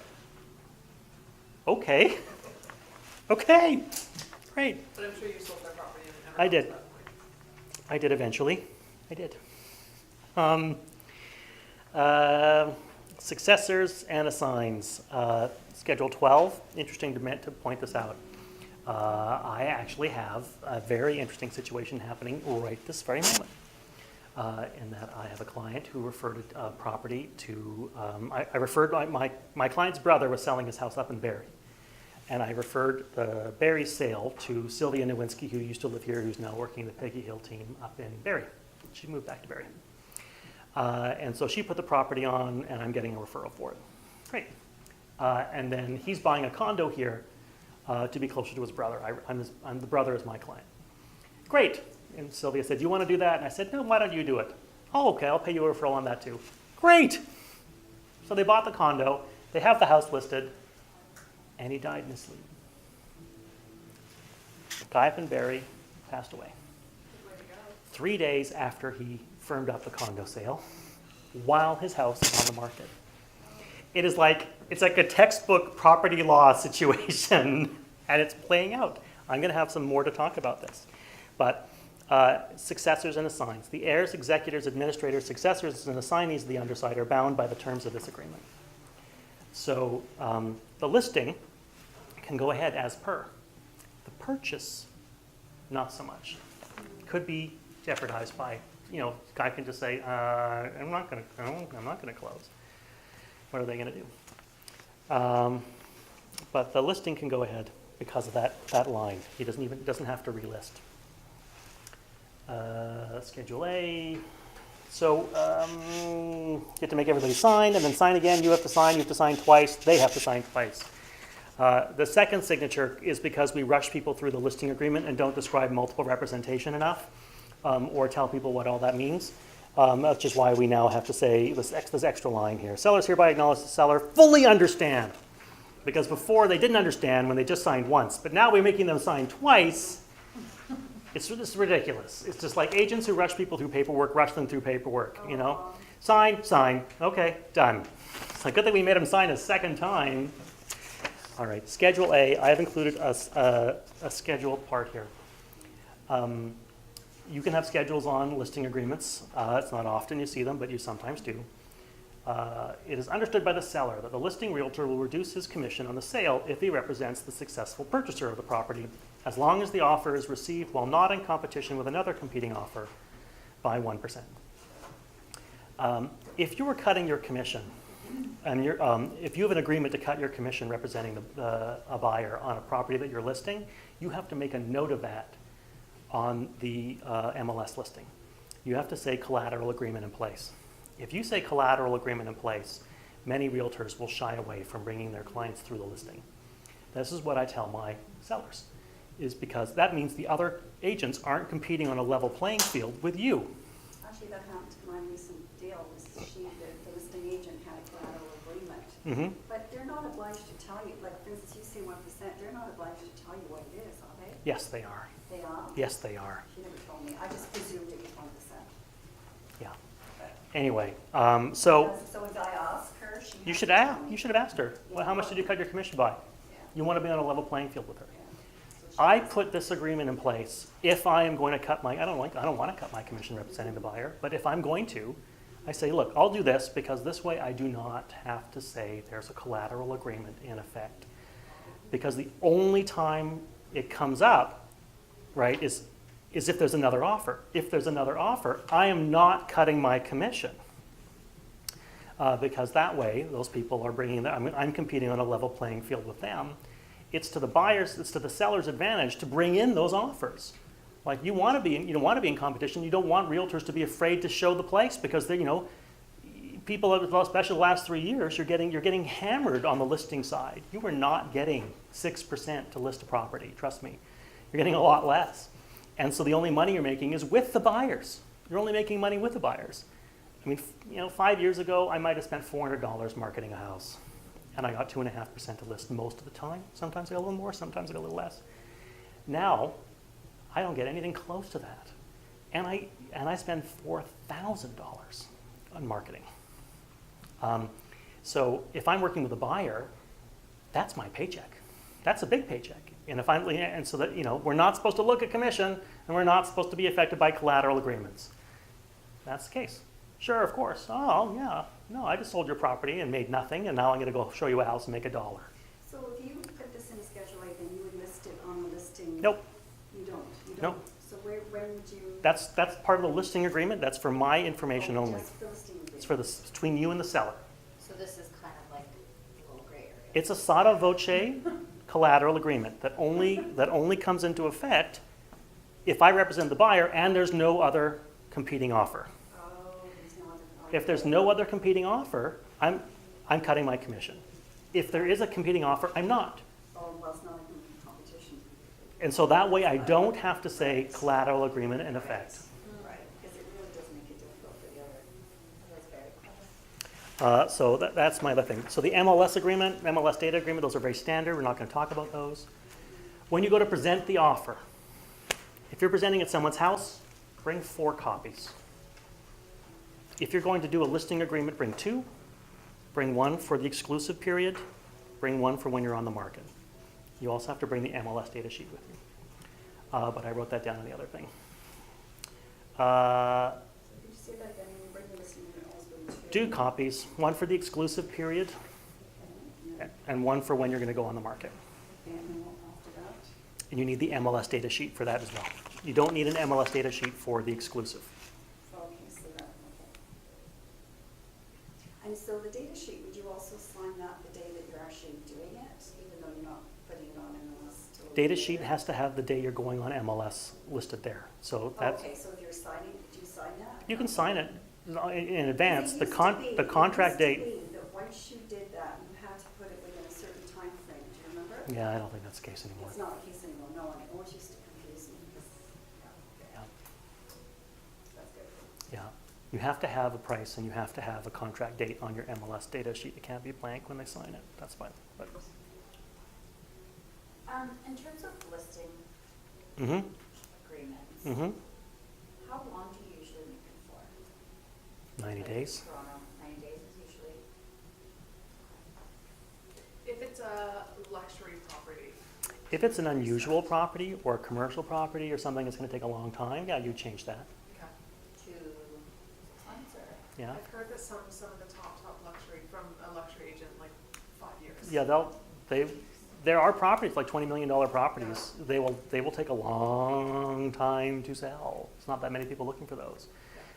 Okay. Okay. Great. But I'm sure you sold their property and never I got to did. that point. I did eventually. I did. Successors and assigns. Schedule 12, interesting to point this out. I actually have a very interesting situation happening right this very moment. In that I have a client who referred a property to, I referred my client's brother was selling his house up in Barrie. And I referred the Barrie sale to Sylvia Nowinski, who used to live here, who's now working the Peggy Hill team up in Barrie. She moved back to Barrie. And so she put the property on, and I'm getting a referral for it. Great. And then he's buying a condo here to be closer to his brother. I'm the brother is my client. Great. And Sylvia said, do you want to do that? And I said, no, why don't you do it? Oh, okay, I'll pay you a referral on that too. Great. So they bought the condo. They have the house listed. And he died in his sleep. Guy up in Barrie passed away. Good way to go. 3 days after he firmed up the condo sale, while his house is on the market. It's like a textbook property law situation, and it's playing out. I'm going to have some more to talk about this. But successors and assigns. The heirs, executors, administrators, successors, and assignees of the undersigned are bound by the terms of this agreement. So the listing can go ahead as per. The purchase, not so much. Could be jeopardized by, guy can just say, I'm not going to close. What are they going to do? But the listing can go ahead because of that line. He doesn't have to relist. Schedule A. So you have to make everybody sign, and then sign again. You have to sign twice. They have to sign twice. The second signature is because we rush people through the listing agreement and don't describe multiple representation enough, or tell people what all that means. That's just why we now have to say this extra line here. Sellers hereby acknowledge the seller fully understand. Because before they didn't understand when they just signed once, but now we're making them sign twice. It's ridiculous. It's just like agents who rush people through paperwork, rush them through paperwork, Sign, okay, done. It's like good that we made them sign a second time. All right, Schedule A, I have included a scheduled part here. You can have schedules on listing agreements. It's not often you see them, but you sometimes do. It is understood by the seller that the listing realtor will reduce his commission on the sale if he represents the successful purchaser of the property, as long as the offer is received while not in competition with another competing offer by 1%. If you were cutting your commission, and if you have an agreement to cut your commission representing a buyer on a property that you're listing, you have to make a note of that on the MLS listing. You have to say collateral agreement in place. If you say collateral agreement in place, many realtors will shy away from bringing their clients through the listing. This is what I tell my sellers. is because that means the other agents aren't competing on a level playing field with you. Actually, that happened to my recent deal, was the listing agent had a collateral agreement. Mm-hmm. But they're not obliged to tell you, like, for instance, you say 1%, they're not obliged to tell you what it is, are they? Yes, they are. They are? Yes, they are. She never told me, I just presumed it was 1%. Yeah. Anyway, so So if I ask her, she. you has should to tell ask. me. You should have asked her. Well, how much did you cut your commission by? Yeah, You want to be on a level playing field with her. yeah. So she I has- put this agreement in place if I am going to cut my, I don't want to cut my commission representing the buyer, but if I'm going to, I say, look, I'll do this because this way I do not have to say there's a collateral agreement in effect. Because the only time it comes up, right, is if there's another offer. If there's another offer, I am not cutting my commission. Because that way, those people are bringing, I'm competing on a level playing field with them. It's to the buyers, it's to the seller's advantage to bring in those offers. Like you want to be in competition. You don't want realtors to be afraid to show the place because they, people, especially the last 3 years, you're getting hammered on the listing side. You are not getting 6% to list a property. Trust me, you're getting a lot less. And so the only money you're making is with the buyers. You're only making money with the buyers. I mean, 5 years ago, I might have spent $400 marketing a house, and I got 2.5% to list most of the time. Sometimes I got a little more, sometimes I got a little less. Now, I don't get anything close to that, and I spend $4,000 on marketing. So if I'm working with a buyer, that's my paycheck. That's a big paycheck. And so that we're not supposed to look at commission, and we're not supposed to be affected by collateral agreements. That's the case. Sure, of course. Oh, yeah. No, I just sold your property and made nothing, and now I'm going to go show you a house and make $1. So if you put this in Schedule A, then you would list it on the listing? Nope. You don't? You Nope. don't? So when would you? That's part of the listing agreement. That's for my information only. Just the listing agreement? It's for between you and the seller. So this is kind of like a little gray area. It's a sotto voce collateral agreement that only comes into effect if I represent the buyer and there's no other competing offer. Oh, there's no other. If there's no other competing offer, I'm cutting my commission. If there is a competing offer, I'm not. Oh, well, it's not a competition. And so that way I don't have to say collateral agreement in effect. Right, because it really does make it difficult for the other. That's very clever. So that's my other thing. So the MLS agreement, MLS data agreement, those are very standard. We're not going to talk about those. When you go to present the offer, if you're presenting at someone's house, bring 4 copies. If you're going to do a listing agreement, bring 2. Bring 1 for the exclusive period. Bring 1 for when you're on the market. You also have to bring the MLS data sheet with you. But I wrote that down in the other thing. Could you say that again? You bring the listing agreement as well too? 2 copies, 1 for the exclusive period Okay, and 1 for when you're going to go on the market. and then after that? And you need the MLS data sheet for that as well. You don't need an MLS data sheet for the exclusive. Okay, so that, okay. And so the data sheet, would you also sign that the day that you're actually doing it, even though you're not putting it on MLS? till Data later? sheet has to have the day you're going on MLS listed there. So that's, Okay, so if you're signing, do you sign that? you can sign it in advance. It The used con, to be- the contract It used date. to be that once you did that, you had to put it within a certain time frame. Do you remember? Yeah, I don't think that's the case anymore. It's not the case anymore, no, and it always used to confuse me, because, Yeah, yeah, that's good. yeah. You have to have a price and you have to have a contract date on your MLS data sheet. It can't be blank when they sign it. That's fine. But, In terms of listing mm-hmm, agreements, mm-hmm. how long do you usually make them for? 90 Like days. Toronto, 90 days is usually. If it's a luxury property, If it's an unusual property or a commercial property or something that's going to take a long time, yeah, you change that. okay. 2 months or? Yeah. I've heard that some of the top luxury from a luxury agent, like 5 years. Yeah, there are properties like $20 million properties. They will take a long time to sell. It's not that many people looking for those.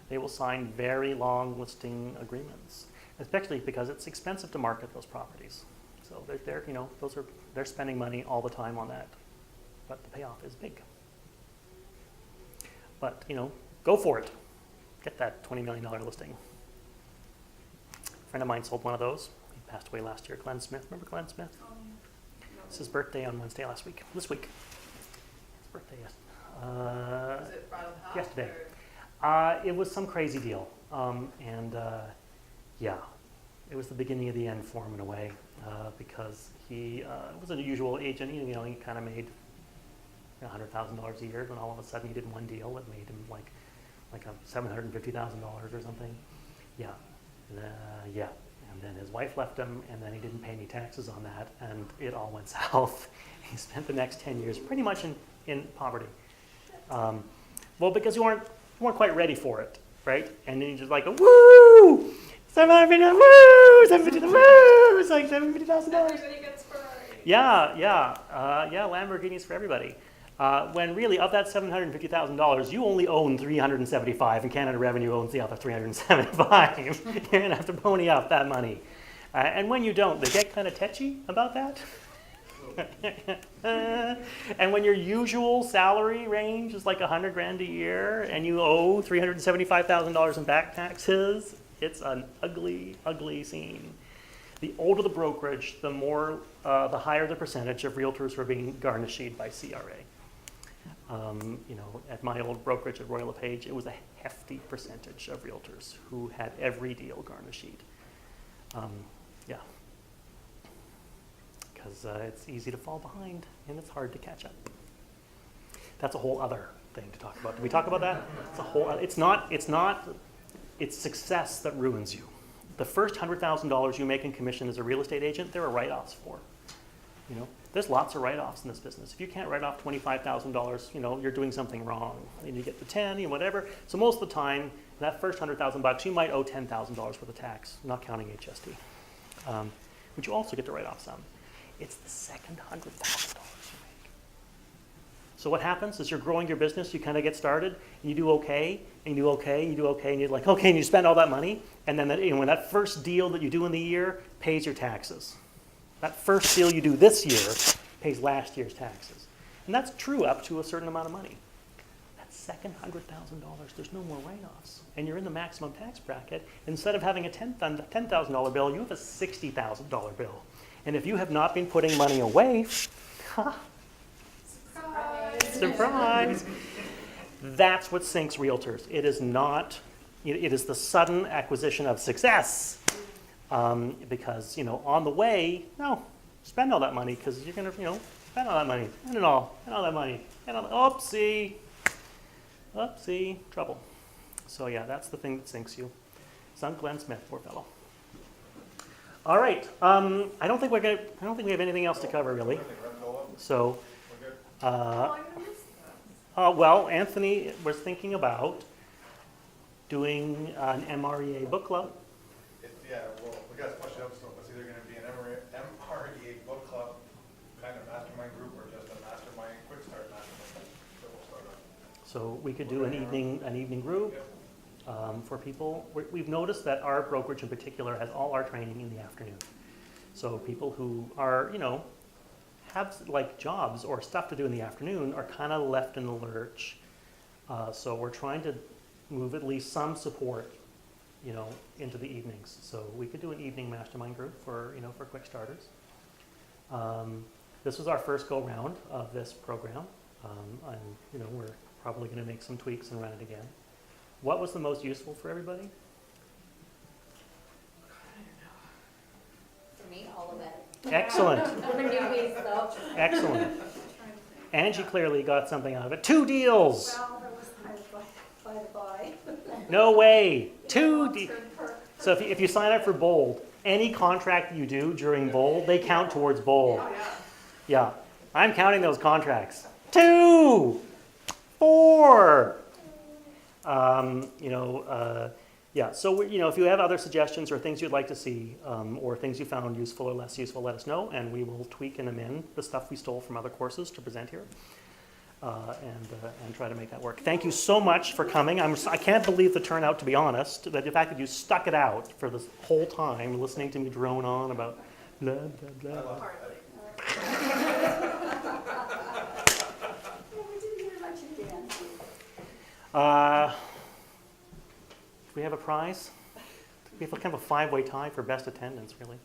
They will sign very long listing agreements, especially because it's expensive to market those properties. So they're spending money all the time on that, but the payoff is big. But go for it. Get that $20 million listing. A friend of mine sold one of those. He passed away last year. Glenn Smith. Remember Glenn Smith? It's his birthday on Wednesday this week. birthday yesterday? Was it right on the half? Yesterday. or- It was some crazy deal. Yeah, it was the beginning of the end for him in a way, because he was a usual agent. He kind of made $100,000 a year, then all of a sudden he did one deal that made him like a $750,000 or something. Yeah, yeah. And then his wife left him, and then he didn't pay any taxes on that, and it all went south. He spent the next 10 years pretty much in poverty. Well, because you weren't quite ready for it, right? And then you just like, woo! $750,000, woo! $750,000, woo! It's like $750,000. Everybody gets Ferrari. Yeah, Lamborghinis for everybody. When really, of that $750,000, you only own 375, and Canada Revenue owns the other 375. You're gonna have to pony up that money. And when you don't, they get kind of tetchy about that. And when your usual salary range is like $100,000 a year, and you owe $375,000 in back taxes, it's an ugly, ugly scene. The older the brokerage, the higher the percentage of realtors who are being garnished by CRA. At my old brokerage at Royal LePage, it was a hefty percentage of realtors who had every deal garnished. Yeah, because it's easy to fall behind and it's hard to catch up. That's a whole other thing to talk about. Did we talk about that? It's success that ruins you. The first $100,000 you make in commission as a real estate agent, there are write-offs for. There's lots of write-offs in this business. If you can't write off $25,000, you're doing something wrong. And you get the 10, whatever. So most of the time, that first $100,000, you might owe $10,000 worth of tax, not counting HST. But you also get to write off some. It's the second $100,000 you make. So what happens is you're growing your business, you kind of get started, and you do okay, and you do okay, and you do okay, and you're like, okay, and you spend all that money, and then when that first deal that you do in the year pays your taxes. That first deal you do this year pays last year's taxes. And that's true up to a certain amount of money. That second $100,000, there's no more write-offs. And you're in the maximum tax bracket. Instead of having a $10,000 bill, you have a $60,000 bill. And if you have not been putting money away, surprise, that's what sinks realtors. It is the sudden acquisition of success. Because, on the way, no, spend all that money because you're going to, spend all that money, spend all that money, oopsie, trouble. So yeah, that's the thing that sinks you. Sunk Glenn Smith, poor fellow. All right, I don't think we have anything else to cover really. So, well, Anthony was thinking about doing an MREA book club. Yeah, well, we got to push it up, so it's either going to be an MREA book club kind of mastermind group or just a mastermind, Kwickstart mastermind that we'll start on. So we could do an evening group for people. We've noticed that our brokerage in particular has all our training in the afternoon. So people who are, have like jobs or stuff to do in the afternoon are kind of left in the lurch. So we're trying to move at least some support into the evenings. So we could do an evening mastermind group for quick starters. This was our first go round of this program. And we're probably going to make some tweaks and run it again. What was the most useful for everybody? For me, all of it. Excellent. I'm a newbie, so. Excellent. Angie clearly got something out of it. 2 deals. Well, that was by the by. No way. 2 deals. So if you sign up for Bold, any contract you do during Bold, they count towards Bold. Oh, yeah. Yeah. I'm counting those contracts. 2, 4. Yeah. So if you have other suggestions or things you'd like to see, or things you found useful or less useful, let us know, and we will tweak and amend the stuff we stole from other courses to present here, and try to make that work. Thank you so much for coming. I can't believe the turnout, to be honest. That the fact that you stuck it out for this whole time, listening to me drone on about blah blah blah. Hardly. We didn't hear much again. Do we have a prize? We have kind of a 5-way tie for best attendance, really.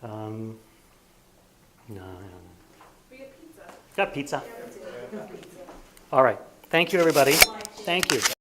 No, I don't know. We get pizza. Got pizza. Yeah, we did. All right. Thank you, everybody. Thank you.